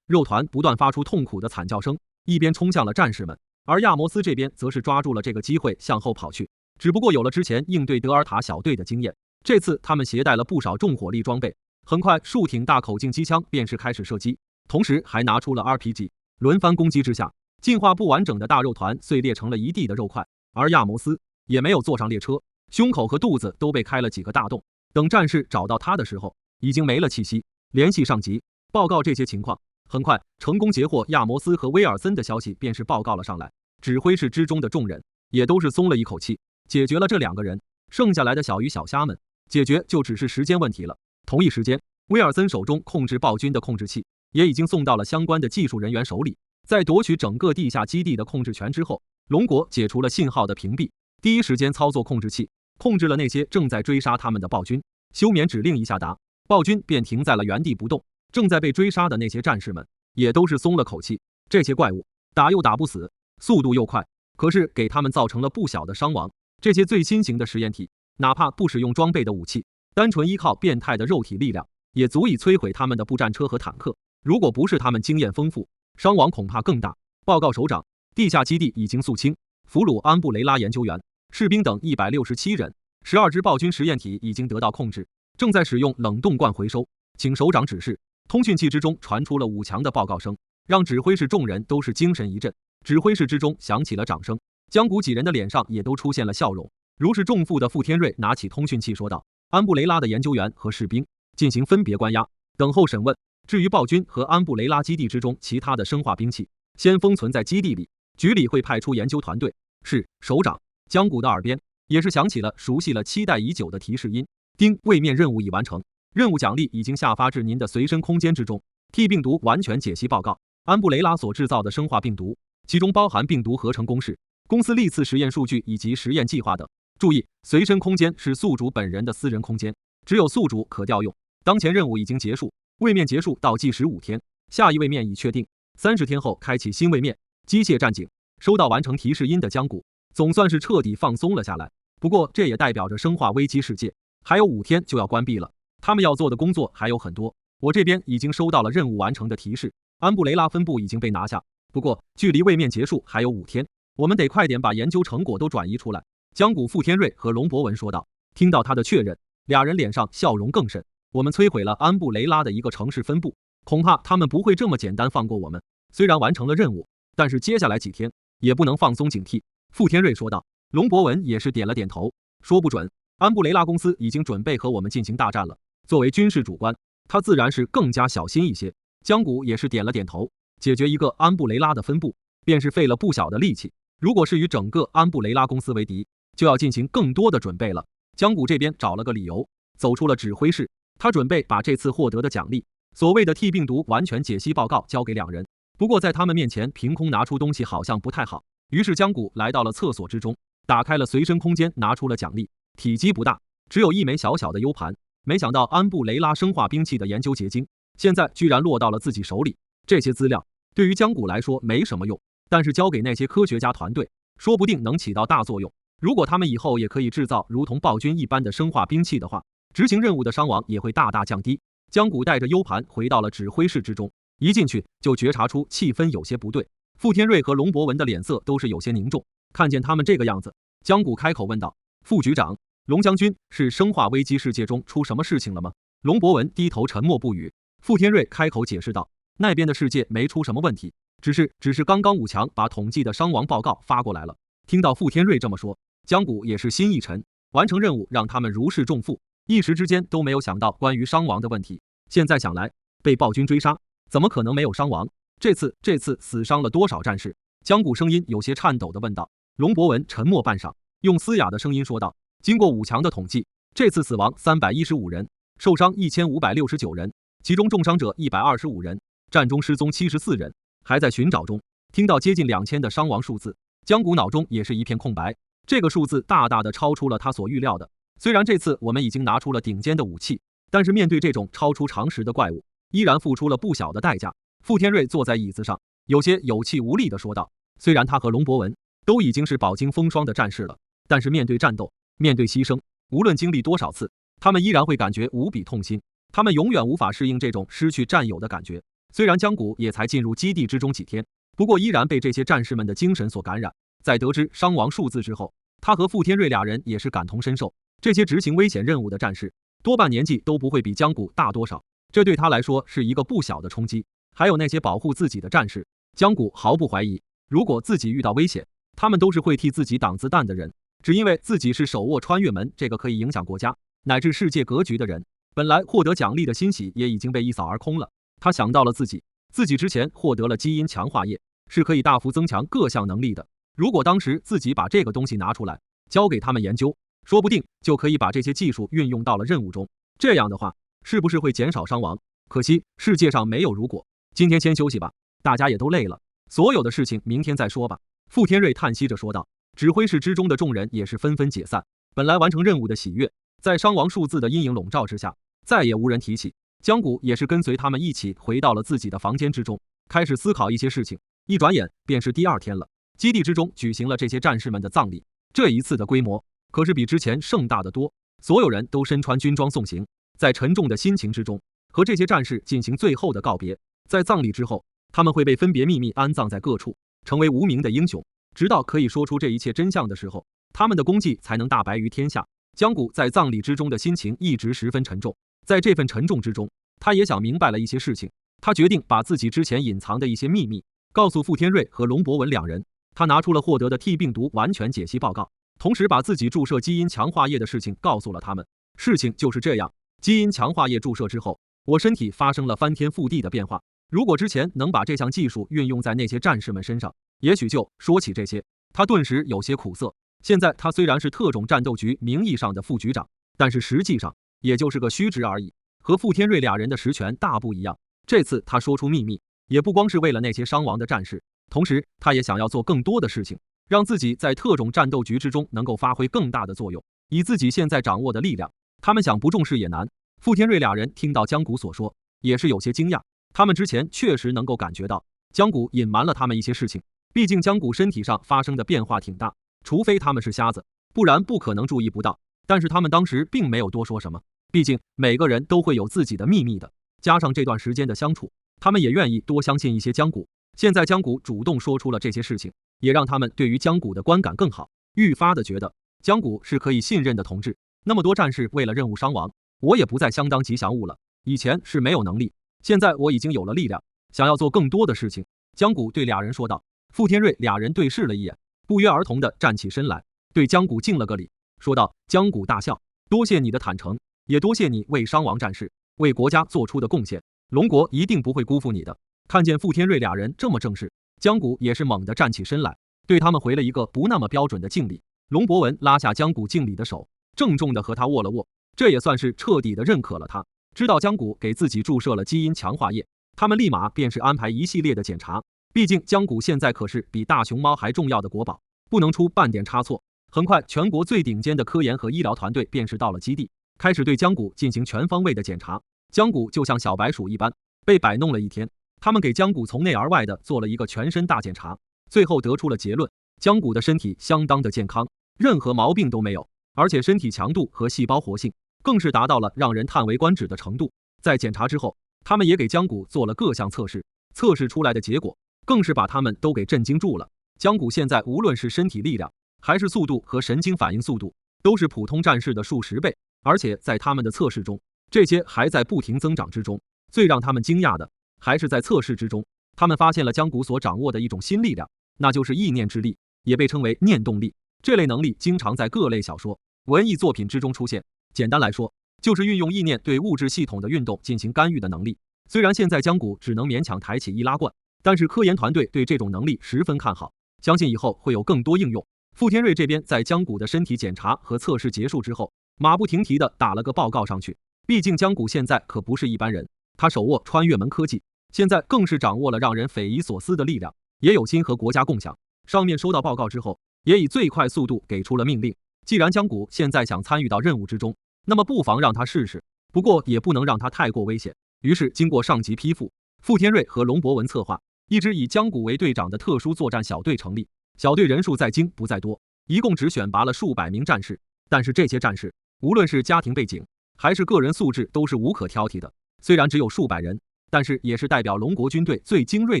肉团不断发出痛苦的惨叫声，一边冲向了战士们，而亚摩斯这边则是抓住了这个机会向后跑去。只不过有了之前应对德尔塔小队的经验，这次他们携带了不少重火力装备，很快数挺大口径机枪便是开始射击，同时还拿出了 RPG， 轮番攻击之下，进化不完整的大肉团碎裂成了一地的肉块。而亚摩斯也没有坐上列车，胸口和肚子都被开了几个大洞，等战士找到他的时候，已经没了气息。联系上级报告这些情况，很快成功截获亚摩斯和威尔森的消息便是报告了上来。指挥室之中的众人也都是松了一口气，解决了这两个人，剩下来的小鱼小虾们解决就只是时间问题了。同一时间，威尔森手中控制暴君的控制器也已经送到了相关的技术人员手里。在夺取整个地下基地的控制权之后，龙国解除了信号的屏蔽，第一时间操作控制器，控制了那些正在追杀他们的暴君。休眠指令一下达，暴君便停在了原地不动。正在被追杀的那些战士们也都是松了口气，这些怪物打又打不死，速度又快，可是给他们造成了不小的伤亡。这些最新型的实验体，哪怕不使用装备的武器，单纯依靠变态的肉体力量，也足以摧毁他们的步战车和坦克。如果不是他们经验丰富，伤亡恐怕更大。报告首长，地下基地已经肃清，俘虏安布雷拉研究员、士兵等167人，12只暴君实验体已经得到控制，正在使用冷冻罐回收，请首长指示。通讯器之中传出了5强的报告声，让指挥室众人都是精神一振。指挥室之中响起了掌声，江谷几人的脸上也都出现了笑容。如释重负的傅天瑞拿起通讯器说道：安布雷拉的研究员和士兵进行分别关押，等候审问。至于暴君和安布雷拉基地之中其他的生化兵器，先封存在基地里，局里会派出研究团队。是首长江谷的耳边也是响起了熟悉了期待已久的提示音。丁，位面任务已完成，任务奖励已经下发至您的随身空间之中。T 病毒完全解析报告，安布雷拉所制造的生化病毒，其中包含病毒合成公式、公司历次实验数据以及实验计划等。注意，随身空间是宿主本人的私人空间，只有宿主可调用。当前任务已经结束，位面结束倒计时5天，下一位面已确定，30天后开启新位面。机械战警收到完成提示音的江谷，总算是彻底放松了下来。不过这也代表着生化危机世界还有5天就要关闭了，他们要做的工作还有很多。我这边已经收到了任务完成的提示，安布雷拉分部已经被拿下，不过距离位面结束还有5天，我们得快点把研究成果都转移出来。江谷、傅天瑞和龙博文说道。听到他的确认，俩人脸上笑容更甚。我们摧毁了安布雷拉的一个城市分部，恐怕他们不会这么简单放过我们。虽然完成了任务，但是接下来几天也不能放松警惕。傅天瑞说道。龙博文也是点了点头，说不准安布雷拉公司已经准备和我们进行大战了。作为军事主官，他自然是更加小心一些。江谷也是点了点头，解决一个安布雷拉的分部，便是费了不小的力气。如果是与整个安布雷拉公司为敌，就要进行更多的准备了。江谷这边找了个理由，走出了指挥室，他准备把这次获得的奖励，所谓的 T 病毒完全解析报告交给两人。不过在他们面前凭空拿出东西好像不太好，于是江谷来到了厕所之中，打开了随身空间，拿出了奖励。体积不大，只有一枚小小的 U 盘。没想到安布雷拉生化兵器的研究结晶，现在居然落到了自己手里。这些资料对于江谷来说没什么用，但是交给那些科学家团队，说不定能起到大作用。如果他们以后也可以制造如同暴君一般的生化兵器的话，执行任务的伤亡也会大大降低。江谷带着 U 盘回到了指挥室之中，一进去就觉察出气氛有些不对。傅天瑞和龙博文的脸色都是有些凝重，看见他们这个样子，江谷开口问道：副局长，龙将军，是生化危机世界中出什么事情了吗？龙博文低头沉默不语。傅天瑞开口解释道：那边的世界没出什么问题，只是刚刚武强把统计的伤亡报告发过来了。听到傅天瑞这么说，江谷也是心一沉，完成任务让他们如释重负，一时之间都没有想到关于伤亡的问题。现在想来，被暴君追杀，怎么可能没有伤亡？这次死伤了多少战士？江谷声音有些颤抖地问道。龙博文沉默半晌，用嘶哑的声音说道：经过武强的统计，这次死亡315人，受伤1569人，其中重伤者125人，战中失踪74人，还在寻找中。听到接近2000的伤亡数字，江谷脑中也是一片空白。这个数字大大的超出了他所预料的。虽然这次我们已经拿出了顶尖的武器，但是面对这种超出常识的怪物，依然付出了不小的代价。傅天瑞坐在椅子上，有些有气无力地说道。虽然他和龙博文都已经是饱经风霜的战士了，但是面对战斗，面对牺牲，无论经历多少次，他们依然会感觉无比痛心。他们永远无法适应这种失去战友的感觉。虽然江谷也才进入基地之中几天，不过依然被这些战士们的精神所感染。在得知伤亡数字之后，他和傅天瑞俩人也是感同身受。这些执行危险任务的战士，多半年纪都不会比江谷大多少，这对他来说是一个不小的冲击。还有那些保护自己的战士，江谷毫不怀疑，如果自己遇到危险，他们都是会替自己挡子弹的人。只因为自己是手握穿越门这个可以影响国家乃至世界格局的人，本来获得奖励的欣喜也已经被一扫而空了。他想到了自己之前获得了基因强化液，是可以大幅增强各项能力的。如果当时自己把这个东西拿出来交给他们研究，说不定就可以把这些技术运用到了任务中。这样的话，是不是会减少伤亡？可惜世界上没有如果。今天先休息吧，大家也都累了，所有的事情明天再说吧。傅天瑞叹息着说道。指挥室之中的众人也是纷纷解散。本来完成任务的喜悦，在伤亡数字的阴影笼罩之下，再也无人提起。江谷也是跟随他们一起回到了自己的房间之中，开始思考一些事情。一转眼便是第2天了，基地之中举行了这些战士们的葬礼。这一次的规模可是比之前盛大的多，所有人都身穿军装送行，在沉重的心情之中和这些战士进行最后的告别。在葬礼之后，他们会被分别秘密安葬在各处，成为无名的英雄，直到可以说出这一切真相的时候，他们的功绩才能大白于天下。江谷在葬礼之中的心情一直十分沉重，在这份沉重之中，他也想明白了一些事情。他决定把自己之前隐藏的一些秘密告诉傅天瑞和龙博文两人。他拿出了获得的 T 病毒完全解析报告，同时把自己注射基因强化液的事情告诉了他们。事情就是这样，基因强化液注射之后，我身体发生了翻天覆地的变化。如果之前能把这项技术运用在那些战士们身上，也许就……说起这些，他顿时有些苦涩。现在他虽然是特种战斗局名义上的副局长，但是实际上也就是个虚职而已，和傅天瑞俩人的实权大不一样。这次他说出秘密，也不光是为了那些伤亡的战士，同时他也想要做更多的事情，让自己在特种战斗局之中能够发挥更大的作用。以自己现在掌握的力量，他们想不重视也难。傅天瑞俩人听到江谷所说，也是有些惊讶。他们之前确实能够感觉到江谷隐瞒了他们一些事情，毕竟江谷身体上发生的变化挺大，除非他们是瞎子，不然不可能注意不到。但是他们当时并没有多说什么，毕竟每个人都会有自己的秘密的。加上这段时间的相处，他们也愿意多相信一些江谷。现在江谷主动说出了这些事情，也让他们对于江谷的观感更好，愈发的觉得江谷是可以信任的同志。那么多战士为了任务伤亡，我也不再相当吉祥物了。以前是没有能力，现在我已经有了力量，想要做更多的事情。江谷对俩人说道。傅天瑞俩人对视了一眼，不约而同地站起身来，对江谷敬了个礼，说道：江谷大校，多谢你的坦诚，也多谢你为伤亡战士、为国家做出的贡献，龙国一定不会辜负你的。看见傅天瑞俩人这么正式，江谷也是猛地站起身来，对他们回了一个不那么标准的敬礼。龙博文拉下江谷敬礼的手，郑重地和他握了握，这也算是彻底地认可了他。知道江谷给自己注射了基因强化液，他们立马便是安排一系列的检查。毕竟江谷现在可是比大熊猫还重要的国宝，不能出半点差错。很快，全国最顶尖的科研和医疗团队便是到了基地，开始对江谷进行全方位的检查。江谷就像小白鼠一般，被摆弄了一天。他们给江谷从内而外的做了一个全身大检查，最后得出了结论：江谷的身体相当的健康，任何毛病都没有，而且身体强度和细胞活性更是达到了让人叹为观止的程度。在检查之后，他们也给江谷做了各项测试，测试出来的结果更是把他们都给震惊住了。江谷现在无论是身体力量，还是速度和神经反应速度，都是普通战士的数十倍，而且在他们的测试中，这些还在不停增长之中。最让他们惊讶的，还是在测试之中，他们发现了江谷所掌握的一种新力量，那就是意念之力，也被称为念动力。这类能力经常在各类小说、文艺作品之中出现。简单来说，就是运用意念对物质系统的运动进行干预的能力。虽然现在江谷只能勉强抬起易拉罐，但是科研团队对这种能力十分看好，相信以后会有更多应用。傅天瑞这边在江谷的身体检查和测试结束之后，马不停蹄地打了个报告上去。毕竟江谷现在可不是一般人，他手握穿越门科技，现在更是掌握了让人匪夷所思的力量，也有心和国家共享。上面收到报告之后，也以最快速度给出了命令。既然江谷现在想参与到任务之中，那么不妨让他试试，不过也不能让他太过危险。于是经过上级批复，傅天瑞和龙博文策划一支以江谷为队长的特殊作战小队成立。小队人数在精不在多，一共只选拔了数百名战士，但是这些战士无论是家庭背景还是个人素质都是无可挑剔的。虽然只有数百人，但是也是代表龙国军队最精锐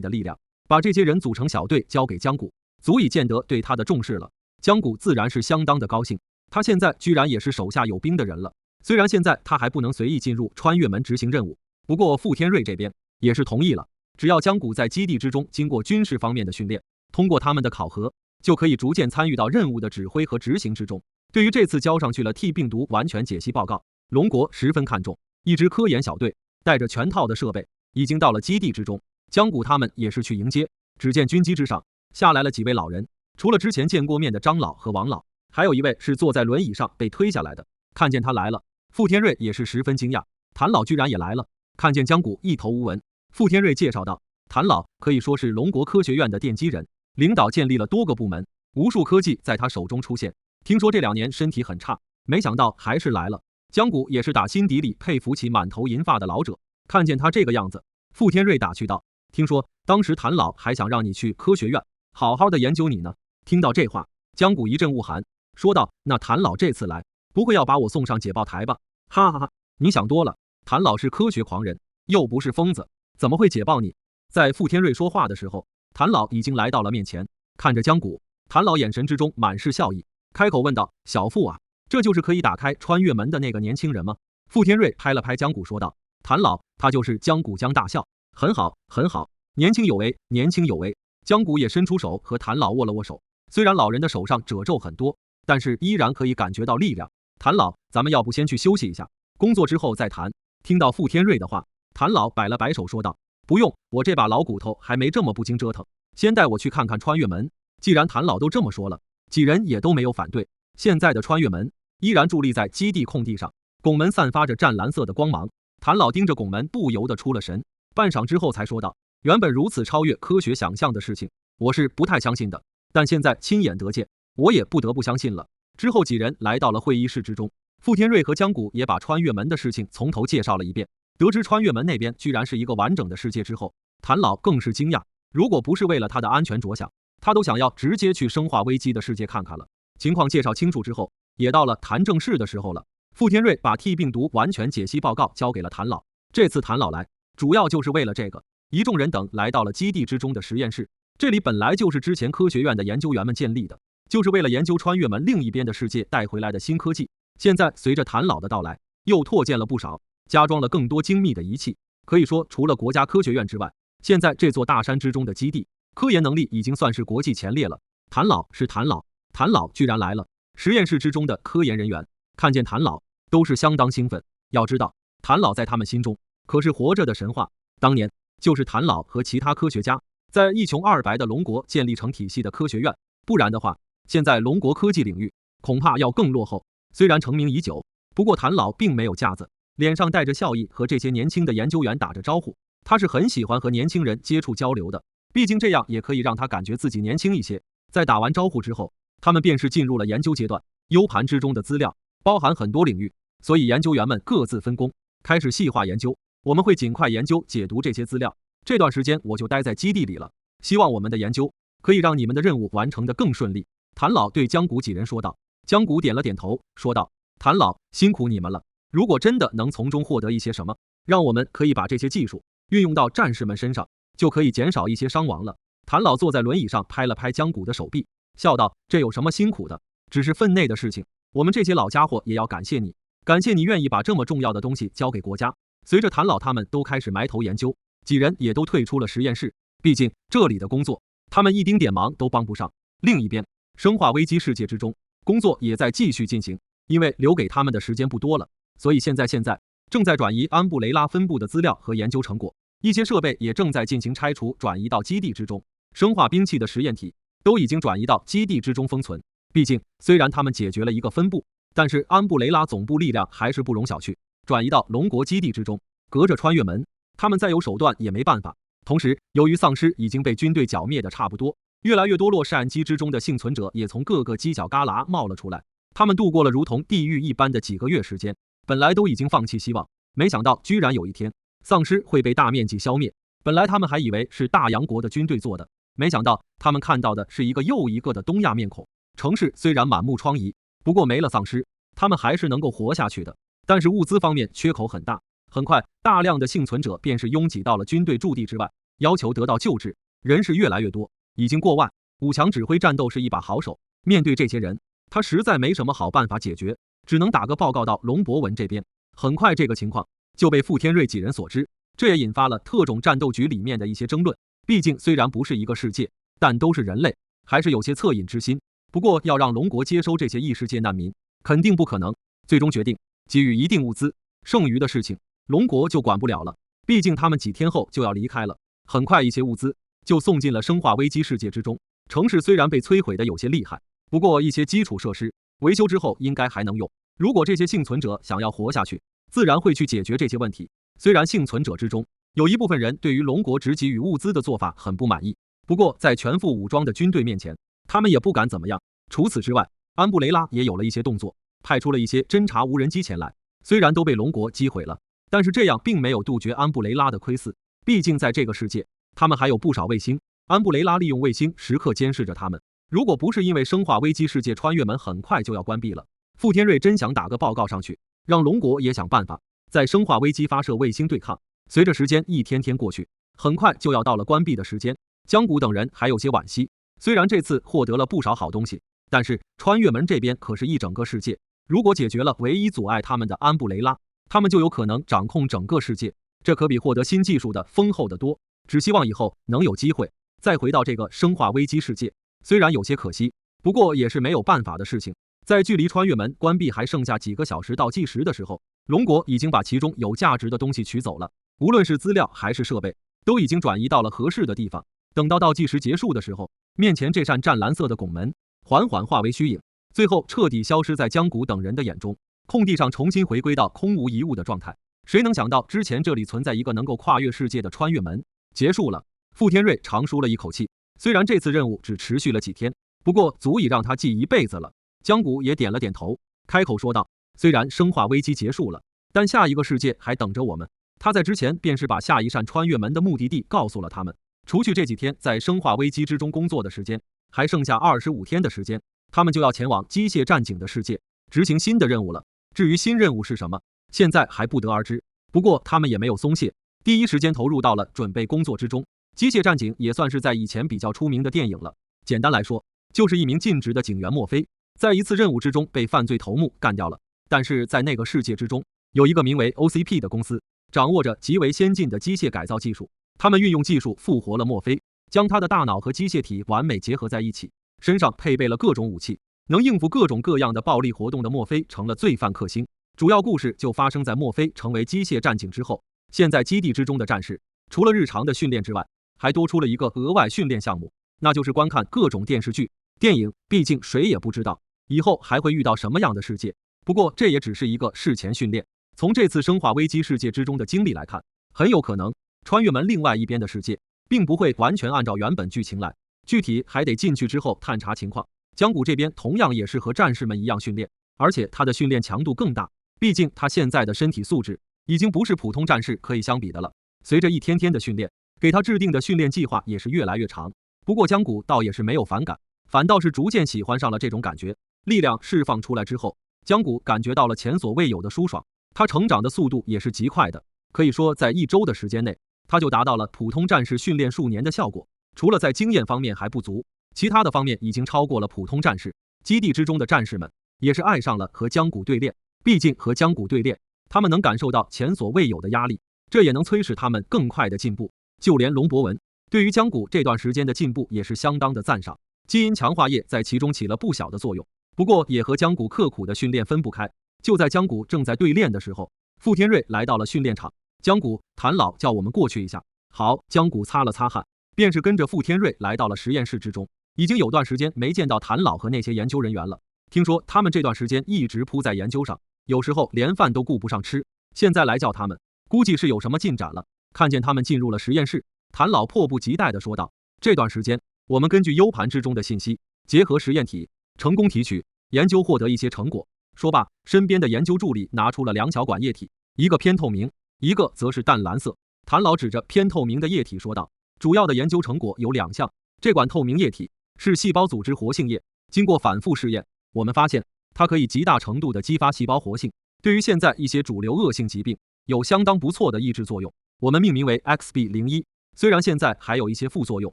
的力量。把这些人组成小队交给江谷，足以见得对他的重视了。江谷自然是相当的高兴，他现在居然也是手下有兵的人了。虽然现在他还不能随意进入穿越门执行任务，不过傅天瑞这边也是同意了，只要江谷在基地之中经过军事方面的训练，通过他们的考核，就可以逐渐参与到任务的指挥和执行之中。对于这次交上去了 T 病毒完全解析报告，龙国十分看重。一支科研小队带着全套的设备已经到了基地之中，江谷他们也是去迎接。只见军机之上下来了几位老人，除了之前见过面的张老和王老，还有一位是坐在轮椅上被推下来的。看见他来了，傅天瑞也是十分惊讶，谭老居然也来了。看见江谷一头无闻，傅天瑞介绍道，谭老可以说是龙国科学院的奠基人，领导建立了多个部门，无数科技在他手中出现。听说这2年身体很差，没想到还是来了。江谷也是打心底里佩服起满头银发的老者。看见他这个样子，傅天瑞打趣道，听说当时谭老还想让你去科学院好好的研究你呢。听到这话，江谷一阵恶寒，说道，那谭老这次来不会要把我送上解报台吧？哈哈哈，你想多了，谭老是科学狂人，又不是疯子，怎么会解报你？在傅天瑞说话的时候，谭老已经来到了面前，看着江谷，谭老眼神之中满是笑意，开口问道，小傅啊，这就是可以打开穿越门的那个年轻人吗？傅天瑞拍了拍江谷说道，谭老，他就是江谷江大校，很好很好，年轻有为，年轻有为。江谷也伸出手和谭老握了握手，虽然老人的手上褶皱很多，但是依然可以感觉到力量。谭老，咱们要不先去休息一下，工作之后再谈。听到傅天瑞的话，谭老摆了摆手说道：不用，我这把老骨头还没这么不经折腾，先带我去看看穿越门。既然谭老都这么说了，几人也都没有反对。现在的穿越门依然伫立在基地空地上，拱门散发着湛蓝色的光芒。谭老盯着拱门不由得出了神，半晌之后才说道：原本如此超越科学想象的事情，我是不太相信的，但现在亲眼得见，我也不得不相信了。之后几人来到了会议室之中，傅天瑞和江谷也把穿越门的事情从头介绍了一遍。得知穿越门那边居然是一个完整的世界之后，谭老更是惊讶，如果不是为了他的安全着想，他都想要直接去生化危机的世界看看了。情况介绍清楚之后，也到了谈正事的时候了。傅天瑞把 T 病毒完全解析报告交给了谭老，这次谭老来主要就是为了这个。一众人等来到了基地之中的实验室，这里本来就是之前科学院的研究员们建立的，就是为了研究穿越门另一边的世界带回来的新科技。现在随着谭老的到来，又拓建了不少，加装了更多精密的仪器。可以说除了国家科学院之外，现在这座大山之中的基地科研能力已经算是国际前列了。谭老是谭老，谭老居然来了。实验室之中的科研人员看见谭老都是相当兴奋。要知道谭老在他们心中可是活着的神话，当年就是谭老和其他科学家在一穷二白的龙国建立成体系的科学院，不然的话现在龙国科技领域恐怕要更落后。虽然成名已久，不过谭老并没有架子，脸上带着笑意和这些年轻的研究员打着招呼。他是很喜欢和年轻人接触交流的，毕竟这样也可以让他感觉自己年轻一些。在打完招呼之后，他们便是进入了研究阶段。U 盘之中的资料包含很多领域，所以研究员们各自分工，开始细化研究。我们会尽快研究解读这些资料，这段时间我就待在基地里了，希望我们的研究可以让你们的任务完成得更顺利。谭老对江谷几人说道。江谷点了点头，说道：谭老，辛苦你们了，如果真的能从中获得一些什么，让我们可以把这些技术运用到战士们身上，就可以减少一些伤亡了。谭老坐在轮椅上拍了拍江谷的手臂，笑道：这有什么辛苦的，只是分内的事情，我们这些老家伙也要感谢你，感谢你愿意把这么重要的东西交给国家。随着谭老他们都开始埋头研究，几人也都退出了实验室，毕竟这里的工作他们一丁点忙都帮不上。另一边，生化危机世界之中，工作也在继续进行，因为留给他们的时间不多了，所以现在正在转移安布雷拉分部的资料和研究成果，一些设备也正在进行拆除转移到基地之中。生化兵器的实验体都已经转移到基地之中封存。毕竟虽然他们解决了一个分部，但是安布雷拉总部力量还是不容小觑，转移到龙国基地之中，隔着穿越门，他们再有手段也没办法。同时由于丧尸已经被军队剿灭的差不多，越来越多洛杉矶之中的幸存者也从各个犄角旮旯冒了出来。他们度过了如同地狱一般的几个月时间，本来都已经放弃希望，没想到居然有一天丧尸会被大面积消灭。本来他们还以为是大洋国的军队做的，没想到他们看到的是一个又一个的东亚面孔。城市虽然满目疮痍，不过没了丧尸，他们还是能够活下去的。但是物资方面缺口很大，很快大量的幸存者便是拥挤到了军队驻地之外，要求得到救治。人是越来越多，已经过万。武强指挥战斗是一把好手，面对这些人，他实在没什么好办法解决，只能打个报告到龙博文这边。很快这个情况就被傅天瑞几人所知，这也引发了特种战斗局里面的一些争论。毕竟虽然不是一个世界，但都是人类，还是有些恻隐之心。不过要让龙国接收这些异世界难民，肯定不可能。最终决定给予一定物资，剩余的事情龙国就管不了了，毕竟他们几天后就要离开了。很快一些物资就送进了生化危机世界之中。城市虽然被摧毁的有些厉害，不过一些基础设施维修之后应该还能用。如果这些幸存者想要活下去，自然会去解决这些问题。虽然幸存者之中有一部分人对于龙国只给予物资的做法很不满意，不过在全副武装的军队面前，他们也不敢怎么样。除此之外，安布雷拉也有了一些动作，派出了一些侦察无人机前来。虽然都被龙国击毁了，但是这样并没有杜绝安布雷拉的窥伺。毕竟在这个世界，他们还有不少卫星，安布雷拉利用卫星时刻监视着他们。如果不是因为生化危机世界穿越门很快就要关闭了，傅天瑞真想打个报告上去，让龙国也想办法在生化危机发射卫星对抗。随着时间一天天过去，很快就要到了关闭的时间。江谷等人还有些惋惜，虽然这次获得了不少好东西，但是穿越门这边可是一整个世界，如果解决了唯一阻碍他们的安布雷拉，他们就有可能掌控整个世界，这可比获得新技术的丰厚得多。只希望以后能有机会再回到这个生化危机世界，虽然有些可惜，不过也是没有办法的事情。在距离穿越门关闭还剩下几个小时倒计时的时候，龙国已经把其中有价值的东西取走了，无论是资料还是设备，都已经转移到了合适的地方。等到倒计时结束的时候，面前这扇湛蓝色的拱门缓缓化为虚影，最后彻底消失在江谷等人的眼中，空地上重新回归到空无一物的状态。谁能想到之前这里存在一个能够跨越世界的穿越门？结束了，傅天瑞长舒了一口气。虽然这次任务只持续了几天，不过足以让他记一辈子了。江谷也点了点头，开口说道：“虽然生化危机结束了，但下一个世界还等着我们。”他在之前便是把下一扇穿越门的目的地告诉了他们。除去这几天在生化危机之中工作的时间，还剩下25天的时间，他们就要前往机械战警的世界，执行新的任务了。至于新任务是什么，现在还不得而知。不过他们也没有松懈，第一时间投入到了准备工作之中。机械战警也算是在以前比较出名的电影了，简单来说，就是一名尽职的警员墨菲，在一次任务之中被犯罪头目干掉了。但是在那个世界之中，有一个名为 OCP 的公司，掌握着极为先进的机械改造技术。他们运用技术复活了墨菲，将他的大脑和机械体完美结合在一起，身上配备了各种武器，能应付各种各样的暴力活动的墨菲成了罪犯克星。主要故事就发生在墨菲成为机械战警之后。现在基地之中的战士，除了日常的训练之外，还多出了一个额外训练项目，那就是观看各种电视剧、电影。毕竟谁也不知道以后还会遇到什么样的世界。不过这也只是一个事前训练。从这次生化危机世界之中的经历来看，很有可能穿越门另外一边的世界并不会完全按照原本剧情来，具体还得进去之后探查情况。江谷这边同样也是和战士们一样训练，而且他的训练强度更大，毕竟他现在的身体素质已经不是普通战士可以相比的了。随着一天天的训练，给他制定的训练计划也是越来越长。不过江谷倒也是没有反感，反倒是逐渐喜欢上了这种感觉。力量释放出来之后，江谷感觉到了前所未有的舒爽，他成长的速度也是极快的，可以说在1周的时间内，他就达到了普通战士训练数年的效果。除了在经验方面还不足，其他的方面已经超过了普通战士。基地之中的战士们也是爱上了和江谷对练，毕竟和江谷对练，他们能感受到前所未有的压力，这也能催使他们更快的进步。就连龙博文对于江谷这段时间的进步也是相当的赞赏，基因强化液在其中起了不小的作用，不过也和江谷刻苦的训练分不开。就在江谷正在对练的时候，傅天瑞来到了训练场。江谷，谭老叫我们过去一下。好，江谷擦了擦汗，便是跟着傅天瑞来到了实验室之中。已经有段时间没见到谭老和那些研究人员了，听说他们这段时间一直扑在研究上，有时候连饭都顾不上吃，现在来叫他们，估计是有什么进展了。看见他们进入了实验室，谭老迫不及待地说道：这段时间我们根据 U 盘之中的信息，结合实验体，成功提取研究，获得一些成果。说罢，身边的研究助理拿出了2小管液体，一个偏透明，一个则是淡蓝色。谭老指着偏透明的液体说道：主要的研究成果有2项，这管透明液体是细胞组织活性液，经过反复试验，我们发现它可以极大程度地激发细胞活性，对于现在一些主流恶性疾病有相当不错的抑制作用，我们命名为 XB01。虽然现在还有一些副作用，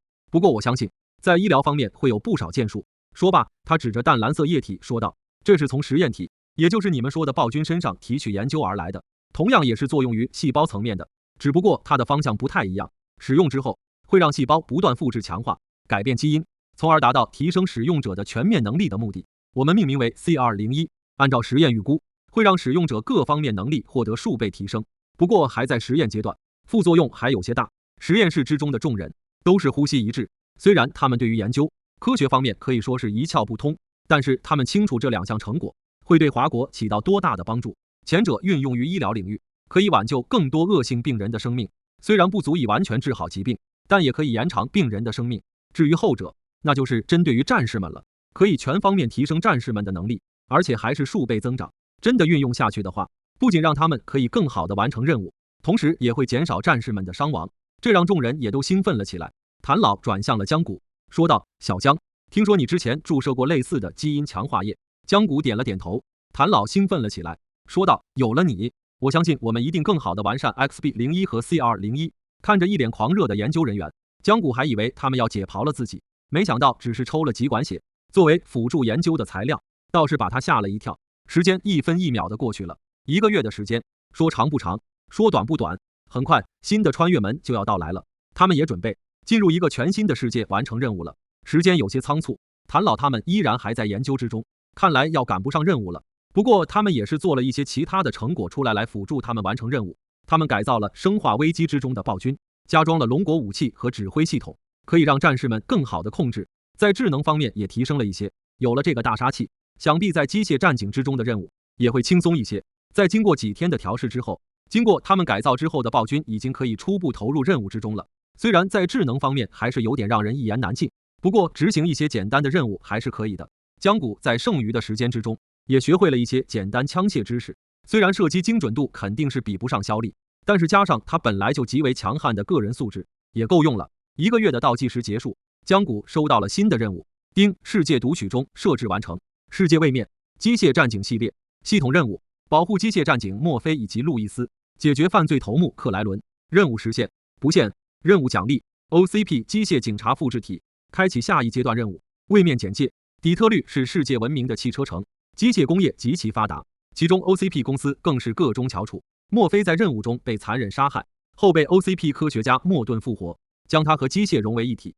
不过我相信在医疗方面会有不少建树。说罢，他指着淡蓝色液体说道：这是从实验体，也就是你们说的暴君身上提取研究而来的，同样也是作用于细胞层面的，只不过它的方向不太一样，使用之后会让细胞不断复制强化，改变基因，从而达到提升使用者的全面能力的目的。我们命名为 CR01， 按照实验预估，会让使用者各方面能力获得数倍提升，不过还在实验阶段，副作用还有些大。实验室之中的众人都是呼吸一致，虽然他们对于研究科学方面可以说是一窍不通，但是他们清楚这2项成果会对华国起到多大的帮助。前者运用于医疗领域，可以挽救更多恶性病人的生命，虽然不足以完全治好疾病，但也可以延长病人的生命。至于后者，那就是针对于战士们了，可以全方面提升战士们的能力，而且还是数倍增长。真的运用下去的话，不仅让他们可以更好地完成任务，同时也会减少战士们的伤亡，这让众人也都兴奋了起来。谭老转向了江谷，说道：小江，听说你之前注射过类似的基因强化液？江谷点了点头。谭老兴奋了起来，说道：有了你，我相信我们一定更好地完善 XB01 和 CR01。看着一脸狂热的研究人员，江谷还以为他们要解剖了自己，没想到只是抽了几管血，作为辅助研究的材料，倒是把他吓了一跳。时间1分1秒的过去了，1个月的时间，说长不长，说短不短。很快，新的穿越门就要到来了，他们也准备进入一个全新的世界完成任务了。时间有些仓促，谭老他们依然还在研究之中，看来要赶不上任务了。不过他们也是做了一些其他的成果出来辅助他们完成任务。他们改造了《生化危机》之中的暴君，加装了龙国武器和指挥系统，可以让战士们更好的控制。在智能方面也提升了一些，有了这个大杀器，想必在机械战警之中的任务也会轻松一些。在经过几天的调试之后，经过他们改造之后的暴君已经可以初步投入任务之中了。虽然在智能方面还是有点让人一言难尽，不过执行一些简单的任务还是可以的。江谷在剩余的时间之中也学会了一些简单枪械知识，虽然射击精准度肯定是比不上肖丽，但是加上他本来就极为强悍的个人素质，也够用了。1个月的倒计时结束，江谷收到了新的任务，丁世界读取中设置完成。世界位面机械战警系列系统任务，保护机械战警墨菲以及路易斯，解决犯罪头目克莱伦。任务实现不限。任务奖励 OCP 机械警察复制体，开启下一阶段任务。位面简介：底特律是世界闻名的汽车城，机械工业极其发达，其中 OCP 公司更是个中翘楚。墨菲在任务中被残忍杀害，后被 OCP 科学家莫顿复活，将他和机械融为一体。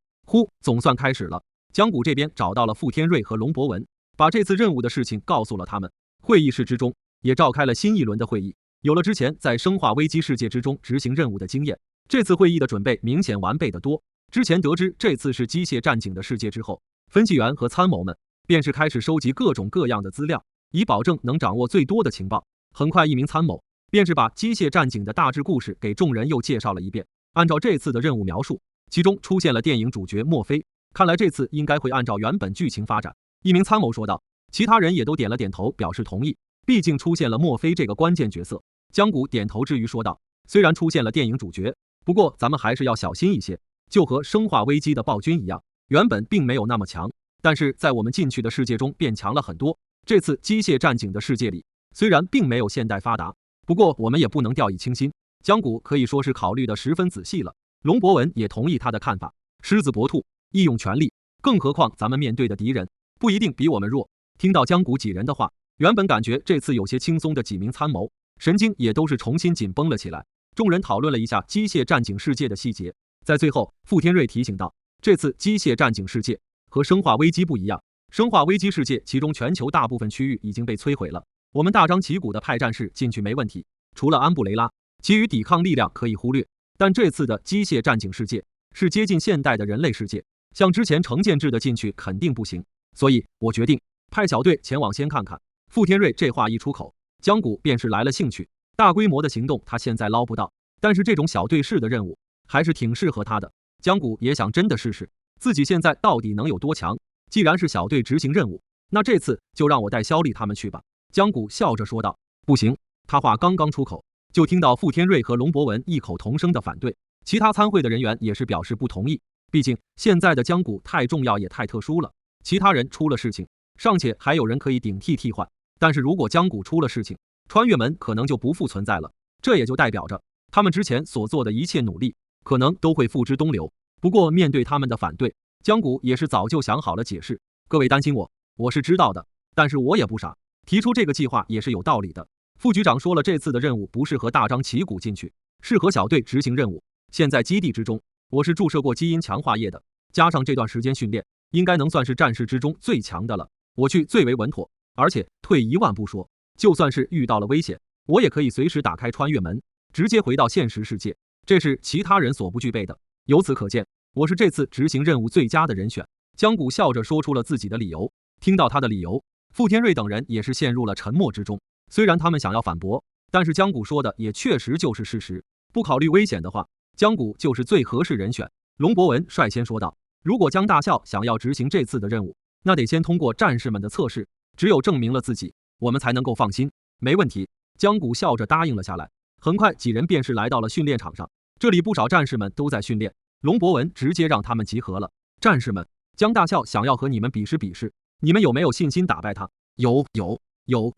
总算开始了。江谷这边找到了傅天瑞和龙博文，把这次任务的事情告诉了他们。会议室之中也召开了新一轮的会议。有了之前在生化危机世界之中执行任务的经验，这次会议的准备明显完备得多。之前得知这次是机械战警的世界之后，分析员和参谋们便是开始收集各种各样的资料，以保证能掌握最多的情报。很快一名参谋便是把机械战警的大致故事给众人又介绍了一遍。按照这次的任务描述，其中出现了电影主角墨菲，看来这次应该会按照原本剧情发展。一名参谋说道，其他人也都点了点头表示同意，毕竟出现了墨菲这个关键角色。江谷点头之余说道，虽然出现了电影主角，不过咱们还是要小心一些，就和生化危机的暴君一样，原本并没有那么强，但是在我们进去的世界中变强了很多。这次机械战警的世界里，虽然并没有现代发达，不过我们也不能掉以轻心。江谷可以说是考虑得十分仔细了。龙博文也同意他的看法，狮子搏兔，义用全力，更何况咱们面对的敌人不一定比我们弱。听到江谷几人的话，原本感觉这次有些轻松的几名参谋神经也都是重新紧绷了起来。众人讨论了一下机械战警世界的细节，在最后傅天瑞提醒道，这次机械战警世界和生化危机不一样，生化危机世界其中全球大部分区域已经被摧毁了，我们大张旗鼓的派战士进去没问题，除了安布雷拉，其余抵抗力量可以忽略。但这次的机械战警世界是接近现代的人类世界，像之前成建制的进去肯定不行，所以我决定派小队前往先看看。傅天瑞这话一出口，江谷便是来了兴趣。大规模的行动他现在捞不到，但是这种小队式的任务还是挺适合他的。江谷也想真的试试自己现在到底能有多强，既然是小队执行任务，那这次就让我带肖丽他们去吧。江谷笑着说道。不行，他话刚刚出口，就听到傅天瑞和龙博文异口同声的反对，其他参会的人员也是表示不同意。毕竟现在的江谷太重要也太特殊了，其他人出了事情尚且还有人可以顶替替换，但是如果江谷出了事情，穿越门可能就不复存在了，这也就代表着他们之前所做的一切努力可能都会付之东流。不过面对他们的反对，江谷也是早就想好了解释，各位担心我是知道的，但是我也不傻，提出这个计划也是有道理的。副局长说了，这次的任务不适合大张旗鼓进去，适合小队执行任务。现在基地之中，我是注射过基因强化液的，加上这段时间训练，应该能算是战士之中最强的了，我去最为稳妥。而且退一万步说，就算是遇到了危险，我也可以随时打开穿越门，直接回到现实世界，这是其他人所不具备的。由此可见，我是这次执行任务最佳的人选。江谷笑着说出了自己的理由。听到他的理由，傅天瑞等人也是陷入了沉默之中。虽然他们想要反驳，但是江谷说的也确实就是事实。不考虑危险的话，江谷就是最合适人选。龙博文率先说道，如果江大校想要执行这次的任务，那得先通过战士们的测试，只有证明了自己，我们才能够放心。没问题，江谷笑着答应了下来。很快几人便是来到了训练场上，这里不少战士们都在训练。龙博文直接让他们集合了。战士们，江大校想要和你们比试比试，你们有没有信心打败他？有。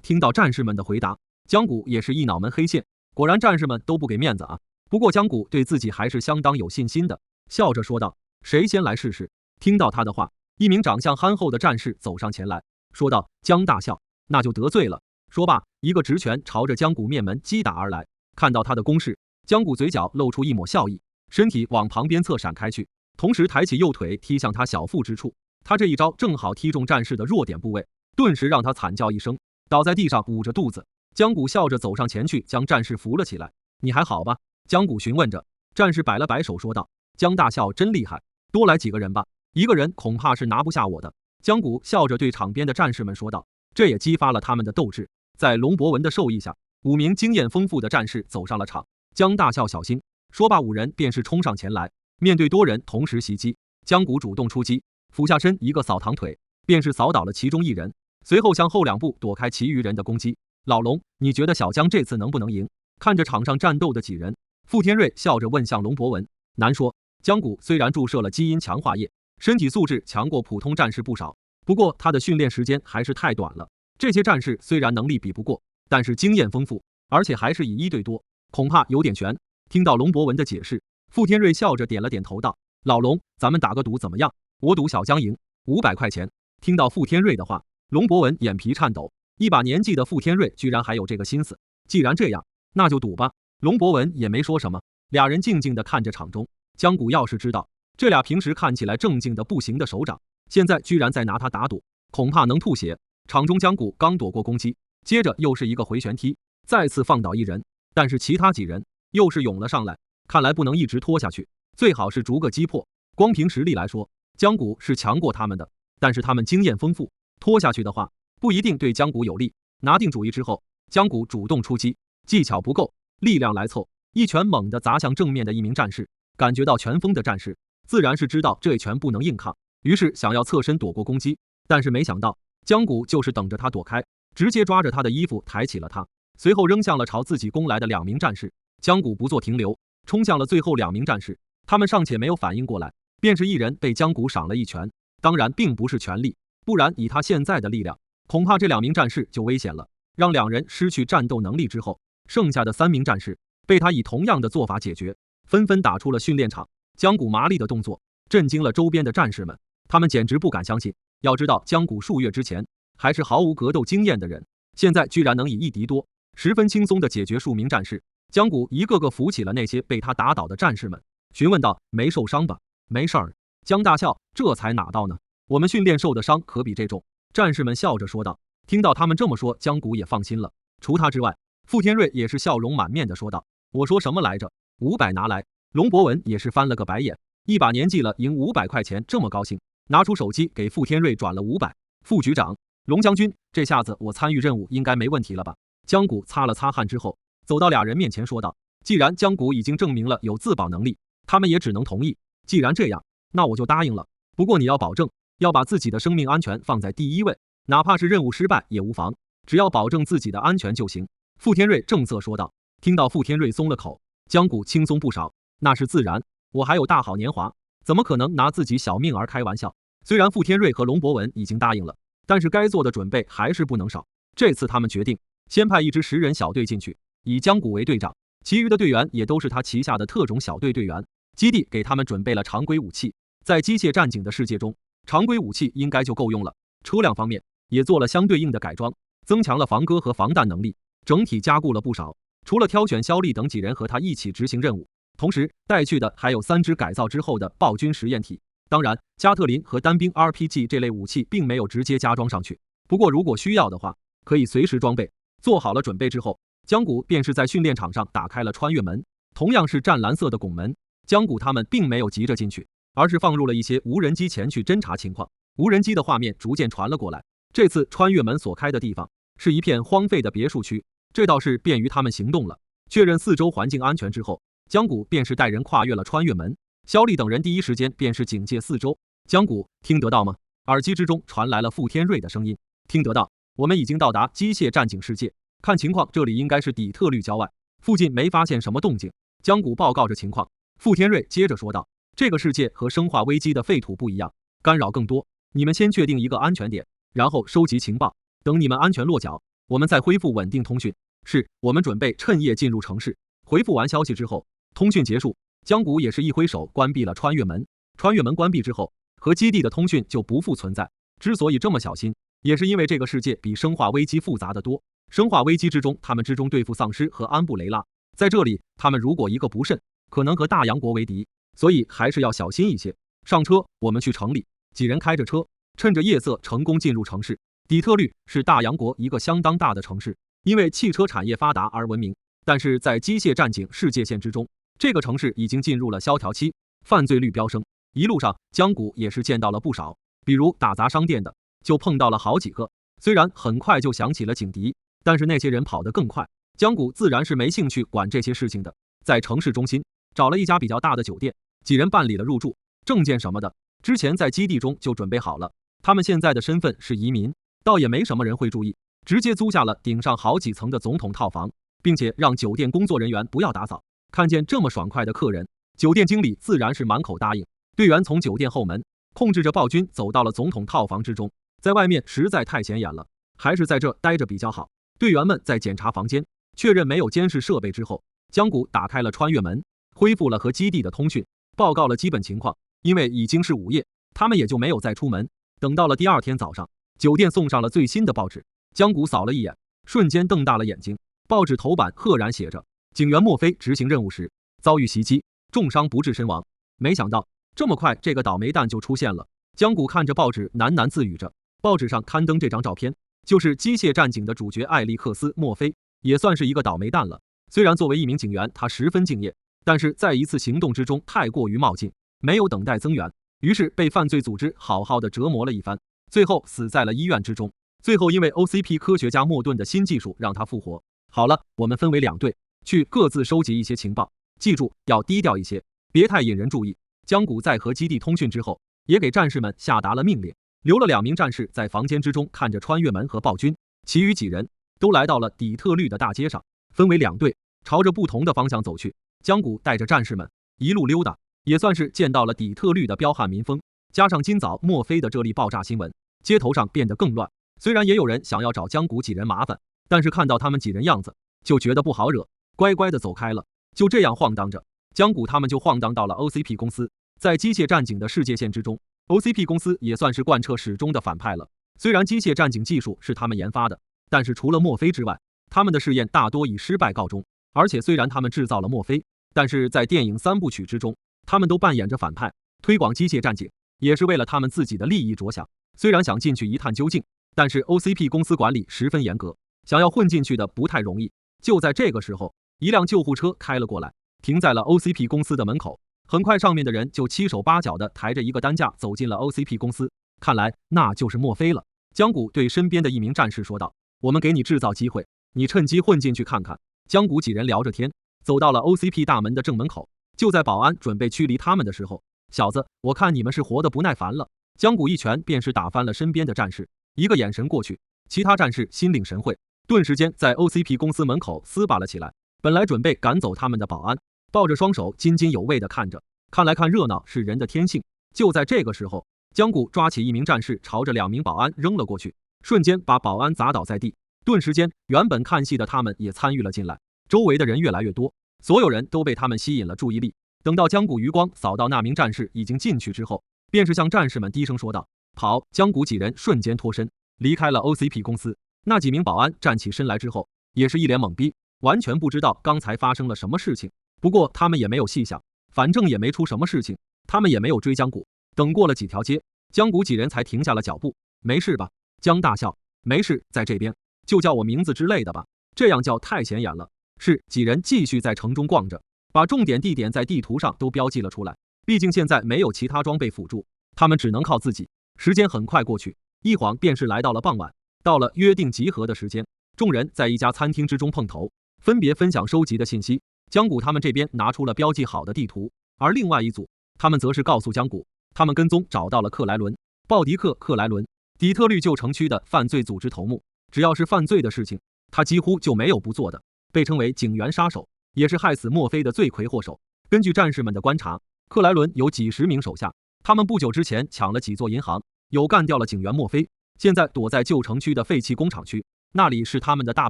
听到战士们的回答，江谷也是一脑门黑线，果然战士们都不给面子啊。不过江谷对自己还是相当有信心的，笑着说道，谁先来试试？听到他的话，一名长相憨厚的战士走上前来说道，江大校，那就得罪了。说罢，一个直拳朝着江谷面门击打而来。看到他的攻势，江谷嘴角露出一抹笑意，身体往旁边侧闪开去，同时抬起右腿踢向他小腹之处。他这一招正好踢中战士的弱点部位，顿时让他惨叫一声，倒在地上捂着肚子。江谷笑着走上前去，将战士扶了起来。你还好吧？江谷询问着。战士摆了摆手说道：江大校真厉害，多来几个人吧，一个人恐怕是拿不下我的。江谷笑着对场边的战士们说道，这也激发了他们的斗志。在龙博文的授意下，5名经验丰富的战士走上了场。江大校小心，说罢5人便是冲上前来，面对多人同时袭击。江谷主动出击，俯下身一个扫堂腿，便是扫倒了其中1人，随后向后2步躲开其余人的攻击。老龙，你觉得小江这次能不能赢？看着场上战斗的几人，傅天瑞笑着问向龙博文。难说，江谷虽然注射了基因强化液，身体素质强过普通战士不少，不过他的训练时间还是太短了。这些战士虽然能力比不过，但是经验丰富，而且还是以1对多，恐怕有点悬。听到龙博文的解释，傅天瑞笑着点了点头道，老龙，咱们打个赌怎么样？我赌小江赢，500块钱。听到傅天瑞的话，龙博文眼皮颤抖，一把年纪的傅天瑞居然还有这个心思。既然这样，那就赌吧。龙博文也没说什么，俩人静静地看着场中。江谷要是知道这俩平时看起来正经的不行的首长，现在居然在拿他打赌，恐怕能吐血。场中江谷刚躲过攻击，接着又是一个回旋踢，再次放倒1人，但是其他几人又是涌了上来，看来不能一直拖下去，最好是逐个击破。光凭实力来说，江谷是强过他们的，但是他们经验丰富，拖下去的话不一定对江谷有利。拿定主意之后，江谷主动出击，技巧不够，力量来凑，一拳猛地砸向正面的1名战士。感觉到拳风的战士自然是知道这一拳不能硬抗，于是想要侧身躲过攻击，但是没想到江谷就是等着他躲开，直接抓着他的衣服抬起了他，随后扔向了朝自己攻来的2名战士。江谷不做停留，冲向了最后2名战士，他们尚且没有反应过来，便是1人被江谷赏了一拳，当然并不是全力，不然以他现在的力量，恐怕这2名战士就危险了。让2人失去战斗能力之后，剩下的3名战士被他以同样的做法解决，纷纷打出了训练场。江谷麻利的动作震惊了周边的战士们，他们简直不敢相信。要知道江谷数月之前还是毫无格斗经验的人，现在居然能以1敌多，十分轻松地解决数名战士。江谷一个个扶起了那些被他打倒的战士们，询问道：没受伤吧？没事儿。江大校这才哪到呢？我们训练受的伤可比这重。战士们笑着说道。听到他们这么说，江谷也放心了。除他之外，傅天瑞也是笑容满面的说道：我说什么来着？500拿来。龙博文也是翻了个白眼，一把年纪了赢500块钱这么高兴，拿出手机给傅天瑞转了500。副局长，龙将军，这下子我参与任务应该没问题了吧？江谷擦了擦汗之后，走到俩人面前说道。既然江谷已经证明了有自保能力，他们也只能同意。既然这样，那我就答应了。不过你要保证要把自己的生命安全放在第一位，哪怕是任务失败也无妨，只要保证自己的安全就行。傅天瑞正色说道。听到傅天瑞松了口，江谷轻松不少。那是自然，我还有大好年华，怎么可能拿自己小命儿开玩笑？虽然傅天瑞和龙博文已经答应了，但是该做的准备还是不能少。这次他们决定先派一支10人小队进去，以江谷为队长，其余的队员也都是他旗下的特种小队队员。基地给他们准备了常规武器，在机械战警的世界中，常规武器应该就够用了。车辆方面也做了相对应的改装，增强了防割和防弹能力，整体加固了不少。除了挑选肖丽等几人和他一起执行任务，同时带去的还有3支改造之后的暴君实验体。当然，加特林和单兵 RPG 这类武器并没有直接加装上去，不过如果需要的话，可以随时装备。做好了准备之后，江谷便是在训练场上打开了穿越门，同样是湛蓝色的拱门。江谷他们并没有急着进去，而是放入了一些无人机前去侦查情况。无人机的画面逐渐传了过来，这次穿越门所开的地方是一片荒废的别墅区，这倒是便于他们行动了。确认4周环境安全之后，江谷便是带人跨越了穿越门。肖丽等人第一时间便是警戒4周。江谷，听得到吗？耳机之中传来了傅天瑞的声音。听得到，我们已经到达机械战警世界，看情况这里应该是底特律郊外，附近没发现什么动静。江谷报告着情况。傅天瑞接着说道，这个世界和生化危机的废土不一样，干扰更多，你们先确定一个安全点，然后收集情报，等你们安全落脚，我们再恢复稳定通讯。是，我们准备趁夜进入城市。回复完消息之后，通讯结束，江谷也是一挥手关闭了穿越门。穿越门关闭之后，和基地的通讯就不复存在。之所以这么小心，也是因为这个世界比生化危机复杂得多。生化危机之中，他们之中对付丧尸和安布雷拉，在这里他们如果一个不慎，可能和大洋国为敌，所以还是要小心一些。上车，我们去城里。几人开着车，趁着夜色成功进入城市。底特律是大洋国一个相当大的城市，因为汽车产业发达而闻名。但是在机械战警世界线之中，这个城市已经进入了萧条期，犯罪率飙升。一路上，江谷也是见到了不少，比如打砸商店的，就碰到了好几个。虽然很快就响起了警笛，但是那些人跑得更快，江谷自然是没兴趣管这些事情的。在城市中心找了一家比较大的酒店，几人办理了入住、证件什么的，之前在基地中就准备好了。他们现在的身份是移民，倒也没什么人会注意，直接租下了顶上好几层的总统套房，并且让酒店工作人员不要打扫。看见这么爽快的客人，酒店经理自然是满口答应。队员从酒店后门控制着暴君走到了总统套房之中，在外面实在太显眼了，还是在这待着比较好。队员们在检查房间，确认没有监视设备之后，江谷打开了穿越门，恢复了和基地的通讯，报告了基本情况。因为已经是午夜，他们也就没有再出门。等到了第二天早上，酒店送上了最新的报纸，江谷扫了一眼，瞬间瞪大了眼睛。报纸头版赫然写着：警员墨菲执行任务时遭遇袭击，重伤不治身亡。没想到这么快这个倒霉蛋就出现了。江谷看着报纸喃喃自语着。报纸上刊登这张照片，就是机械战警的主角艾利克斯·墨菲，也算是一个倒霉蛋了。虽然作为一名警员他十分敬业，但是在一次行动之中太过于冒进，没有等待增援，于是被犯罪组织好好的折磨了一番，最后死在了医院之中。最后因为 OCP 科学家莫顿的新技术让他复活。好了，我们分为两队，去各自收集一些情报，记住要低调一些，别太引人注意。江谷在和基地通讯之后，也给战士们下达了命令，留了2名战士在房间之中看着穿越门和暴君，其余几人都来到了底特律的大街上，分为两队，朝着不同的方向走去。江谷带着战士们一路溜达，也算是见到了底特律的彪悍民风，加上今早墨菲的这例爆炸新闻，街头上变得更乱。虽然也有人想要找江谷几人麻烦，但是看到他们几人样子，就觉得不好惹，乖乖的走开了。就这样晃荡着，江谷他们就晃荡到了 OCP 公司。在机械战警的世界线之中， OCP 公司也算是贯彻始终的反派了。虽然机械战警技术是他们研发的，但是除了墨菲之外，他们的试验大多以失败告终。而且虽然他们制造了墨菲，但是在电影3部曲之中，他们都扮演着反派，推广机械战警也是为了他们自己的利益着想。虽然想进去一探究竟，但是 OCP 公司管理十分严格，想要混进去的不太容易。就在这个时候，一辆救护车开了过来，停在了 OCP 公司的门口。很快上面的人就七手八脚的抬着一个担架走进了 OCP 公司，看来那就是墨菲了。江谷对身边的一名战士说道：我们给你制造机会，你趁机混进去看看。江谷几人聊着天，走到了 OCP 大门的正门口。就在保安准备驱离他们的时候，小子，我看你们是活得不耐烦了。江谷一拳便是打翻了身边的战士，一个眼神过去，其他战士心领神会，顿时间在 OCP 公司门口厮把了起来。本来准备赶走他们的保安，抱着双手津津有味地看着，看来看热闹是人的天性。就在这个时候，江谷抓起一名战士朝着2名保安扔了过去，瞬间把保安砸倒在地。顿时间，原本看戏的他们也参与了进来，周围的人越来越多，所有人都被他们吸引了注意力。等到江谷余光扫到那名战士已经进去之后，便是向战士们低声说道：跑！江谷几人瞬间脱身，离开了 OCP 公司。那几名保安站起身来之后，也是一脸懵逼，完全不知道刚才发生了什么事情。不过他们也没有细想，反正也没出什么事情，他们也没有追江谷。等过了几条街，江谷几人才停下了脚步。没事吧？江大笑。没事，在这边，就叫我名字之类的吧，这样叫太显眼了。是。几人继续在城中逛着，把重点地点在地图上都标记了出来。毕竟现在没有其他装备辅助，他们只能靠自己。时间很快过去，一晃便是来到了傍晚。到了约定集合的时间，众人在一家餐厅之中碰头，分别分享收集的信息。江谷他们这边拿出了标记好的地图，而另外一组，他们则是告诉江谷，他们跟踪找到了克莱伦·鲍迪克·克莱伦，底特律旧城区的犯罪组织头目。只要是犯罪的事情，他几乎就没有不做的，被称为警员杀手，也是害死墨菲的罪魁祸首。根据战士们的观察，克莱伦有几十名手下，他们不久之前抢了几座银行，有干掉了警员墨菲，现在躲在旧城区的废弃工厂区，那里是他们的大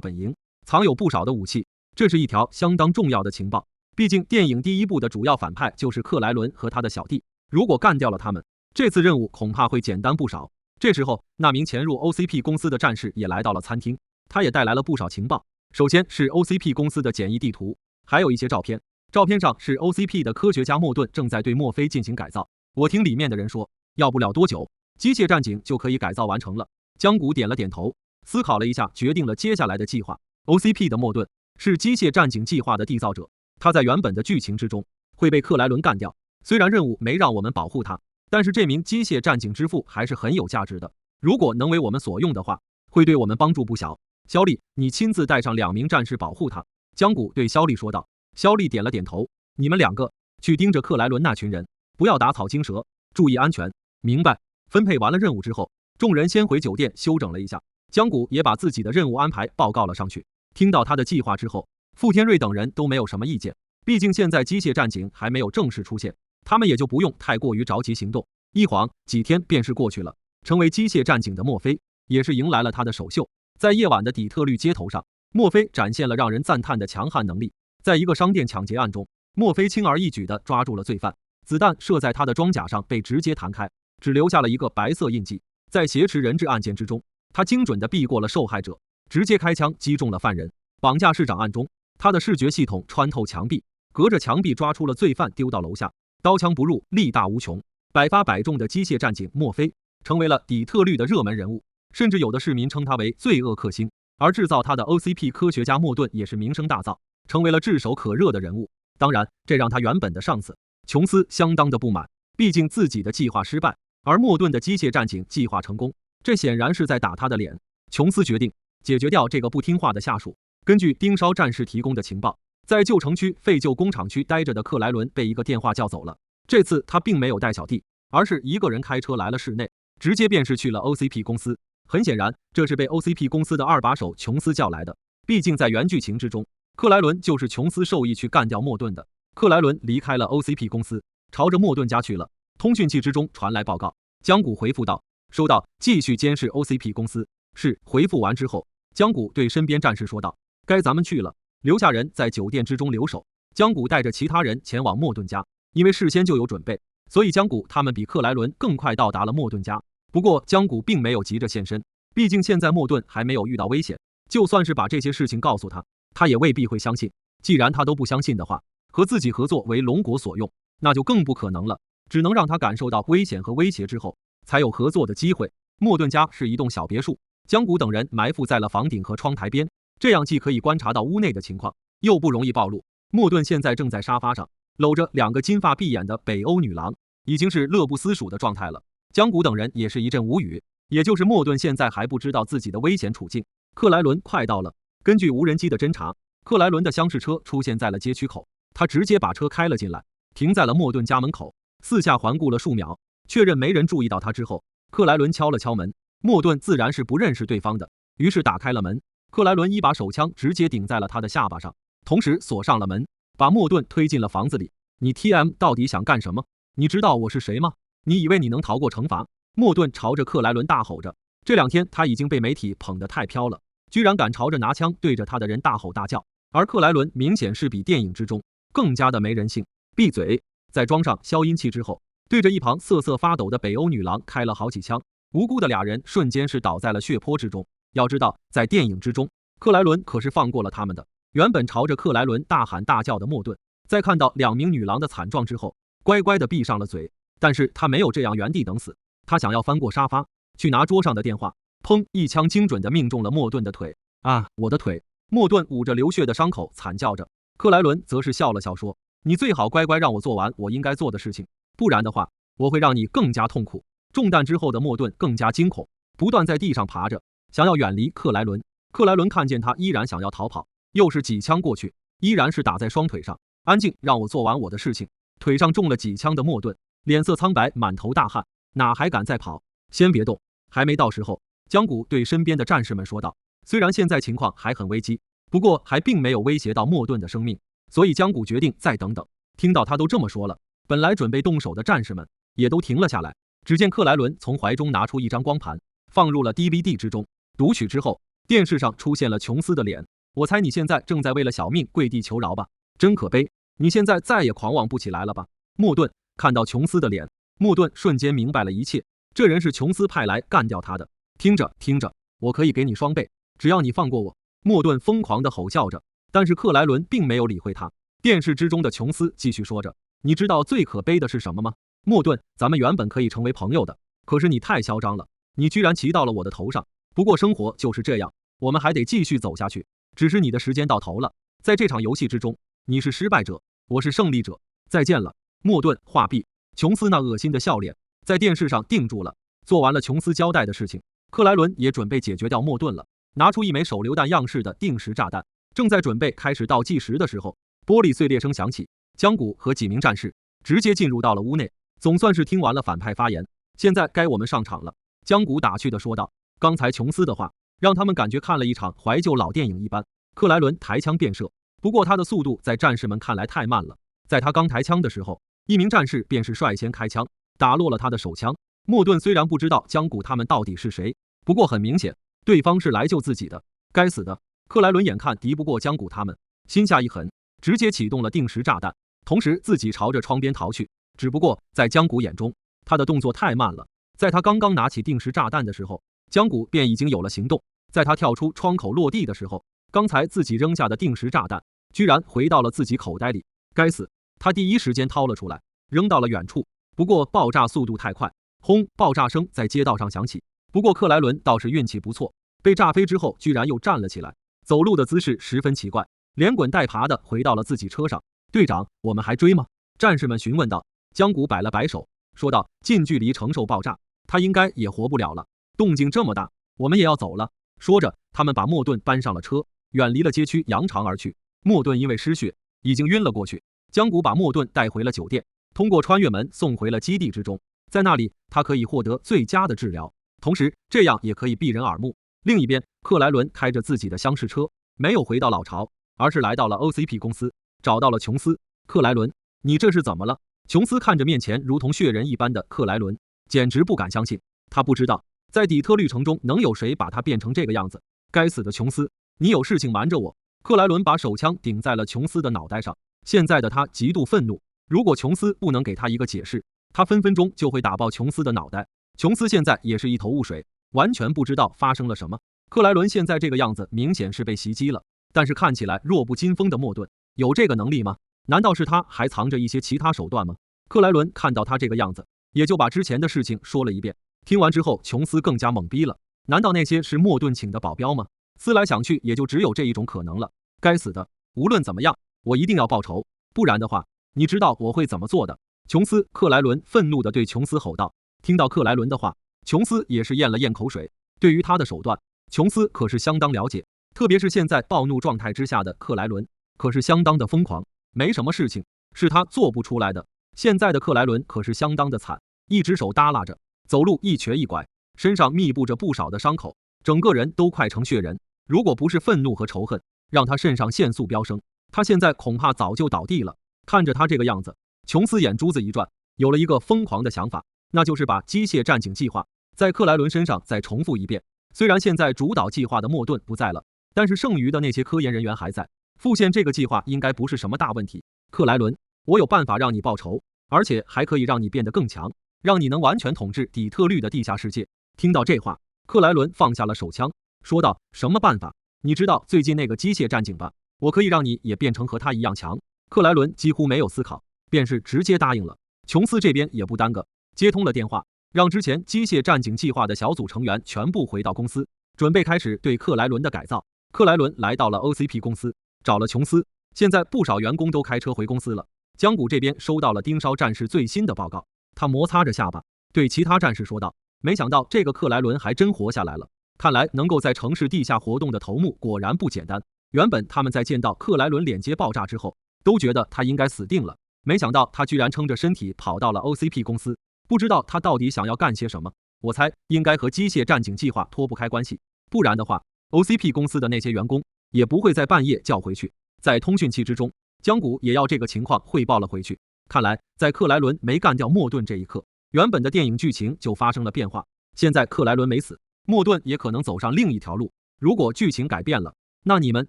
本营，藏有不少的武器。这是一条相当重要的情报，毕竟电影第1部的主要反派就是克莱伦和他的小弟，如果干掉了他们，这次任务恐怕会简单不少。这时候，那名潜入 OCP 公司的战士也来到了餐厅，他也带来了不少情报。首先是 OCP 公司的简易地图，还有一些照片，照片上是 OCP 的科学家莫顿正在对墨菲进行改造。我听里面的人说，要不了多久，机械战警就可以改造完成了。江谷点了点头，思考了一下，决定了接下来的计划。OCP 的莫顿是机械战警计划的缔造者，他在原本的剧情之中会被克莱伦干掉。虽然任务没让我们保护他，但是这名机械战警之父还是很有价值的。如果能为我们所用的话，会对我们帮助不小。肖利，你亲自带上2名战士保护他。江谷对肖利说道。肖利点了点头，你们2个去盯着克莱伦那群人，不要打草惊蛇，注意安全。明白。分配完了任务之后，众人先回酒店休整了一下。江谷也把自己的任务安排报告了上去。听到他的计划之后，傅天瑞等人都没有什么意见，毕竟现在机械战警还没有正式出现，他们也就不用太过于着急行动。一晃几天便是过去了，成为机械战警的墨菲也是迎来了他的首秀。在夜晚的底特律街头上，墨菲展现了让人赞叹的强悍能力。在一个商店抢劫案中，墨菲轻而易举地抓住了罪犯，子弹射在他的装甲上被直接弹开，只留下了一个白色印记。在挟持人质案件之中，他精准地避过了受害者，直接开枪击中了犯人。绑架市长案中，他的视觉系统穿透墙壁，隔着墙壁抓出了罪犯，丢到楼下，刀枪不入，力大无穷。百发百中的机械战警墨菲成为了底特律的热门人物，甚至有的市民称他为罪恶克星。而制造他的 OCP 科学家莫顿也是名声大噪，成为了炙手可热的人物。当然，这让他原本的上司琼斯相当的不满，毕竟自己的计划失败，而莫顿的机械战警计划成功，这显然是在打他的脸。琼斯决定解决掉这个不听话的下属。根据盯梢战士提供的情报，在旧城区废旧工厂区待着的克莱伦被一个电话叫走了。这次他并没有带小弟，而是一个人开车来了市内，直接便是去了 OCP 公司。很显然，这是被 OCP 公司的2把手琼斯叫来的。毕竟在原剧情之中，克莱伦就是琼斯授意去干掉莫顿的。克莱伦离开了 OCP 公司，朝着莫顿家去了。通讯器之中传来报告，江谷回复道：收到，继续监视 OCP 公司。是。回复完之后，江谷对身边战士说道：该咱们去了，留下人在酒店之中留守。江谷带着其他人前往莫顿家，因为事先就有准备，所以江谷他们比克莱伦更快到达了莫顿家。不过江谷并没有急着现身，毕竟现在莫顿还没有遇到危险，就算是把这些事情告诉他，他也未必会相信。既然他都不相信的话，和自己合作为龙国所用，那就更不可能了。只能让他感受到危险和威胁之后，才有合作的机会。莫顿家是一栋小别墅，江谷等人埋伏在了房顶和窗台边，这样既可以观察到屋内的情况，又不容易暴露。莫顿现在正在沙发上搂着2个金发碧眼的北欧女郎，已经是乐不思蜀的状态了。江谷等人也是一阵无语，也就是莫顿现在还不知道自己的危险处境。克莱伦快到了，根据无人机的侦查，克莱伦的厢式车出现在了街区口，他直接把车开了进来，停在了莫顿家门口，四下环顾了数秒，确认没人注意到他之后，克莱伦敲了敲门。莫顿自然是不认识对方的，于是打开了门。克莱伦一把手枪直接顶在了他的下巴上，同时锁上了门，把莫顿推进了房子里。你 TM 到底想干什么？你知道我是谁吗？你以为你能逃过惩罚？莫顿朝着克莱伦大吼着。这2天他已经被媒体捧得太飘了，居然敢朝着拿枪对着他的人大吼大叫，而克莱伦明显是比电影之中更加的没人性。闭嘴！在装上消音器之后，对着一旁瑟瑟发抖的北欧女郎开了好几枪，无辜的俩人瞬间是倒在了血泊之中。要知道，在电影之中，克莱伦可是放过了他们的。原本朝着克莱伦大喊大叫的莫顿，在看到2名女郎的惨状之后，乖乖的闭上了嘴。但是他没有这样原地等死，他想要翻过沙发去拿桌上的电话。砰！一枪精准的命中了莫顿的腿。啊，我的腿！莫顿捂着流血的伤口惨叫着。克莱伦则是笑了笑说：你最好乖乖让我做完我应该做的事情，不然的话我会让你更加痛苦。中弹之后的莫顿更加惊恐，不断在地上爬着，想要远离克莱伦。克莱伦看见他依然想要逃跑，又是几枪过去，依然是打在双腿上。安静，让我做完我的事情。腿上中了几枪的莫顿脸色苍白，满头大汗，哪还敢再跑？先别动，还没到时候。江谷对身边的战士们说道。虽然现在情况还很危机，不过还并没有威胁到莫顿的生命，所以江谷决定再等等。听到他都这么说了，本来准备动手的战士们也都停了下来。只见克莱伦从怀中拿出一张光盘，放入了 DVD 之中。读取之后，电视上出现了琼斯的脸。我猜你现在正在为了小命跪地求饶吧？真可悲，你现在再也狂妄不起来了吧？莫顿看到琼斯的脸，莫顿瞬间明白了一切，这人是琼斯派来干掉他的。听着听着，我可以给你双倍，只要你放过我。莫顿疯狂地吼叫着，但是克莱伦并没有理会他。电视之中的琼斯继续说着，你知道最可悲的是什么吗？莫顿，咱们原本可以成为朋友的，可是你太嚣张了，你居然骑到了我的头上。不过生活就是这样，我们还得继续走下去。只是你的时间到头了，在这场游戏之中，你是失败者，我是胜利者。再见了。莫顿话毕，琼斯那恶心的笑脸在电视上定住了。做完了琼斯交代的事情，克莱伦也准备解决掉莫顿了，拿出一枚手榴弹样式的定时炸弹，正在准备开始倒计时的时候，玻璃碎裂声响起，江谷和几名战士直接进入到了屋内。总算是听完了反派发言，现在该我们上场了。江谷打趣地说道。刚才琼斯的话让他们感觉看了一场怀旧老电影一般。克莱伦抬枪便射，不过他的速度在战士们看来太慢了。在他刚抬枪的时候，一名战士便是率先开枪，打落了他的手枪。莫顿虽然不知道江谷他们到底是谁，不过很明显，对方是来救自己的。该死的！克莱伦眼看敌不过江谷他们，心下一狠，直接启动了定时炸弹，同时自己朝着窗边逃去。只不过在江谷眼中，他的动作太慢了。在他刚刚拿起定时炸弹的时候，江谷便已经有了行动。在他跳出窗口落地的时候，刚才自己扔下的定时炸弹居然回到了自己口袋里。该死！他第一时间掏了出来，扔到了远处。不过爆炸速度太快，轰！爆炸声在街道上响起。不过克莱伦倒是运气不错，被炸飞之后居然又站了起来，走路的姿势十分奇怪，连滚带爬的回到了自己车上。队长，我们还追吗？战士们询问道。江谷摆了摆手，说道：近距离承受爆炸，他应该也活不了了。动静这么大，我们也要走了。说着，他们把莫顿搬上了车，远离了街区，扬长而去。莫顿因为失血已经晕了过去。江谷把莫顿带回了酒店，通过穿越门送回了基地之中。在那里，他可以获得最佳的治疗，同时这样也可以避人耳目。另一边，克莱伦开着自己的厢式车，没有回到老巢，而是来到了 OCP 公司，找到了琼斯。克莱伦，你这是怎么了？琼斯看着面前如同血人一般的克莱伦，简直不敢相信。他不知道，在底特律城中能有谁把他变成这个样子。该死的琼斯，你有事情瞒着我！克莱伦把手枪顶在了琼斯的脑袋上。现在的他极度愤怒，如果琼斯不能给他一个解释，他分分钟就会打爆琼斯的脑袋。琼斯现在也是一头雾水，完全不知道发生了什么。克莱伦现在这个样子明显是被袭击了，但是看起来弱不禁风的莫顿有这个能力吗？难道是他还藏着一些其他手段吗？克莱伦看到他这个样子，也就把之前的事情说了一遍。听完之后，琼斯更加懵逼了。难道那些是莫顿请的保镖吗？思来想去，也就只有这一种可能了。该死的！无论怎么样，我一定要报仇，不然的话，你知道我会怎么做的。琼斯，克莱伦愤怒地对琼斯吼道。听到克莱伦的话，琼斯也是咽了咽口水。对于他的手段，琼斯可是相当了解，特别是现在暴怒状态之下的克莱伦，可是相当的疯狂。没什么事情是他做不出来的。现在的克莱伦可是相当的惨，一只手耷拉着，走路一瘸一拐，身上密布着不少的伤口，整个人都快成血人。如果不是愤怒和仇恨让他肾上腺素飙升，他现在恐怕早就倒地了。看着他这个样子，琼斯眼珠子一转，有了一个疯狂的想法，那就是把机械战警计划在克莱伦身上再重复一遍。虽然现在主导计划的莫顿不在了，但是剩余的那些科研人员还在，复现这个计划应该不是什么大问题。克莱伦，我有办法让你报仇，而且还可以让你变得更强，让你能完全统治底特律的地下世界。听到这话，克莱伦放下了手枪，说道：什么办法？你知道最近那个机械战警吧？我可以让你也变成和他一样强。克莱伦几乎没有思考，便是直接答应了。琼斯这边也不耽搁，接通了电话，让之前机械战警计划的小组成员全部回到公司，准备开始对克莱伦的改造。克莱伦来到了 OCP 公司，找了琼斯。现在不少员工都开车回公司了。江谷这边收到了盯梢战士最新的报告，他摩擦着下巴对其他战士说道：没想到这个克莱伦还真活下来了，看来能够在城市地下活动的头目果然不简单。原本他们在见到克莱伦脸接爆炸之后，都觉得他应该死定了，没想到他居然撑着身体跑到了 OCP 公司，不知道他到底想要干些什么。我猜应该和机械战警计划脱不开关系，不然的话 OCP 公司的那些员工也不会在半夜叫回去。在通讯器之中，江谷也要这个情况汇报了回去。看来在克莱伦没干掉莫顿这一刻，原本的电影剧情就发生了变化。现在克莱伦没死，莫顿也可能走上另一条路。如果剧情改变了，那你们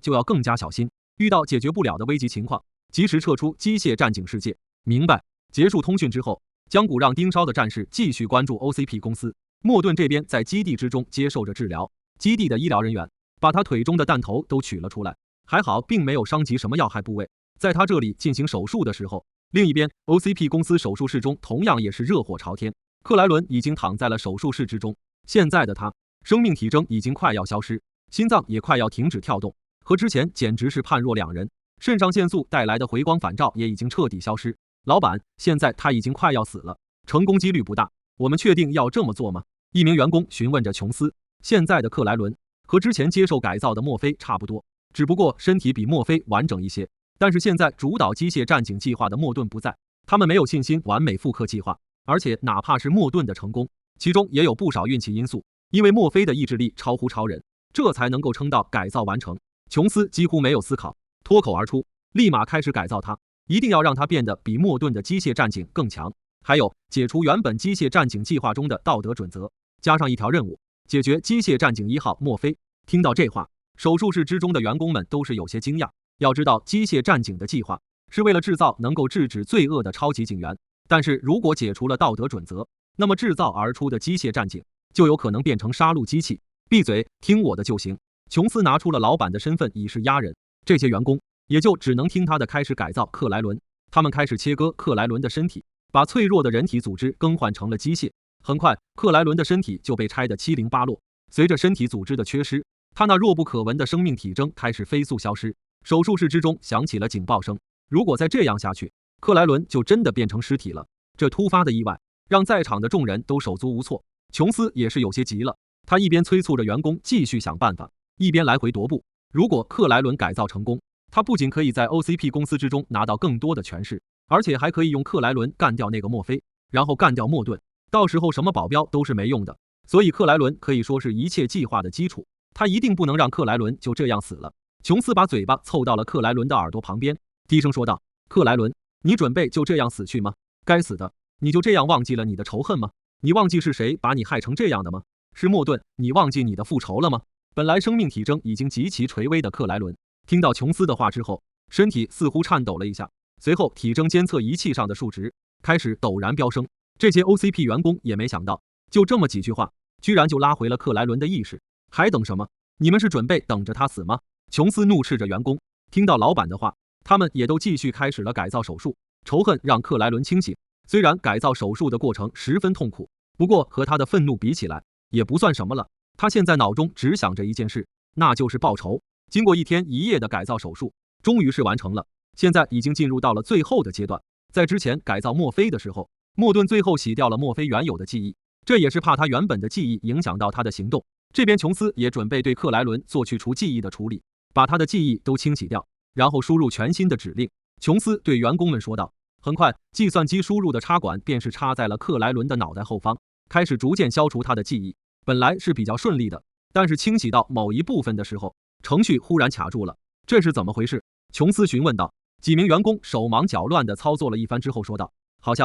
就要更加小心，遇到解决不了的危急情况，及时撤出机械战警世界。明白。结束通讯之后，江谷让盯梢的战士继续关注 OCP 公司。莫顿这边在基地之中接受着治疗，基地的医疗人员把他腿中的弹头都取了出来，还好并没有伤及什么要害部位。在他这里进行手术的时候，另一边 OCP 公司手术室中同样也是热火朝天。克莱伦已经躺在了手术室之中，现在的他，生命体征已经快要消失，心脏也快要停止跳动，和之前简直是判若两人。肾上腺素带来的回光返照也已经彻底消失。老板，现在他已经快要死了，成功几率不大，我们确定要这么做吗？一名员工询问着琼斯。现在的克莱伦和之前接受改造的墨菲差不多，只不过身体比墨菲完整一些。但是现在主导机械战警计划的莫顿不在，他们没有信心完美复刻计划，而且哪怕是莫顿的成功，其中也有不少运气因素，因为墨菲的意志力超乎超人，这才能够撑到改造完成。琼斯几乎没有思考，脱口而出，立马开始改造它，一定要让它变得比莫顿的机械战警更强。还有解除原本机械战警计划中的道德准则，加上一条任务，解决机械战警1号墨菲。听到这话，手术室之中的员工们都是有些惊讶。要知道，机械战警的计划是为了制造能够制止罪恶的超级警员，但是如果解除了道德准则，那么制造而出的机械战警就有可能变成杀戮机器。闭嘴，听我的就行。琼斯拿出了老板的身份以示压人，这些员工也就只能听他的，开始改造克莱伦。他们开始切割克莱伦的身体，把脆弱的人体组织更换成了机械。很快，克莱伦的身体就被拆得七零八落。随着身体组织的缺失，他那弱不可闻的生命体征开始飞速消失。手术室之中响起了警报声，如果再这样下去，克莱伦就真的变成尸体了。这突发的意外让在场的众人都手足无措，琼斯也是有些急了。他一边催促着员工继续想办法，一边来回踱步。如果克莱伦改造成功，他不仅可以在 OCP 公司之中拿到更多的权势，而且还可以用克莱伦干掉那个墨菲，然后干掉莫顿，到时候什么保镖都是没用的。所以克莱伦可以说是一切计划的基础，他一定不能让克莱伦就这样死了。琼斯把嘴巴凑到了克莱伦的耳朵旁边，低声说道：克莱伦，你准备就这样死去吗？该死的，你就这样忘记了你的仇恨吗？你忘记是谁把你害成这样的吗？是莫顿，你忘记你的复仇了吗？本来生命体征已经极其垂危的克莱伦，听到琼斯的话之后，身体似乎颤抖了一下，随后体征监测仪器上的数值开始陡然飙升。这些 OCP 员工也没想到，就这么几句话，居然就拉回了克莱伦的意识。还等什么？你们是准备等着他死吗？琼斯怒斥着员工。听到老板的话，他们也都继续开始了改造手术。仇恨让克莱伦清醒，虽然改造手术的过程十分痛苦，不过和他的愤怒比起来也不算什么了。他现在脑中只想着一件事，那就是报仇。经过一天一夜的改造手术，终于是完成了，现在已经进入到了最后的阶段。在之前改造墨菲的时候，莫顿最后洗掉了墨菲原有的记忆，这也是怕他原本的记忆影响到他的行动。这边琼斯也准备对克莱伦做去除记忆的处理，把他的记忆都清洗掉，然后输入全新的指令。琼斯对员工们说道。很快，计算机输入的插管便是插在了克莱伦的脑袋后方，开始逐渐消除他的记忆。本来是比较顺利的，但是清洗到某一部分的时候，程序忽然卡住了。这是怎么回事？琼斯询问道。几名员工手忙脚乱地操作了一番之后说道，好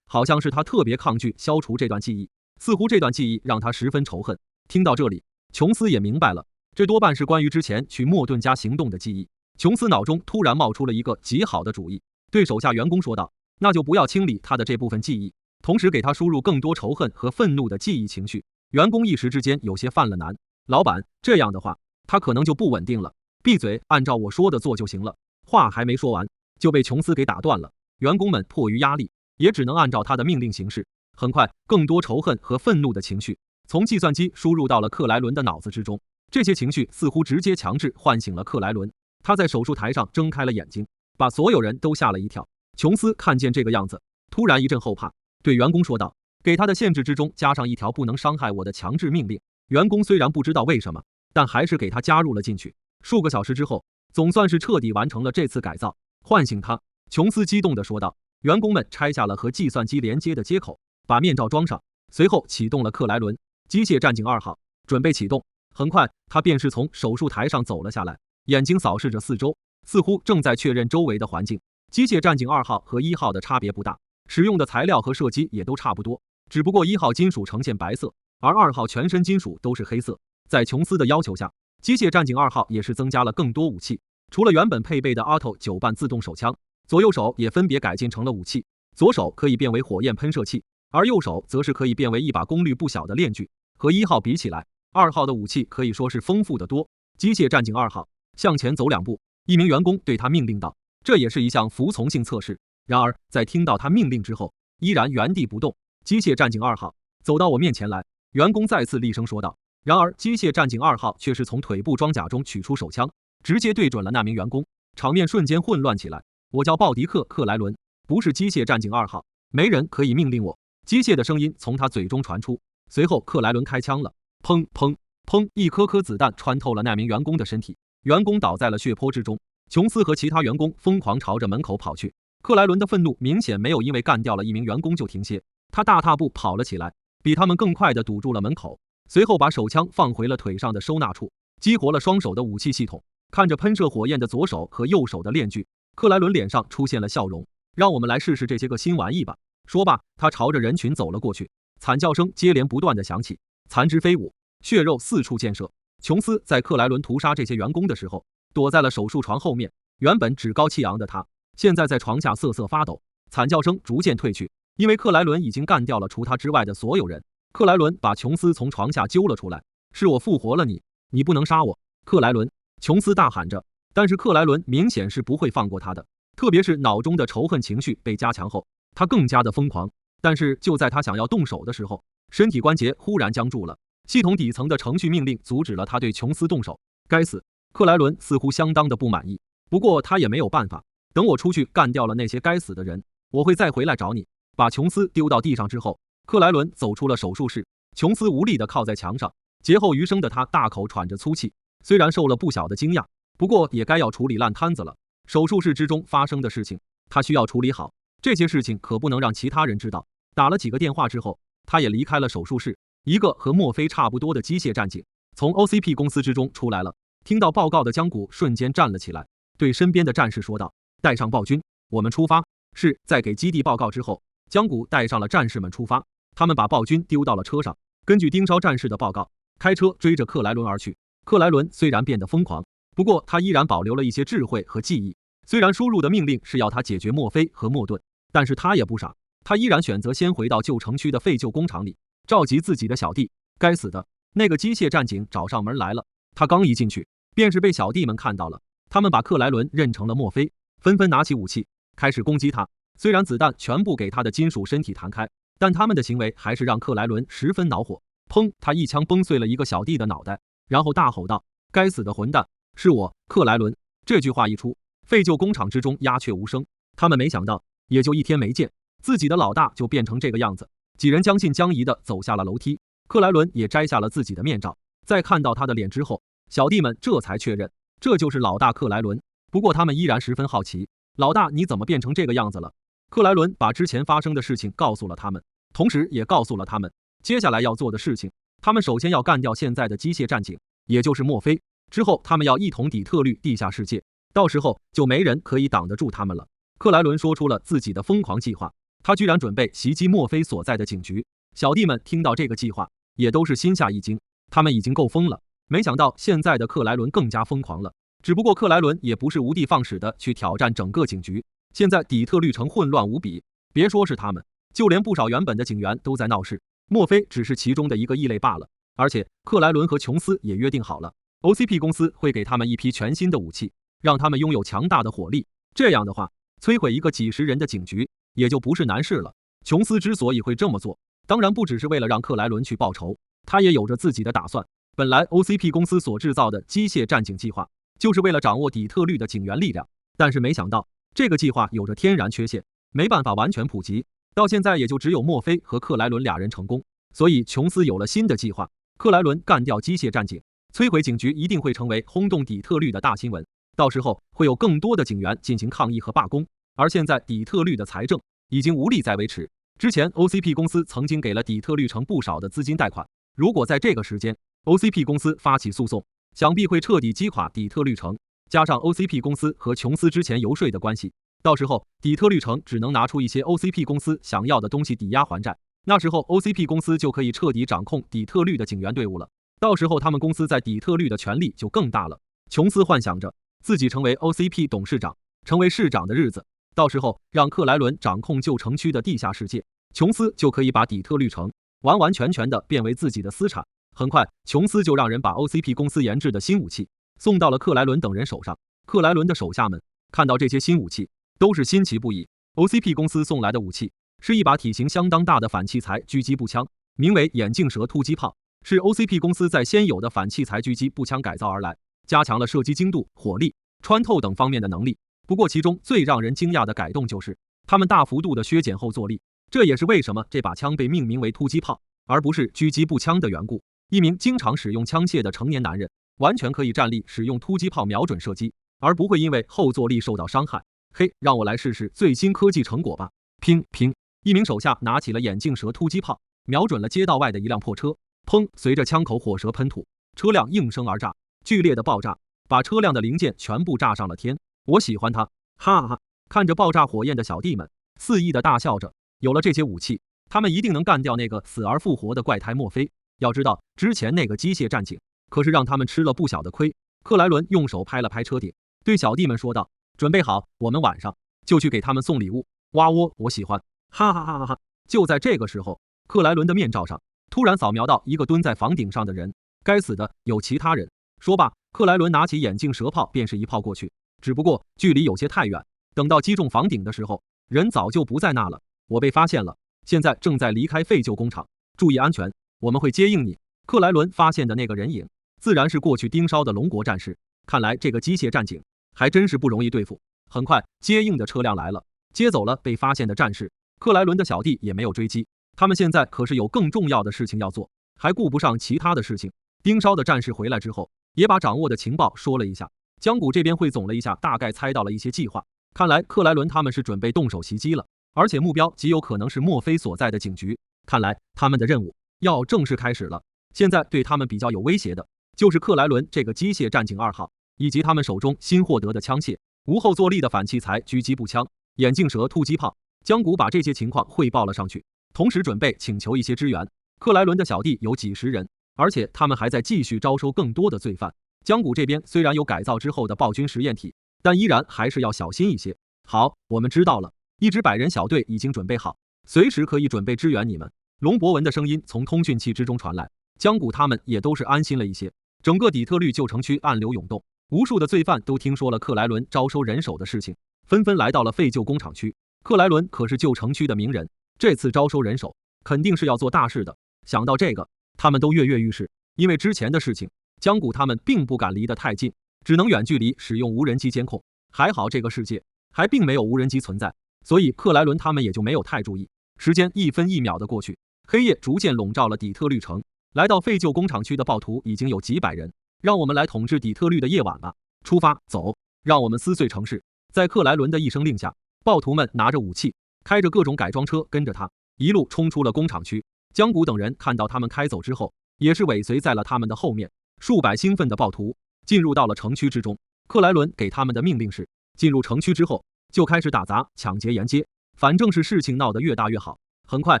像是他特别抗拒消除这段记忆，似乎这段记忆让他十分仇恨。听到这里，琼斯也明白了，这多半是关于之前去莫顿家行动的记忆。琼斯脑中突然冒出了一个极好的主意，对手下员工说道，那就不要清理他的这部分记忆，同时给他输入更多仇恨和愤怒的记忆情绪。员工一时之间有些犯了难。老板，这样的话他可能就不稳定了。闭嘴，按照我说的做就行了。话还没说完，就被琼斯给打断了。员工们迫于压力，也只能按照他的命令行事。很快，更多仇恨和愤怒的情绪从计算机输入到了克莱伦的脑子之中，这些情绪似乎直接强制唤醒了克莱伦。他在手术台上睁开了眼睛，把所有人都吓了一跳。琼斯看见这个样子，突然一阵后怕，对员工说道，给他的限制之中加上一条不能伤害我的强制命令。员工虽然不知道为什么，但还是给他加入了进去。数个小时之后，总算是彻底完成了这次改造。唤醒他，琼斯激动地说道。员工们拆下了和计算机连接的接口，把面罩装上，随后启动了克莱伦。机械战警2号准备启动。很快，他便是从手术台上走了下来，眼睛扫视着四周，似乎正在确认周围的环境。机械战警2号和1号的差别不大，使用的材料和射击也都差不多，只不过1号金属呈现白色，而2号全身金属都是黑色。在琼斯的要求下，机械战警2号也是增加了更多武器，除了原本配备的 Auto 9半自动手枪，左右手也分别改进成了武器。左手可以变为火焰喷射器，而右手则是可以变为一把功率不小的链锯。和1号比起来，2号的武器可以说是丰富得多。机械战警2号向前走2步，一名员工对他命令道，这也是一项服从性测试。然而在听到他命令之后，依然原地不动。机械战警2号，走到我面前来。员工再次厉声说道。然而，机械战警2号却是从腿部装甲中取出手枪，直接对准了那名员工，场面瞬间混乱起来。我叫鲍迪克·克莱伦，不是机械战警2号，没人可以命令我。机械的声音从他嘴中传出，随后克莱伦开枪了，砰砰砰，一颗颗子弹穿透了那名员工的身体，员工倒在了血泊之中。琼斯和其他员工疯狂朝着门口跑去，克莱伦的愤怒明显没有因为干掉了一名员工就停歇，他大踏步跑了起来，比他们更快地堵住了门口，随后把手枪放回了腿上的收纳处，激活了双手的武器系统。看着喷射火焰的左手和右手的链锯，克莱伦脸上出现了笑容。让我们来试试这些个新玩意吧。说罢，他朝着人群走了过去，惨叫声接连不断地响起，残肢飞舞，血肉四处溅射。琼斯在克莱伦屠杀这些员工的时候，躲在了手术床后面。原本趾高气扬的他，现在在床下瑟瑟发抖，惨叫声逐渐退去，因为克莱伦已经干掉了除他之外的所有人。克莱伦把琼斯从床下揪了出来，是我复活了你，你不能杀我，克莱伦！琼斯大喊着，但是克莱伦明显是不会放过他的，特别是脑中的仇恨情绪被加强后，他更加的疯狂。但是就在他想要动手的时候，身体关节忽然僵住了，系统底层的程序命令阻止了他对琼斯动手。该死！克莱伦似乎相当的不满意，不过他也没有办法，等我出去干掉了那些该死的人，我会再回来找你。把琼斯丢到地上之后，克莱伦走出了手术室，琼斯无力地靠在墙上，劫后余生的他大口喘着粗气，虽然受了不小的惊讶，不过也该要处理烂摊子了。手术室之中发生的事情，他需要处理好，这些事情可不能让其他人知道。打了几个电话之后，他也离开了手术室。一个和墨菲差不多的机械战警从 OCP 公司之中出来了，听到报告的江谷瞬间站了起来，对身边的战士说道：带上暴君，我们出发。是在给基地报告之后，江谷带上了战士们出发，他们把暴君丢到了车上，根据盯梢战士的报告，开车追着克莱伦而去。克莱伦虽然变得疯狂，不过他依然保留了一些智慧和记忆。虽然输入的命令是要他解决墨菲和莫顿，但是他也不傻，他依然选择先回到旧城区的废旧工厂里，召集自己的小弟。该死的，那个机械战警找上门来了。他刚一进去，便是被小弟们看到了，他们把克莱伦认成了墨菲，纷纷拿起武器开始攻击他。虽然子弹全部给他的金属身体弹开，但他们的行为还是让克莱伦十分恼火。砰！他一枪崩碎了一个小弟的脑袋，然后大吼道：该死的混蛋，是我，克莱伦！这句话一出，废旧工厂之中鸦雀无声。他们没想到，也就一天没见，自己的老大就变成这个样子。几人将信将疑地走下了楼梯，克莱伦也摘下了自己的面罩。在看到他的脸之后，小弟们这才确认，这就是老大克莱伦。不过他们依然十分好奇，老大你怎么变成这个样子了？克莱伦把之前发生的事情告诉了他们，同时也告诉了他们接下来要做的事情。他们首先要干掉现在的机械战警，也就是墨菲，之后他们要一统底特律地下世界，到时候就没人可以挡得住他们了。克莱伦说出了自己的疯狂计划，他居然准备袭击墨菲所在的警局。小弟们听到这个计划，也都是心下一惊，他们已经够疯了，没想到现在的克莱伦更加疯狂了。只不过克莱伦也不是无的放矢的去挑战整个警局，现在底特律城混乱无比，别说是他们，就连不少原本的警员都在闹事，莫非只是其中的一个异类罢了。而且克莱伦和琼斯也约定好了， OCP 公司会给他们一批全新的武器，让他们拥有强大的火力，这样的话，摧毁一个几十人的警局也就不是难事了。琼斯之所以会这么做，当然不只是为了让克莱伦去报仇，他也有着自己的打算。本来 OCP 公司所制造的机械战警计划，就是为了掌握底特律的警员力量，但是没想到这个计划有着天然缺陷，没办法完全普及，到现在也就只有墨菲和克莱伦俩人成功。所以琼斯有了新的计划，克莱伦干掉机械战警，摧毁警局一定会成为轰动底特律的大新闻，到时候会有更多的警员进行抗议和罢工。而现在底特律的财政已经无力再维持，之前 OCP 公司曾经给了底特律城不少的资金贷款，如果在这个时间 OCP 公司发起诉讼，想必会彻底击垮底特律城。加上 OCP 公司和琼斯之前游说的关系，到时候底特律城只能拿出一些 OCP 公司想要的东西抵押还债，那时候 OCP 公司就可以彻底掌控底特律的警员队伍了，到时候他们公司在底特律的权力就更大了。琼斯幻想着自己成为 OCP 董事长，成为市长的日子，到时候让克莱伦掌控旧城区的地下世界，琼斯就可以把底特律城完完全全的变为自己的私产。很快琼斯就让人把 OCP 公司研制的新武器送到了克莱伦等人手上。克莱伦的手下们看到这些新武器都是新奇不已。 OCP 公司送来的武器是一把体型相当大的反器材狙击步枪，名为眼镜蛇突击炮，是 OCP 公司在现有的反器材狙击步枪改造而来，加强了射击精度、火力、穿透等方面的能力。不过其中最让人惊讶的改动就是，他们大幅度的削减后坐力，这也是为什么这把枪被命名为突击炮，而不是狙击步枪的缘故。一名经常使用枪械的成年男人，完全可以站立使用突击炮瞄准射击，而不会因为后坐力受到伤害。嘿，让我来试试最新科技成果吧！乒乒，一名手下拿起了眼镜蛇突击炮，瞄准了街道外的一辆破车。砰！随着枪口火舌喷吐，车辆应声而炸，剧烈的爆炸把车辆的零件全部炸上了天。我喜欢它，哈哈哈！看着爆炸火焰的小弟们肆意的大笑着。有了这些武器，他们一定能干掉那个死而复活的怪胎墨菲。要知道，之前那个机械战警可是让他们吃了不小的亏。克莱伦用手拍了拍车顶，对小弟们说道：“准备好，我们晚上就去给他们送礼物。”哇喔，我喜欢，哈哈哈哈哈！就在这个时候，克莱伦的面罩上突然扫描到一个蹲在房顶上的人。该死的，有其他人！说罢，克莱伦拿起眼镜蛇炮便是一炮过去，只不过距离有些太远，等到击中房顶的时候，人早就不在那了。我被发现了，现在正在离开废旧工厂，注意安全，我们会接应你。克莱伦发现的那个人影，自然是过去盯梢的龙国战士。看来这个机械战警还真是不容易对付。很快，接应的车辆来了，接走了被发现的战士。克莱伦的小弟也没有追击，他们现在可是有更重要的事情要做，还顾不上其他的事情。盯梢的战士回来之后，也把掌握的情报说了一下。江谷这边汇总了一下，大概猜到了一些计划。看来克莱伦他们是准备动手袭击了，而且目标极有可能是墨菲所在的警局。看来他们的任务要正式开始了。现在对他们比较有威胁的就是克莱伦这个机械战警2号，以及他们手中新获得的枪械，无后坐力的反器材狙击步枪、眼镜蛇突击炮。江谷把这些情况汇报了上去，同时准备请求一些支援。克莱伦的小弟有几十人，而且他们还在继续招收更多的罪犯。江谷这边虽然有改造之后的暴君实验体，但依然还是要小心一些。好，我们知道了，一支100人小队已经准备好，随时可以准备支援你们。龙博文的声音从通讯器之中传来，江谷他们也都是安心了一些。整个底特律旧城区暗流涌动，无数的罪犯都听说了克莱伦招收人手的事情，纷纷来到了废旧工厂区。克莱伦可是旧城区的名人，这次招收人手肯定是要做大事的。想到这个，他们都跃跃欲试。因为之前的事情，江谷他们并不敢离得太近，只能远距离使用无人机监控。还好这个世界还并没有无人机存在，所以克莱伦他们也就没有太注意。时间1分1秒的过去，黑夜逐渐笼罩了底特律城。来到废旧工厂区的暴徒已经有几百人，让我们来统治底特律的夜晚吧！出发，走，让我们撕碎城市！在克莱伦的一声令下，暴徒们拿着武器，开着各种改装车跟着他，一路冲出了工厂区。江谷等人看到他们开走之后，也是尾随在了他们的后面。数百兴奋的暴徒进入到了城区之中。克莱伦给他们的命令是，进入城区之后就开始打砸、抢劫沿街，反正是事情闹得越大越好。很快，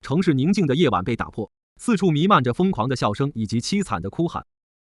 城市宁静的夜晚被打破，四处弥漫着疯狂的笑声以及凄惨的哭喊。